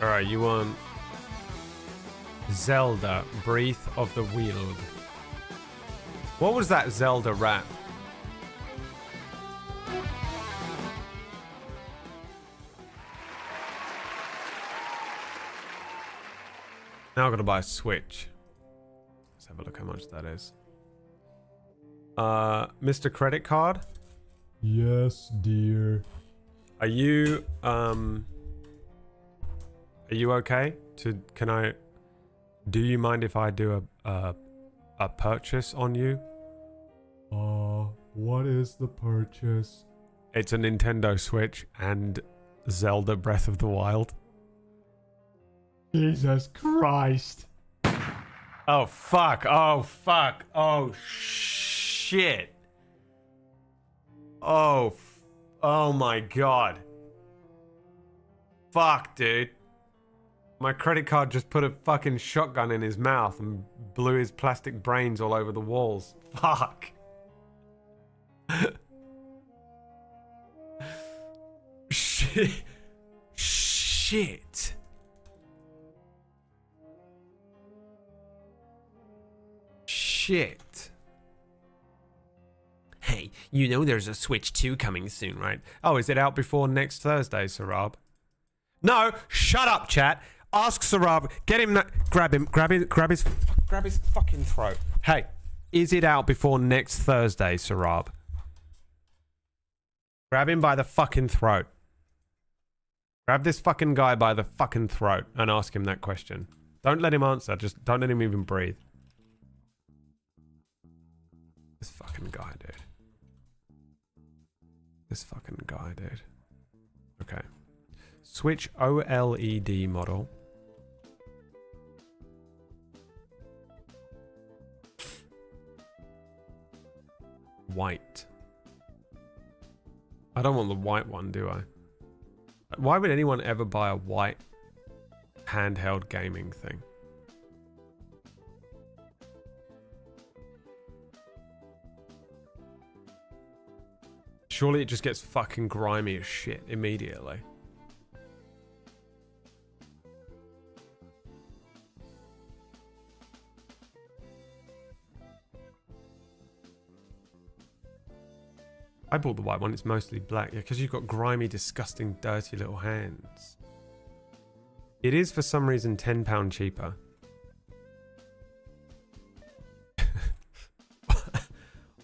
Alright, you want Zelda, Breath of the Wild. What was that Zelda rap? Now I've got to buy a Switch. Let's have a look how much that is. Mr. Credit Card? Yes, dear. Are you okay? Do you mind if I do a purchase on you? What is the purchase? It's a Nintendo Switch and Zelda Breath of the Wild. Jesus Christ. Oh fuck. Oh fuck. Oh shit. Oh my god. Fuck, dude. My credit card just put a fucking shotgun in his mouth and blew his plastic brains all over the walls. Fuck. Shit. Shit. Shit. Hey, you know there's a Switch 2 coming soon, right? Oh, is it out before next Thursday, Sarab? No, shut up, chat. Ask Sarab. Get him. Grab him. Grab his fucking throat. Hey, is it out before next Thursday, Sarab? Grab him by the fucking throat. Grab this fucking guy by the fucking throat and ask him that question. Don't let him answer. Just don't let him even breathe. This fucking guy, dude. This fucking guy, dude. Okay. Switch OLED model. White. I don't want the white one, do I? Why would anyone ever buy a white handheld gaming thing? Surely it just gets fucking grimy as shit immediately. I bought the white one, it's mostly black. Yeah, because you've got grimy, disgusting, dirty little hands. It is for some reason £10 cheaper.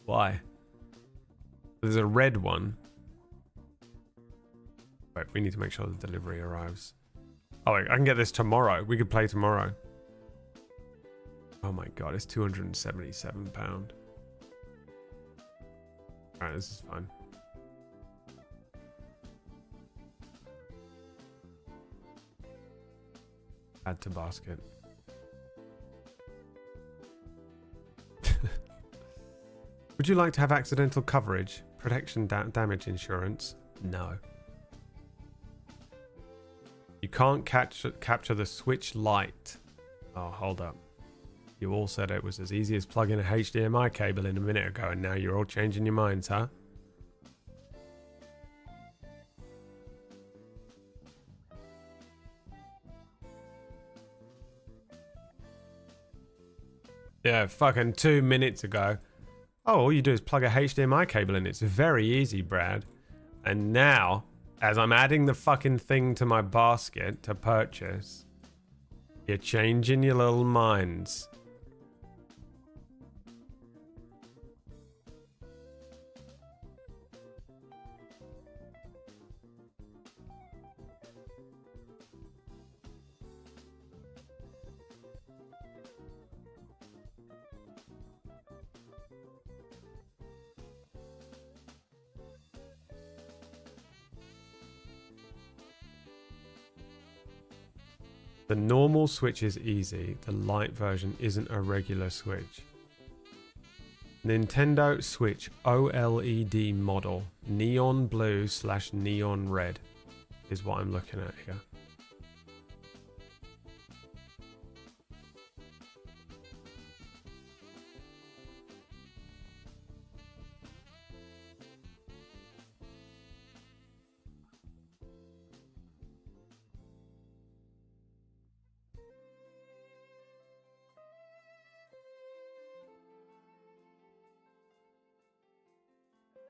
Why? There's a red one. Wait, we need to make sure the delivery arrives. Oh, wait, I can get this tomorrow. We could play tomorrow. Oh my god, it's £277. Alright, this is fine. Add to basket. Would you like to have accidental coverage? Protection damage insurance? No. You can't capture the Switch Lite. Oh, hold up. You all said it was as easy as plugging a HDMI cable in a minute ago, and now you're all changing your minds, huh? Yeah, fucking 2 minutes ago. Oh, all you do is plug a HDMI cable in. It's very easy, Brad. And now, as I'm adding the fucking thing to my basket to purchase, you're changing your little minds. The normal Switch is easy. The light version isn't a regular Switch. Nintendo Switch OLED model. Neon blue / neon red is what I'm looking at here.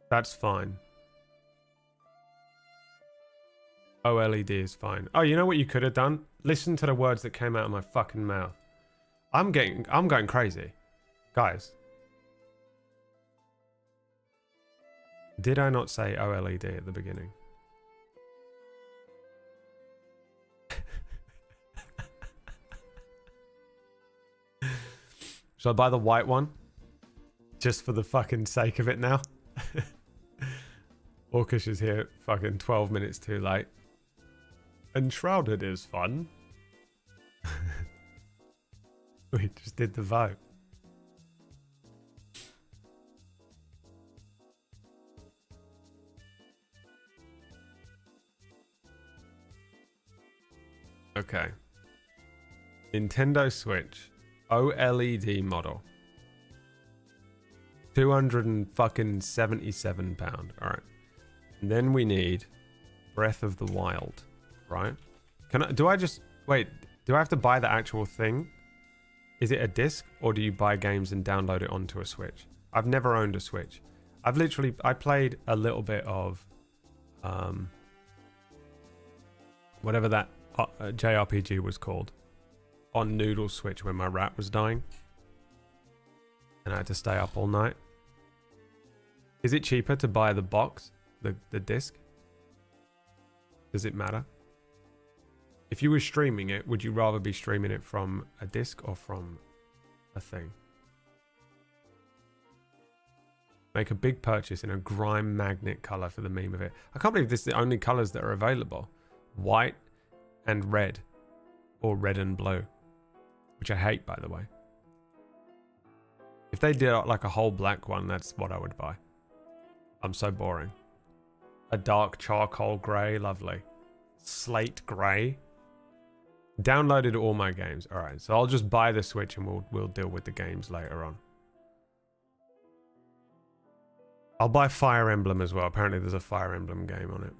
That's fine. OLED is fine. Oh, you know what you could have done? Listen to the words that came out of my fucking mouth. I'm going crazy. Guys. Did I not say OLED at the beginning? Shall I buy the white one? Just for the fucking sake of it now? Orcish is here fucking 12 minutes too late. Enshrouded is fun. We just did the vote. Okay. Nintendo Switch OLED model. £277. All right. And then we need Breath of the Wild, right? Do I have to buy the actual thing? Is it a disc, or do you buy games and download it onto a Switch? I've never owned a Switch. I played a little bit of whatever that JRPG was called on Noodle Switch when my rat was dying. And I had to stay up all night. Is it cheaper to buy the box, the disc? Does it matter? If you were streaming it, would you rather be streaming it from a disc or from a thing? Make a big purchase in a grime magnet color for the meme of it. I can't believe this is the only colors that are available. White and red. Or red and blue. Which I hate, by the way. If they did like a whole black one, that's what I would buy. I'm so boring. A dark charcoal grey, lovely. Slate grey. Downloaded all my games. All right, so I'll just buy the Switch and we'll deal with the games later on. I'll buy Fire Emblem as well. Apparently there's a Fire Emblem game on it.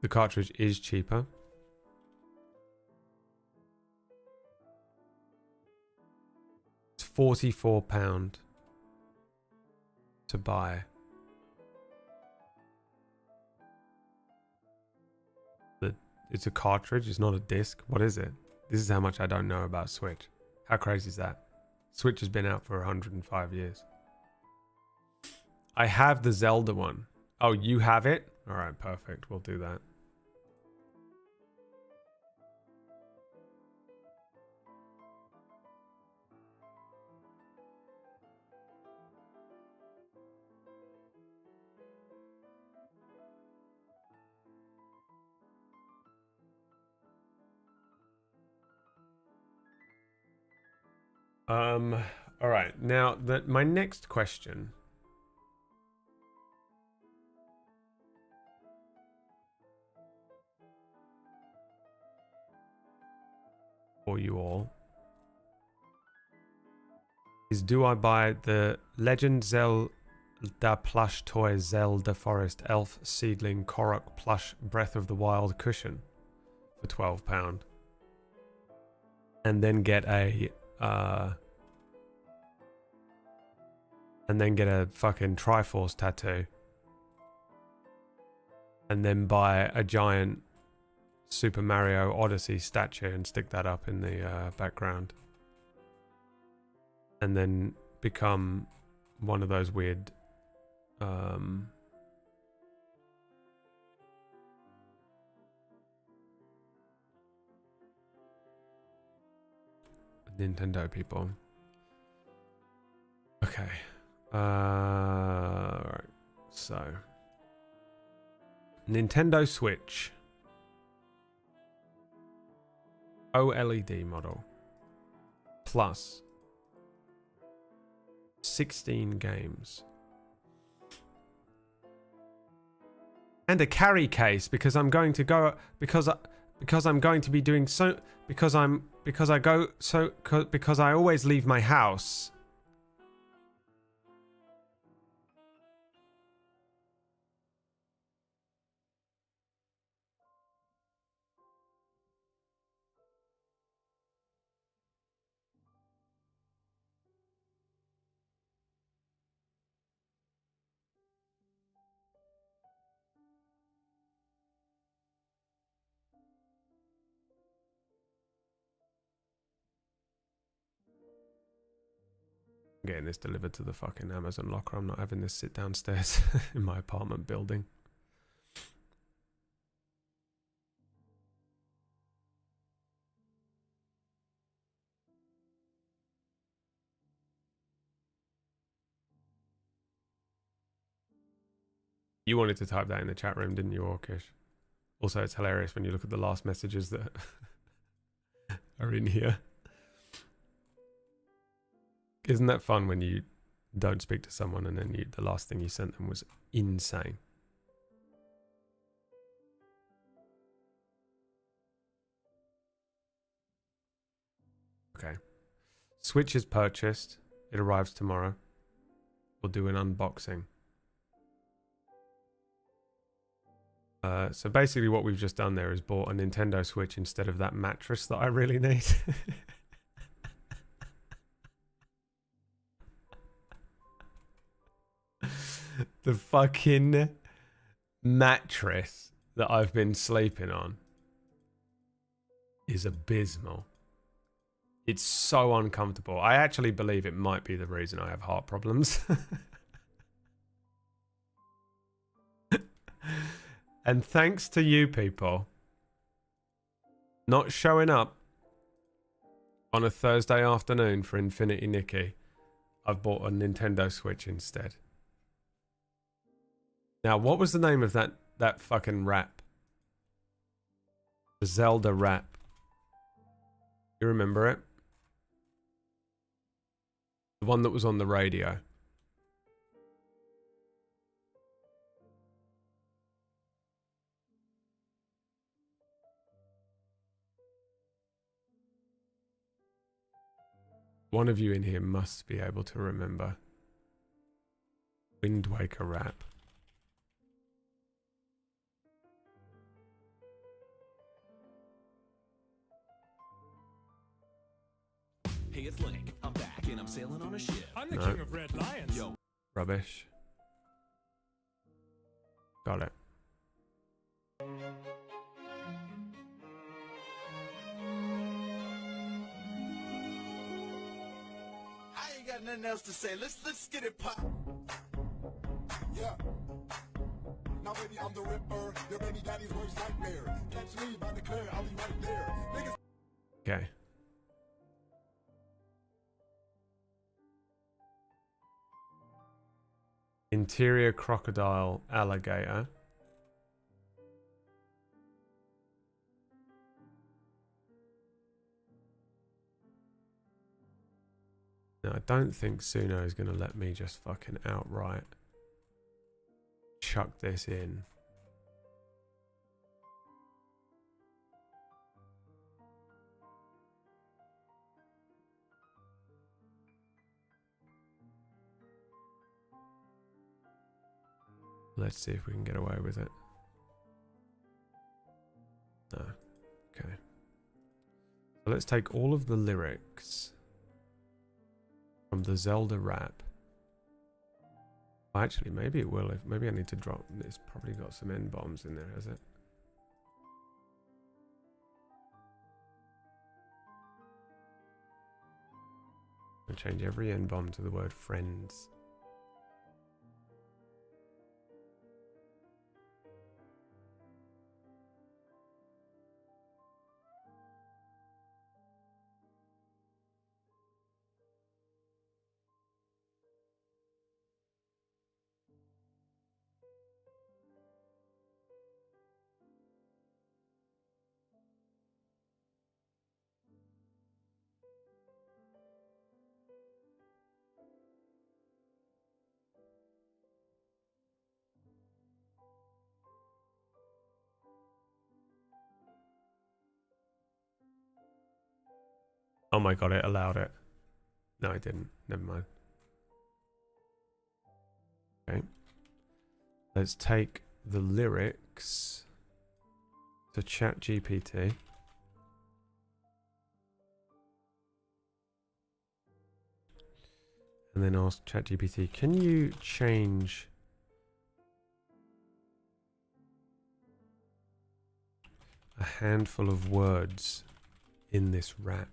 The cartridge is cheaper. It's £44 to buy. It's a cartridge, it's not a disc. What is it? This is how much I don't know about Switch. How crazy is that? Switch has been out for 105 years. I have the Zelda one. Oh, you have it? Alright, perfect. We'll do that. All right. Now, my next question for you all is do I buy the Legend Zelda plush toy Zelda Forest Elf Seedling Korok plush Breath of the Wild cushion for £12 and then get a fucking Triforce tattoo and then buy a giant Super Mario Odyssey statue and stick that up in the background and then become one of those weird Nintendo people. Okay. Right. So Nintendo Switch OLED model plus 16 games and a carry case because I'm going to go because I'm going to be doing so because I always leave my house. I'm getting this delivered to the fucking Amazon locker. I'm not having this sit downstairs in my apartment building. You wanted to type that in the chat room, didn't you, Orkish? Also, it's hilarious when you look at the last messages that are in here. Isn't that fun when you don't speak to someone and then the last thing you sent them was insane? Okay. Switch is purchased. It arrives tomorrow. We'll do an unboxing. So basically what we've just done there is bought a Nintendo Switch instead of that mattress that I really need. The fucking mattress that I've been sleeping on is abysmal. It's so uncomfortable. I actually believe it might be the reason I have heart problems. And thanks to you people not showing up on a Thursday afternoon for Infinity Nikki, I've bought a Nintendo Switch instead. Now, what was the name of that fucking rap? The Zelda rap. You remember it? The one that was on the radio. One of you in here must be able to remember. Wind Waker rap. Hey, it's Link. I'm back and I'm sailing on a ship. I'm the king of red lions. Yo. Rubbish. Got it. I ain't got nothing else to say. Let's get it pop. Yeah. Now baby, I'm the Ripper. Your baby daddy's worst nightmare. Catch me by the clear, I'll be right there. Niggas. Okay. Interior crocodile alligator. Now, I don't think Suno is going to let me just fucking outright chuck this in. Let's see if we can get away with it. No. Okay. So let's take all of the lyrics from the Zelda rap. Well, actually, maybe it will. Maybe I need to drop. It's probably got some N-bombs in there, has it? I'll change every N-bomb to the word friends. Oh my god, it allowed it. No, it didn't. Never mind. Okay. Let's take the lyrics to ChatGPT. And then ask ChatGPT, can you change a handful of words in this rap?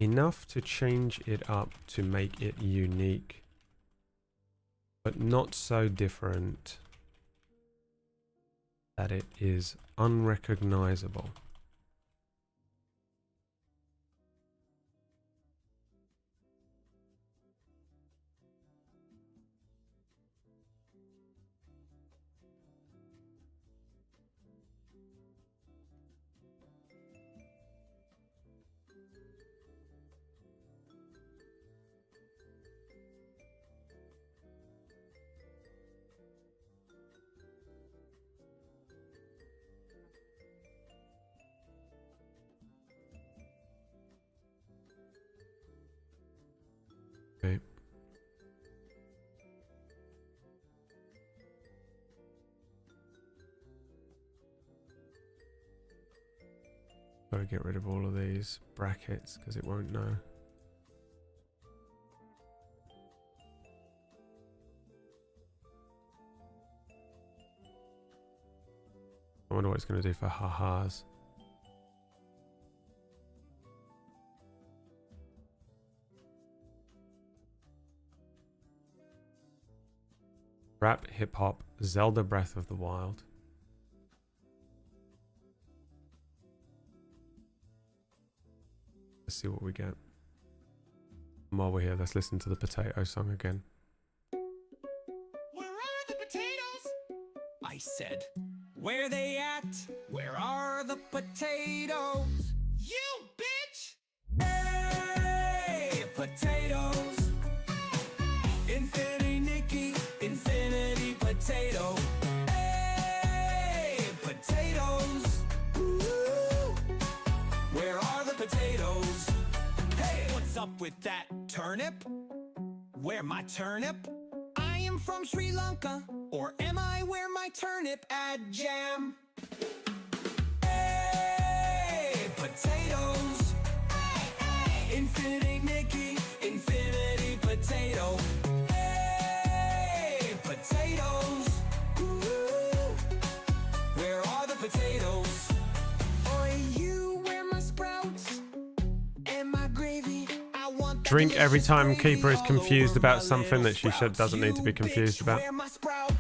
Enough to change it up to make it unique, but not so different that it is unrecognizable. Okay. Gotta get rid of all of these brackets because it won't know. I wonder what it's going to do for ha-has. Rap, hip hop, Zelda Breath of the Wild. Let's see what we get. And while we're here, let's listen to the potato song again. Where are the potatoes? I said, where they at? Where are the potatoes? You bitch! Hey, potatoes! Infinity Nikki, infinity potato. Hey, potatoes! Ooh. Where are the potatoes? Hey, what's up with that turnip? Where my turnip? I am from Sri Lanka, or am I where my turnip add jam? Hey, potatoes! Hey, hey. Infinity Nikki, infinity potato. Hey, potatoes! Ooh. Where are the potatoes? Are you where my sprouts and my gravy? I want that Drink every time delicious Keeper is gravy all confused over about my something little that she sprouts. doesn't need to be You confused bitch, about. where my sprout?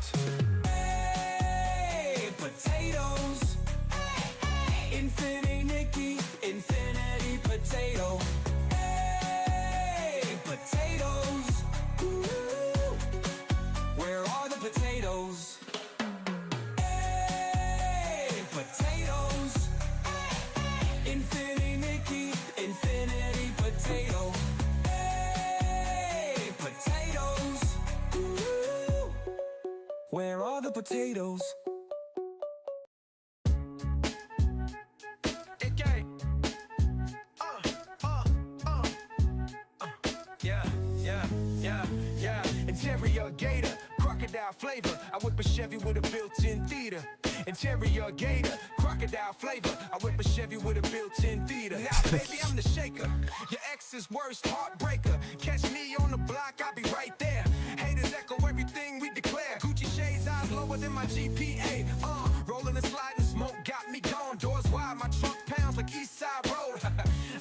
Hey, potatoes! Hey, hey. Infinity Nikki, infinity potato. Hey, potatoes! Ooh. Where are the potatoes? Hey, potatoes! Hey, hey. Infinity Nikki, infinity potato. Hey, potatoes! Ooh. Where are the potatoes? Yeah. Interrogator, crocodile. crocodile flavor. I whip a Chevy with a built-in theater. Interior gator, crocodile flavor. I whip a Chevy with a built-in theater. Now, baby, I'm the shaker. Your ex's worst heartbreaker. Catch me on the block, I'll be right there. Haters echo everything we declare. Gucci shades, eyes lower than my GPA. Rolling and sliding, smoke got me gone. Doors wide, my trunk pounds like East Side Road.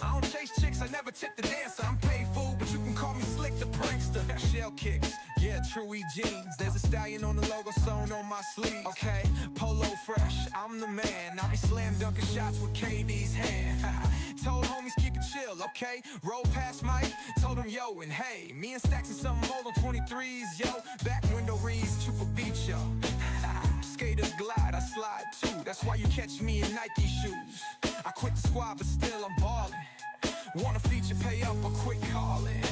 I don't chase chicks, I never tip the dancer. I'm paid full, but you can call me Slick the prankster. Shell kicks, yeah, true E jeans. There's a stallion on the logo sewn on my sleeve. Okay, polo fresh, I'm the man. I be slam dunking shots with KD's hand. Told homies keep it chill, okay? Roll past Mike, told him yo and hey. Me and Stacks and some more on 23s, yo. Back window reads, Chupa Beach, yo. Skaters glide, I slide too. That's why you catch me in Nike shoes. I quit the squad, but still I'm ballin'. Want a feature, pay up or quit calling.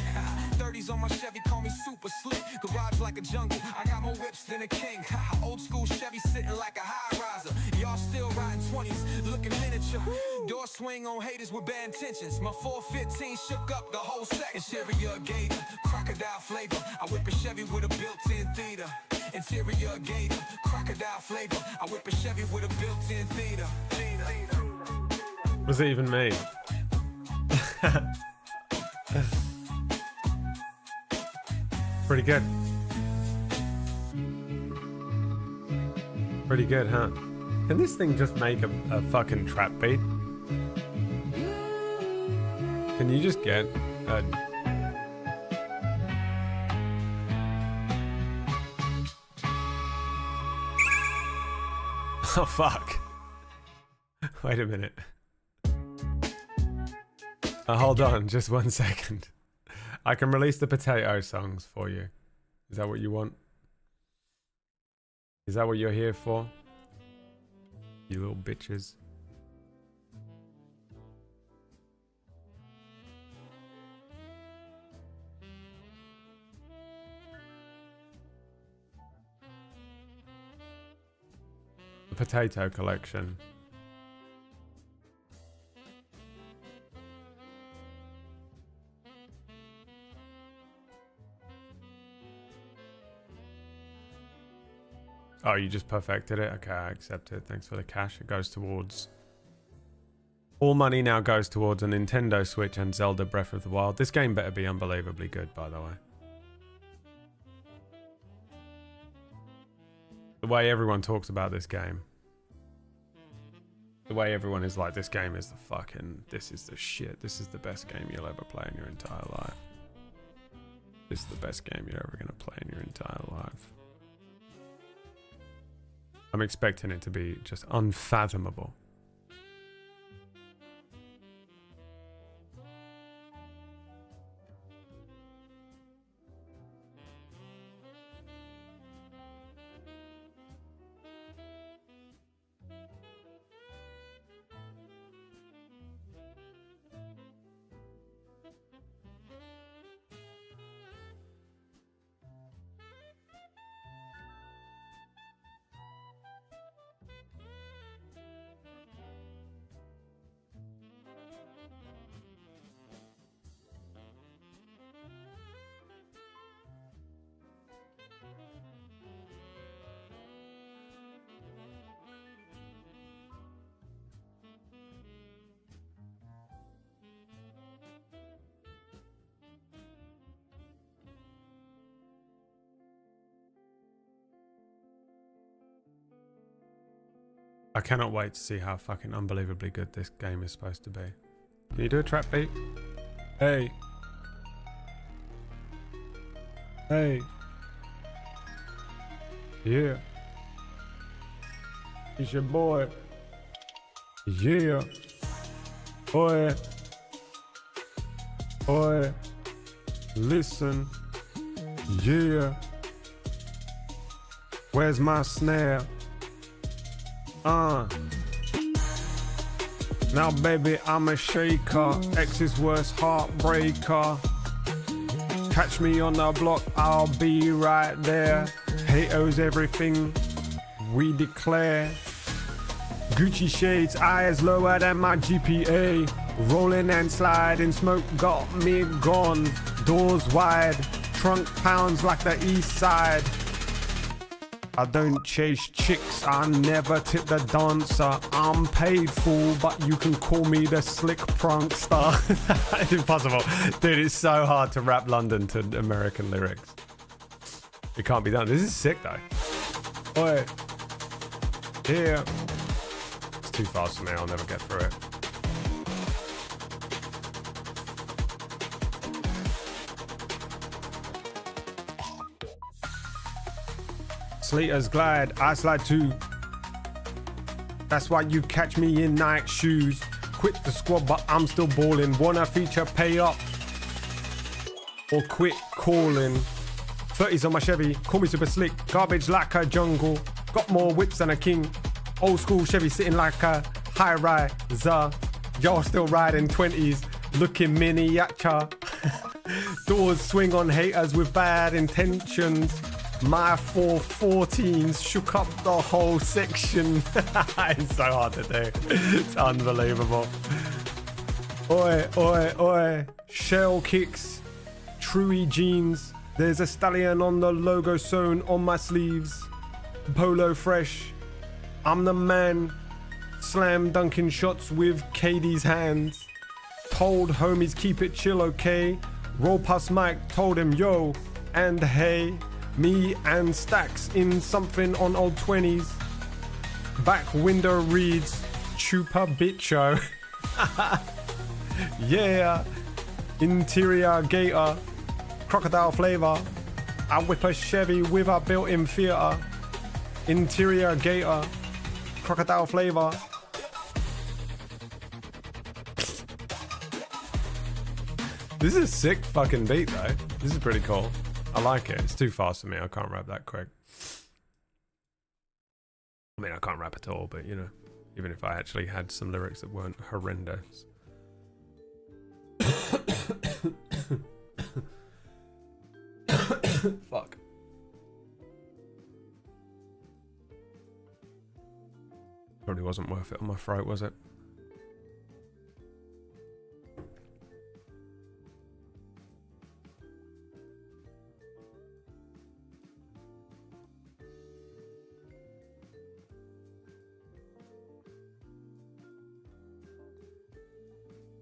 30s on my Chevy, call me super slick. Garage like a jungle, I got more whips than a king. Old school Chevy sitting like a high riser. Y'all still riding 20s, looking miniature. Door swing on haters with bad intentions. My 415 shook up the whole section. Interior gator, crocodile flavor. I whip a Chevy with a built-in theater. Interior gator, crocodile flavor. I whip a Chevy with a built-in theater. Was it even me? Pretty good. Pretty good, huh? Can this thing just make a fucking trap beat? Can you just get a... Oh fuck. Wait a minute. Hold on, just 1 second. I can release the potato songs for you. Is that what you want? Is that what you're here for? You little bitches. The potato collection. Oh, you just perfected it? Okay, I accept it. Thanks for the cash. It goes towards... All money now goes towards a Nintendo Switch and Zelda Breath of the Wild. This game better be unbelievably good, by the way. The way everyone talks about this game. The way everyone is like, this game is the fucking... This is the shit. This is the best game you'll ever play in your entire life. This is the best game you're ever going to play in your entire life. I'm expecting it to be just unfathomable. I cannot wait to see how fucking unbelievably good this game is supposed to be. Can you do a trap beat? Hey. Hey. Yeah. It's your boy. Yeah. Boy. Boy. Listen. Yeah. Where's my snare? Now baby, I'm a shaker. Ex's worst heartbreaker. Catch me on the block, I'll be right there. Haters everything we declare. Gucci shades, eyes lower than my GPA. Rolling and sliding, smoke got me gone. Doors wide, trunk pounds like the east side. I don't chase chicks, I never tip the dancer. I'm paid fool, but you can call me the slick prankster. It's impossible. Dude, it's so hard to rap London to American lyrics. It can't be done. This is sick though. Oi. Here. It's too fast for me, I'll never get through it. Slater's glide, I slide too. That's why you catch me in Nike shoes. Quit the squad, but I'm still balling. Wanna feature, pay up, or quit calling. 30s on my Chevy, call me super slick. Garbage like a jungle. Got more whips than a king. Old school Chevy sitting like a high riser. Y'all still riding 20s, looking miniature. Doors swing on haters with bad intentions. My 414s shook up the whole section. It's so hard to do. It's unbelievable. Oi, oi, oi. Shell kicks. Truey jeans. There's a stallion on the logo sewn on my sleeves. Polo fresh. I'm the man. Slam dunking shots with KD's hands. Told homies keep it chill, okay? Roll past Mike, told him yo and hey. Me and Stacks in something on old 20s. Back window reads Chupa Bicho. Yeah. Interior gator. Crocodile flavor. I whip a Chevy with a built-in theater. Interior gator. Crocodile flavor. This is a sick fucking beat though. This is pretty cool. I like it. It's too fast for me. I can't rap that quick. I mean, I can't rap at all, but you know, even if I actually had some lyrics that weren't horrendous. Fuck. Probably wasn't worth it on my throat, was it?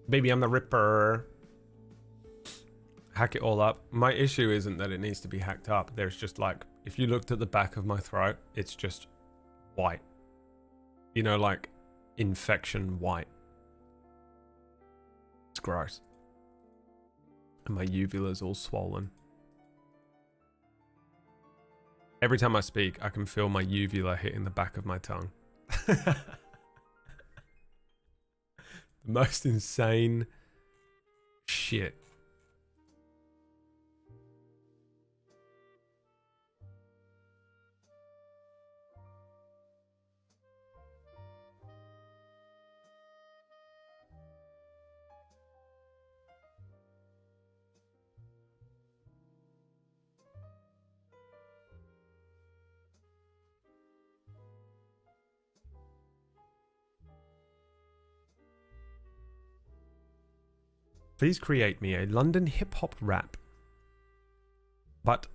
Baby, I'm the Ripper. Hack it all up. My issue isn't that it needs to be hacked up. There's just like, if you looked at the back of my throat, it's just white. You know, like infection white. It's gross. And my uvula's all swollen. Every time I speak, I can feel my uvula hitting the back of my tongue. The most insane shit. Please create me a London hip-hop rap, but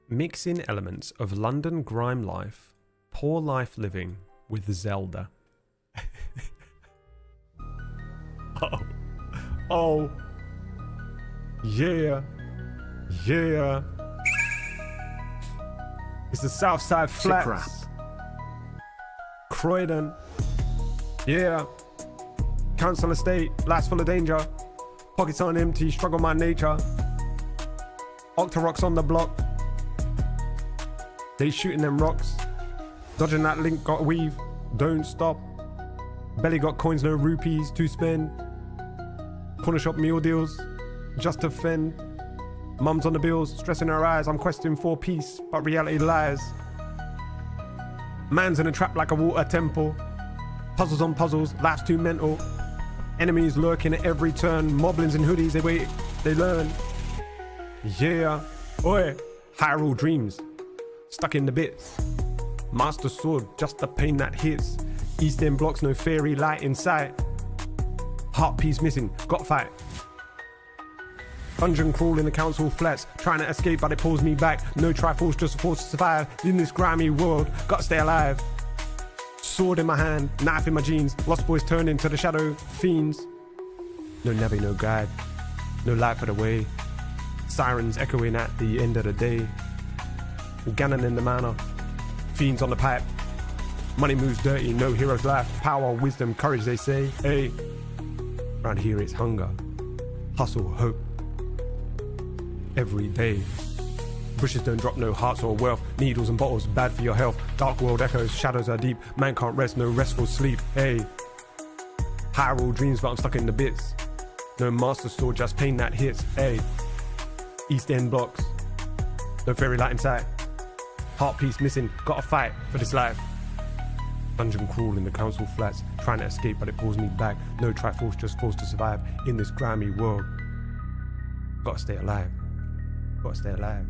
mix in elements of London grime life, poor life living with Zelda. Oh. Yeah. Yeah. It's the Southside Flats. Croydon. Yeah. Council estate, life's full of danger. Pockets on empty, struggle my nature. Octorock's on the block. They shooting them rocks. Dodging that link, got weave. Don't stop. Belly got coins, no rupees to spend. Corner shop meal deals, just to fend. Mum's on the bills, stressing her eyes. I'm questing for peace, but reality lies. Man's in a trap like a water temple. Puzzles on puzzles, life's too mental. Enemies lurking at every turn. Moblins and hoodies, they wait, they learn. Yeah, oi, Hyrule dreams, stuck in the bits. Master sword, just the pain that hits. East End blocks, no fairy light in sight. Heart piece missing, got fight. Dungeon crawl in the council flats, trying to escape but it pulls me back. No triforce, just a force to survive in this grimy world. Gotta stay alive. Sword in my hand, knife in my jeans. Lost boys turn into the shadow fiends. No navy, no guide, no light for the way. Sirens echoing at the end of the day. Ganon in the manor, fiends on the pipe. Money moves dirty, no hero's life. Power, wisdom, courage, they say. Hey, around here it's hunger, hustle, hope. Every day. Bushes don't drop no hearts or wealth. Needles and bottles, bad for your health. Dark world echoes, shadows are deep. Man can't rest, no restful sleep. Hey, Hyrule dreams, but I'm stuck in the bits. No master sword, just pain that hits. Hey, East End blocks, no fairy light in sight. Heart piece missing, gotta fight for this life. Dungeon crawl in the council flats, trying to escape but it pulls me back. No triforce, just forced to survive in this grimy world. Gotta stay alive. Gotta stay alive.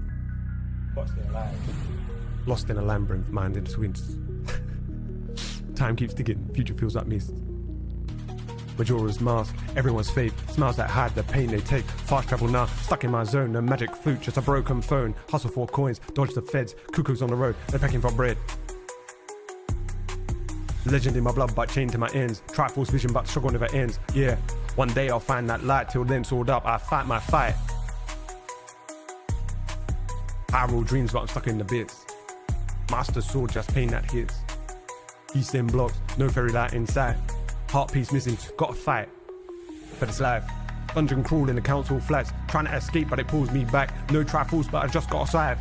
Gotta stay alive. Lost in a labyrinth, mind in swings. Time keeps ticking, future feels like mist. Majora's mask, everyone's fate. Smiles that hide the pain they take. Fast travel now, stuck in my zone. No magic flute, just a broken phone. Hustle for coins, dodge the feds. Cuckoos on the road, they're pecking for bread. Legend in my blood, but chained to my ends. Triforce vision, but struggle never ends. Yeah, one day I'll find that light. Till then, sword up, I fight my fight. Hyrule dreams, but I'm stuck in the bits. Master sword, just pain that hits. East End blocks, no fairy light inside. Heart piece missing, gotta fight for this life. Dungeon crawl in the council flats, trying to escape but it pulls me back. No triforce, but I just gotta survive.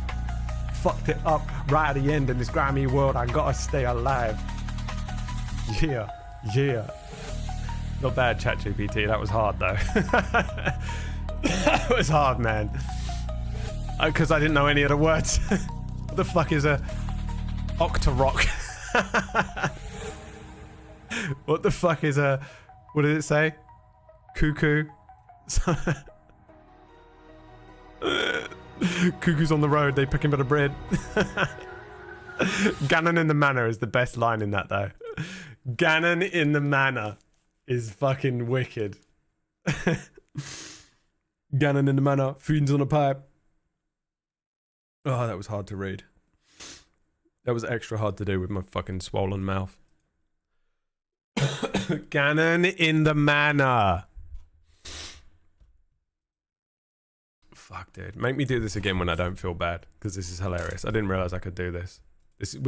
Fucked it up right at the end in this grimy world. I gotta stay alive. Yeah, yeah. Not bad, ChatGPT. That was hard though. That was hard, man. Because I didn't know any of the words. What the fuck is a Octorok? What the fuck is a... What did it say? Cuckoo? Cuckoos on the road, they pick him for the bread. Ganon in the manor is the best line in that though. Ganon in the manor is fucking wicked. Ganon in the manor, fiends on a pipe. Oh, that was hard to read. That was extra hard to do with my fucking swollen mouth. Ganon in the manor. Fuck, dude. Make me do this again when I don't feel bad, because this is hilarious. I didn't realize I could do this.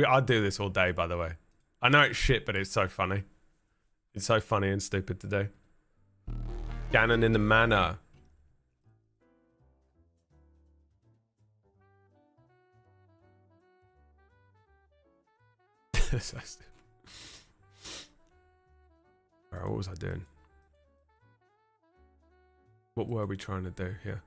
I'd do this all day, by the way. I know it's shit, but it's so funny. It's so funny and stupid to do. Ganon in the manor. So stupid. Alright, what was I doing? What were we trying to do here?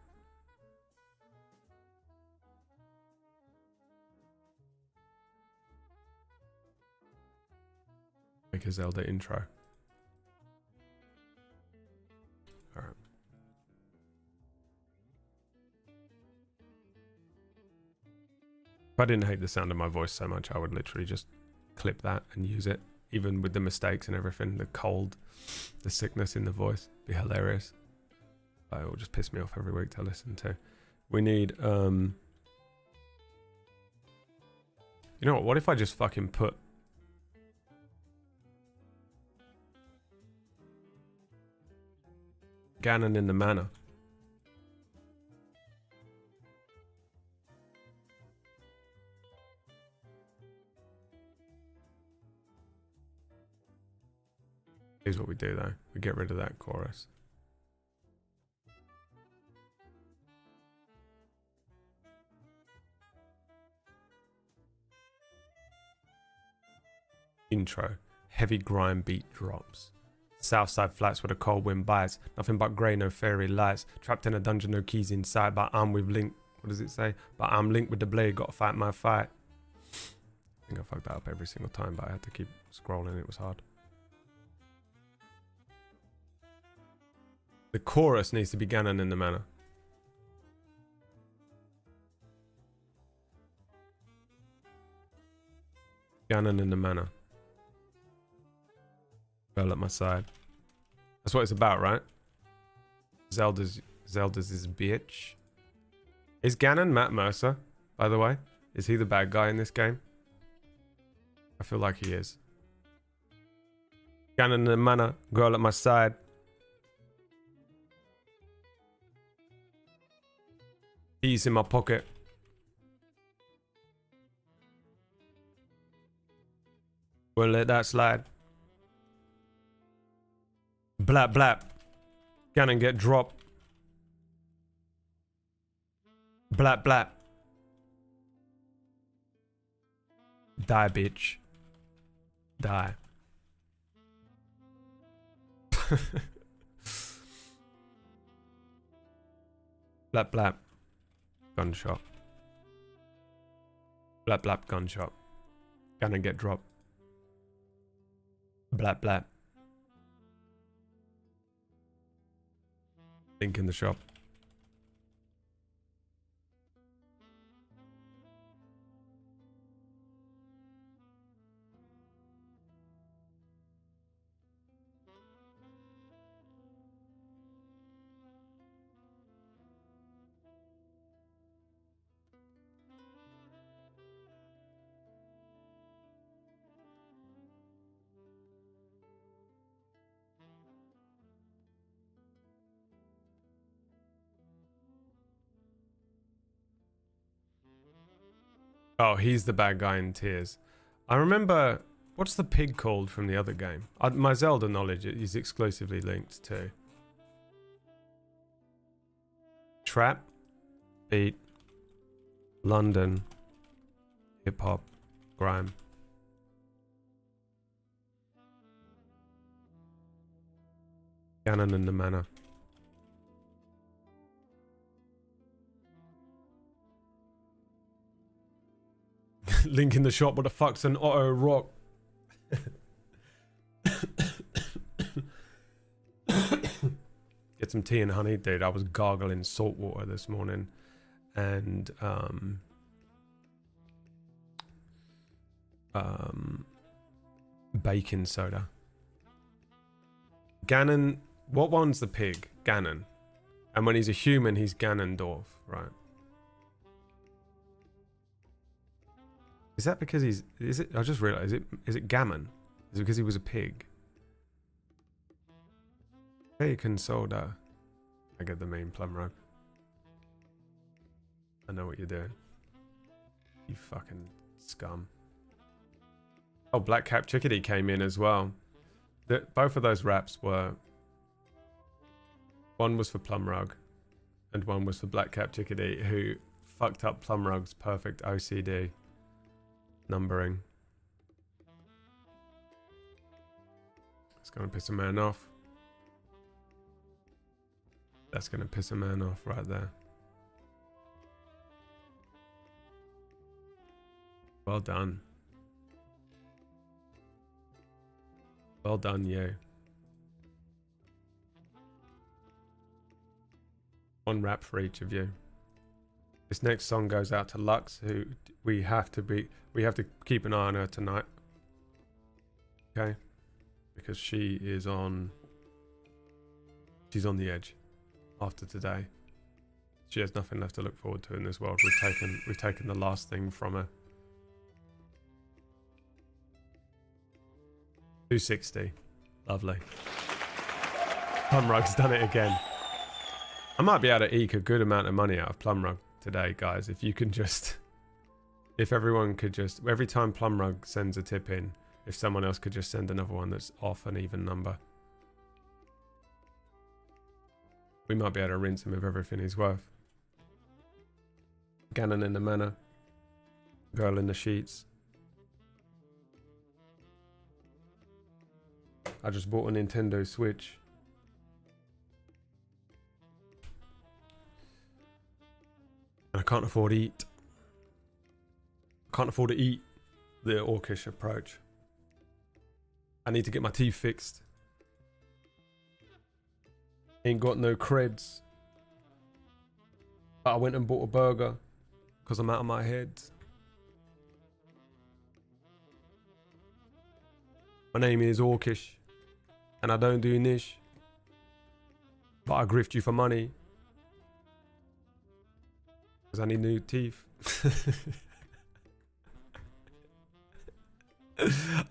Make a Zelda intro. Alright. If I didn't hate the sound of my voice so much, I would literally just clip that and use it. Even with the mistakes and everything, the cold, the sickness in the voice, be hilarious. But it will just piss me off every week to listen to. We need, you know what if I just fucking put Ganon in the manor. Here's what we do though. We get rid of that chorus. Intro. Heavy grime beat drops. Southside flats where the cold wind bites. Nothing but grey, no fairy lights. Trapped in a dungeon, no keys inside. But I'm with Link. What does it say? But I'm linked with the blade. Gotta fight my fight. I think I fucked that up every single time, but I had to keep scrolling. It was hard. The chorus needs to be Ganon in the manor. Ganon in the manor. Girl at my side. That's what it's about, right? Zelda's Zelda's his bitch. Is Ganon Matt Mercer, by the way? Is he the bad guy in this game? I feel like he is. Ganon in the manor, girl at my side. Keys in my pocket. We'll let that slide. Blap blap. Ganon get dropped. Blap blap. Die, bitch. Die. Blap blap. Gunshot. Blap blap gunshot. Gonna get dropped. Blap blap. Link in the shop. Oh, he's the bad guy in Tears. I remember... What's the pig called from the other game? My Zelda knowledge is exclusively linked to... Trap, beat, London, hip-hop, grime. Ganon and the Manor. Link in the shop, what the fuck's an auto rock? Get some tea and honey, dude. I was gargling salt water this morning. And baking soda. Ganon, what one's the pig? Ganon. And when he's a human, he's Ganondorf, right? Is that because he's... Is it? I just realized. Is it Gammon? Is it because he was a pig? Bacon soda. I get the main plum rug. I know what you're doing. You fucking scum. Oh, Black Cap Chickadee came in as well. Both of those raps were... One was for Plum Rug. And one was for Black Cap Chickadee, who fucked up Plum Rug's perfect OCD numbering. It's gonna piss a man off. That's gonna piss a man off right there. Well done. Well done, you. One rap for each of you. This next song goes out to Lux, who we have to keep an eye on her tonight. Okay? Because she's on the edge after today. She has nothing left to look forward to in this world. We've taken the last thing from her. 260. Lovely. Plum Rug's done it again. I might be able to eke a good amount of money out of Plum Rug today, guys. If you can just... If everyone could just... Every time Plum Rug sends a tip in, if someone else could just send another one that's off an even number. We might be able to rinse him of everything he's worth. Ganon in the Manor. Girl in the Sheets. I just bought a Nintendo Switch. And I can't afford to eat. I can't afford to eat the orcish approach. I need to get my teeth fixed. Ain't got no creds. But I went and bought a burger because I'm out of my head. My name is Orcish and I don't do niche. But I grift you for money Because I need new teeth.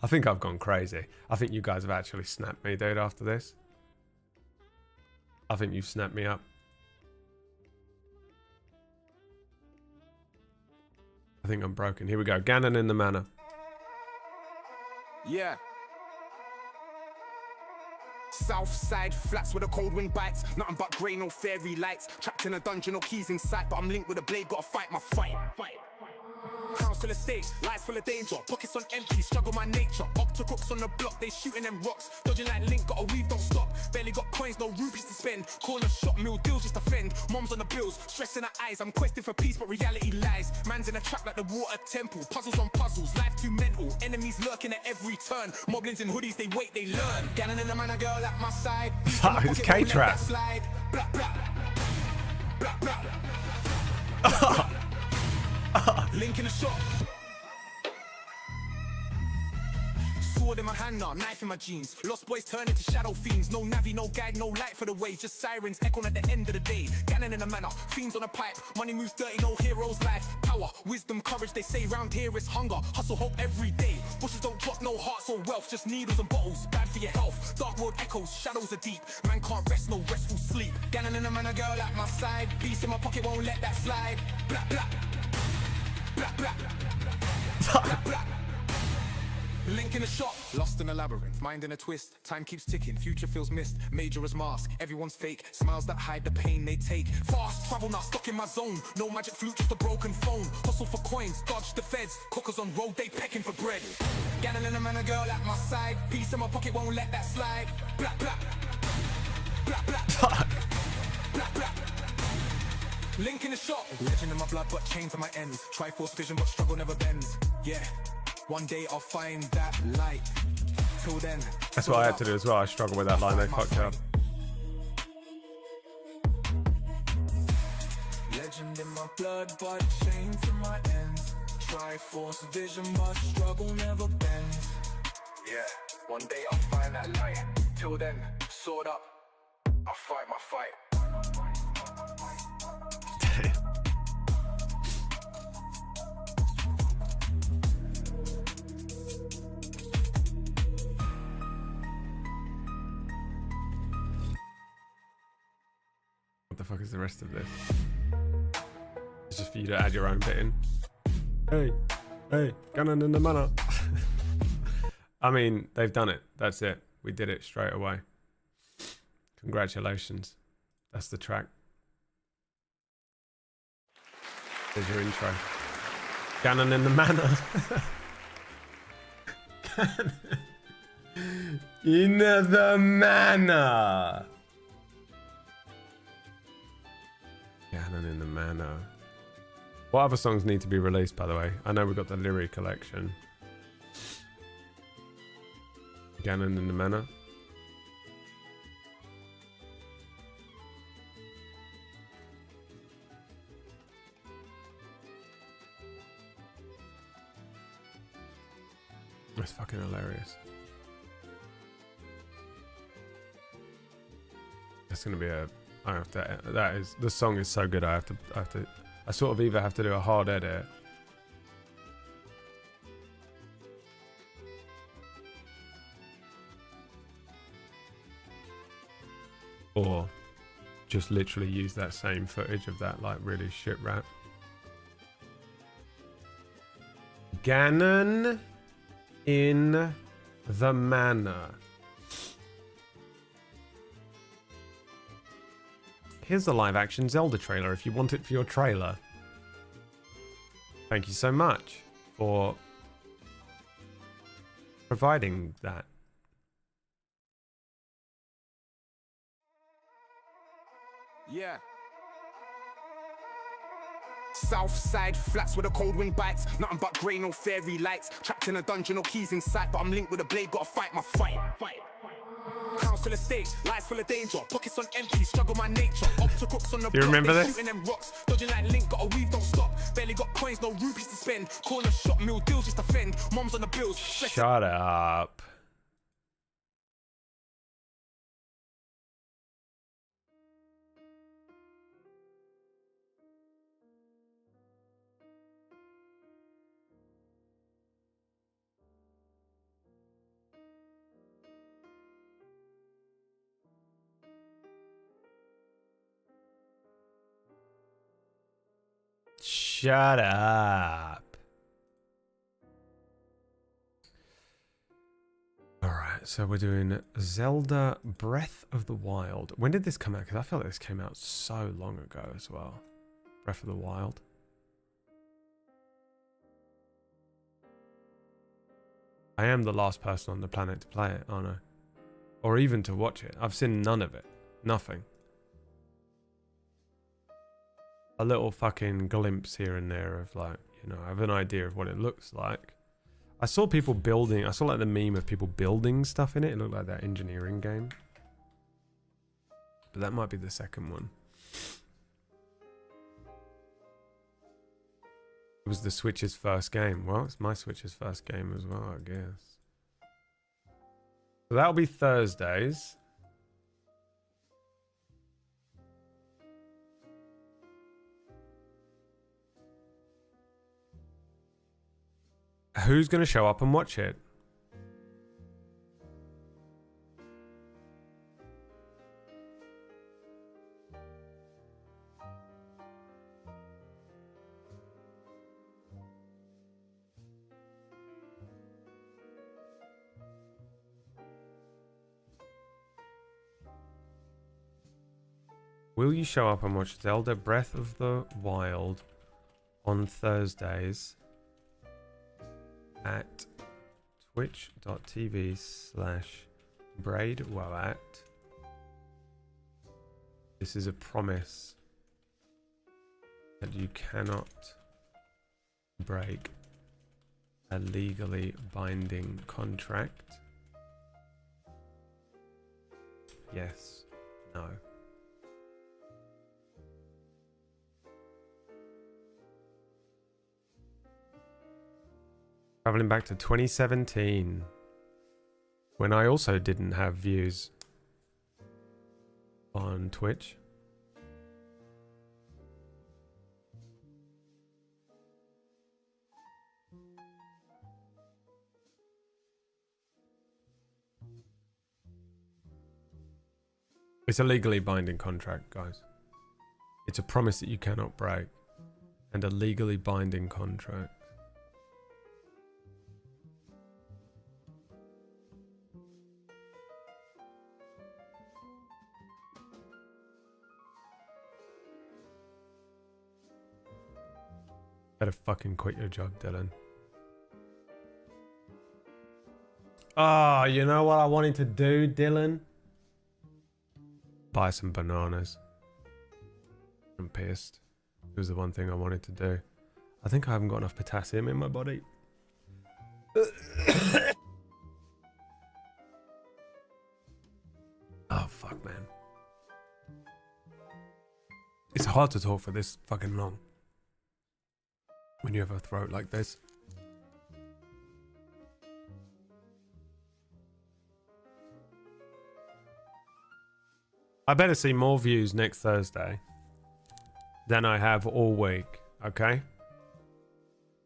I think I've gone crazy. I think you guys have actually snapped me, dude, after this. I think you've snapped me up. I think I'm broken. Here we go. Ganon in the manor. Yeah. South side flats where the cold wind bites. Nothing but grey, no fairy lights. Trapped in a dungeon, no keys in sight. But I'm linked with a blade, gotta fight my fight. Crowns full of stakes, lives full of danger. Pockets on empty, struggle my nature. Octocrooks on the block, they shooting them rocks. Dodging like Link, gotta weave, don't stop. Barely got coins, no rupees to spend. Corner shop, meal deals just to fend. Mom's on the bills, stress in her eyes. I'm questing for peace, but reality lies. Man's in a trap like the water temple. Puzzles on puzzles, life too mental. Enemies lurking at every turn. Moblins in hoodies, they wait, they learn. Ganon in the man, a girl at my side. Fuck, it's K-Trap. Blah, blah. Blah, blah. Link in the shop. Sword in my hand now, knife in my jeans. Lost boys turn into shadow fiends. No navvy, no guide, no light for the way. Just sirens echoing at the end of the day. Ganon in the manor, fiends on a pipe. Money moves dirty, no heroes life. Power, wisdom, courage, they say round here is hunger. Hustle, hope every day. Bushes don't drop, no hearts or wealth. Just needles and bottles, bad for your health. Dark world echoes, shadows are deep. Man can't rest, no restful sleep. Ganon in the manor, girl at my side. Beast in my pocket, won't let that slide. Blah, blah. Blah, blah. Blah, blah. Link in the shop, lost in a labyrinth, mind in a twist. Time keeps ticking, future feels missed. Major as mask, everyone's fake. Smiles that hide the pain they take. Fast travel now, stuck in my zone. No magic flute, just a broken phone. Hustle for coins, dodge the feds. Cookers on road, they pecking for bread. Ganon in the man, a girl at my side. Peace in my pocket, won't let that slide. Blah, blah. Blah, blah. Blah, blah. Link in the shop, legend in my blood, but chains on my ends. Triforce vision, but struggle never bends. Yeah, one day I'll find that light. Till then, that's what I had to do as well. I struggle with that line. They fucked up. Legend in my blood, but chains in my ends. Triforce vision, but struggle never bends. Yeah, one day I'll find that light. Till then, sword up, I'll fight my fight. What the fuck is the rest of this? It's just for you to add your own bit in. Hey, Ganon in the manor. I mean, they've done it. That's it. We did it straight away. Congratulations. That's the track. There's your intro. Ganon in the manor. In the manor. Ganon in the manor. What other songs need to be released, by the way? I know we've got the lyric collection. Ganon in the manor. That's fucking hilarious. That's gonna be a. I have to. That is. The song is so good. I have to. I sort of either have to do a hard edit. Or just literally use that same footage of that like really shit rap. Ganon in the manor. Here's the live action Zelda trailer if you want it for your trailer. Thank you so much for providing that. Yeah. South side flats where the cold wind bites. Nothing but grey, no fairy lights. Trapped in a dungeon, no keys in sight. But I'm linked with a blade, gotta fight my fight. Crowns full of stakes, lives full of danger. Pockets on empty, struggle my nature. Octocrooks on the You remember this? shooting them rocks. Dodging like Link, gotta weave, don't stop. Barely got coins, no rupees to spend. Corner shop, meal deals just to fend. Mom's on the bills. Shut up. Shut up. Alright, so we're doing Zelda Breath of the Wild. When did this come out? Because I feel like this came out so long ago as well. Breath of the Wild. I am the last person on the planet to play it, aren't I? Or even to watch it. I've seen none of it. Nothing. A little fucking glimpse here and there of like, you know, I have an idea of what it looks like. I saw people building, I saw like the meme of people building stuff in it. It looked like that engineering game. But that might be the second one. It was the Switch's first game. Well, it's my Switch's first game as well, I guess. So that'll be Thursdays. Who's going to show up and watch it? Will you show up and watch Zelda Breath of the Wild on Thursdays at twitch.tv/braidwowat? This is a promise that you cannot break a legally binding contract. Yes. No. Traveling back to 2017, when I also didn't have views on Twitch. It's a legally binding contract, guys. It's a promise that you cannot break, and a legally binding contract. Better fucking quit your job, Dylan. Oh, you know what I wanted to do, Dylan? Buy some bananas. I'm pissed. It was the one thing I wanted to do. I think I haven't got enough potassium in my body. Oh, fuck, man. It's hard to talk for this fucking long when you have a throat like this. I better see more views next Thursday than I have all week, okay?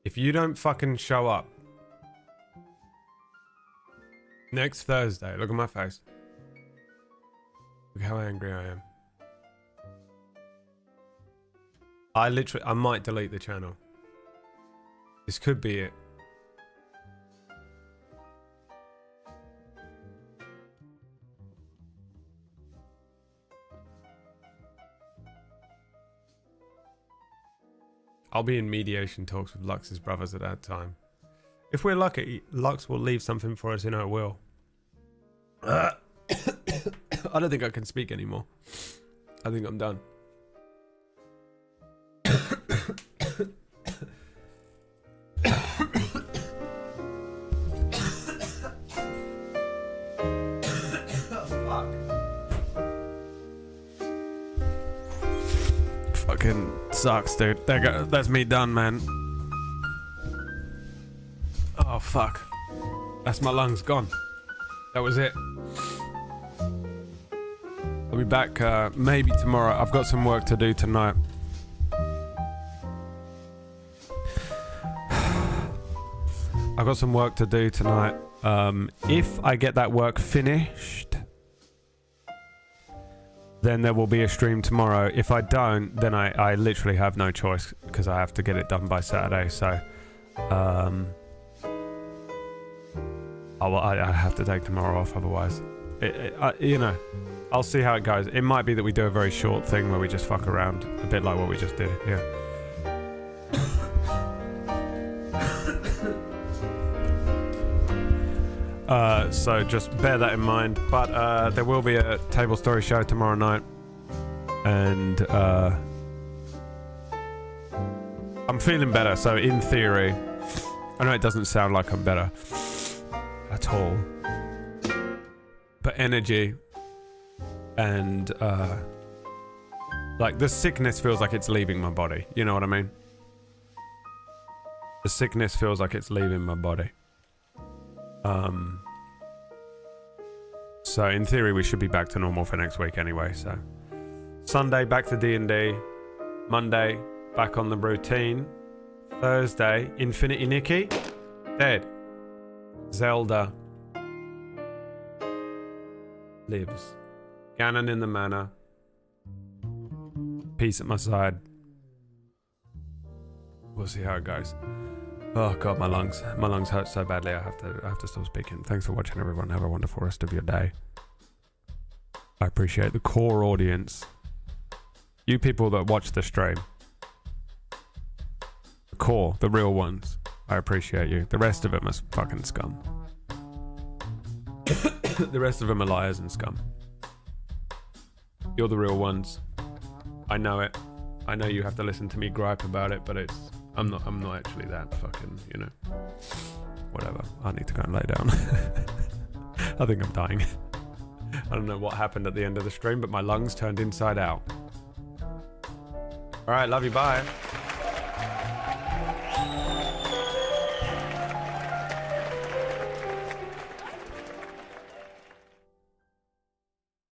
If you don't fucking show up next Thursday, look at my face. Look how angry I am. I might delete the channel. This could be it. I'll be in mediation talks with Lux's brothers at that time. If we're lucky, Lux will leave something for us in her will. I don't think I can speak anymore. I think I'm done. Fucking sucks, dude. That's me done, man. Oh, fuck. That's my lungs gone. That was it. I'll be back maybe tomorrow. I've got some work to do tonight. I've got some work to do tonight. If I get that work finished, then there will be a stream tomorrow. If I don't, then I literally have no choice because I have to get it done by Saturday. So, I have to take tomorrow off. Otherwise, you know, I'll see how it goes. It might be that we do a very short thing where we just fuck around, a bit like what we just did here. So just bear that in mind. But there will be a table story show tomorrow night, and I'm feeling better. So in theory, I know it doesn't sound like I'm better at all, but energy and like the sickness feels like it's leaving my body. You know what I mean? The sickness feels like it's leaving my body. So in theory we should be back to normal for next week anyway. So Sunday back to D&D, Monday back on the routine, Thursday Infinity Nikki dead, Zelda lives, Ganon in the manor, peace at my side. We'll see how it goes. Oh god, my lungs hurt so badly. I have to stop speaking. Thanks for watching, everyone. Have a wonderful rest of your day. I appreciate the core audience, you people that watch the stream. The core, the real ones. I appreciate you. The rest of them are fucking scum. The rest of them are liars and scum. You're the real ones. I know it. I know you have to listen to me gripe about it, but I'm not actually that fucking, you know. Whatever. I need to go and lay down. I think I'm dying. I don't know what happened at the end of the stream, but my lungs turned inside out. Alright, love you, bye.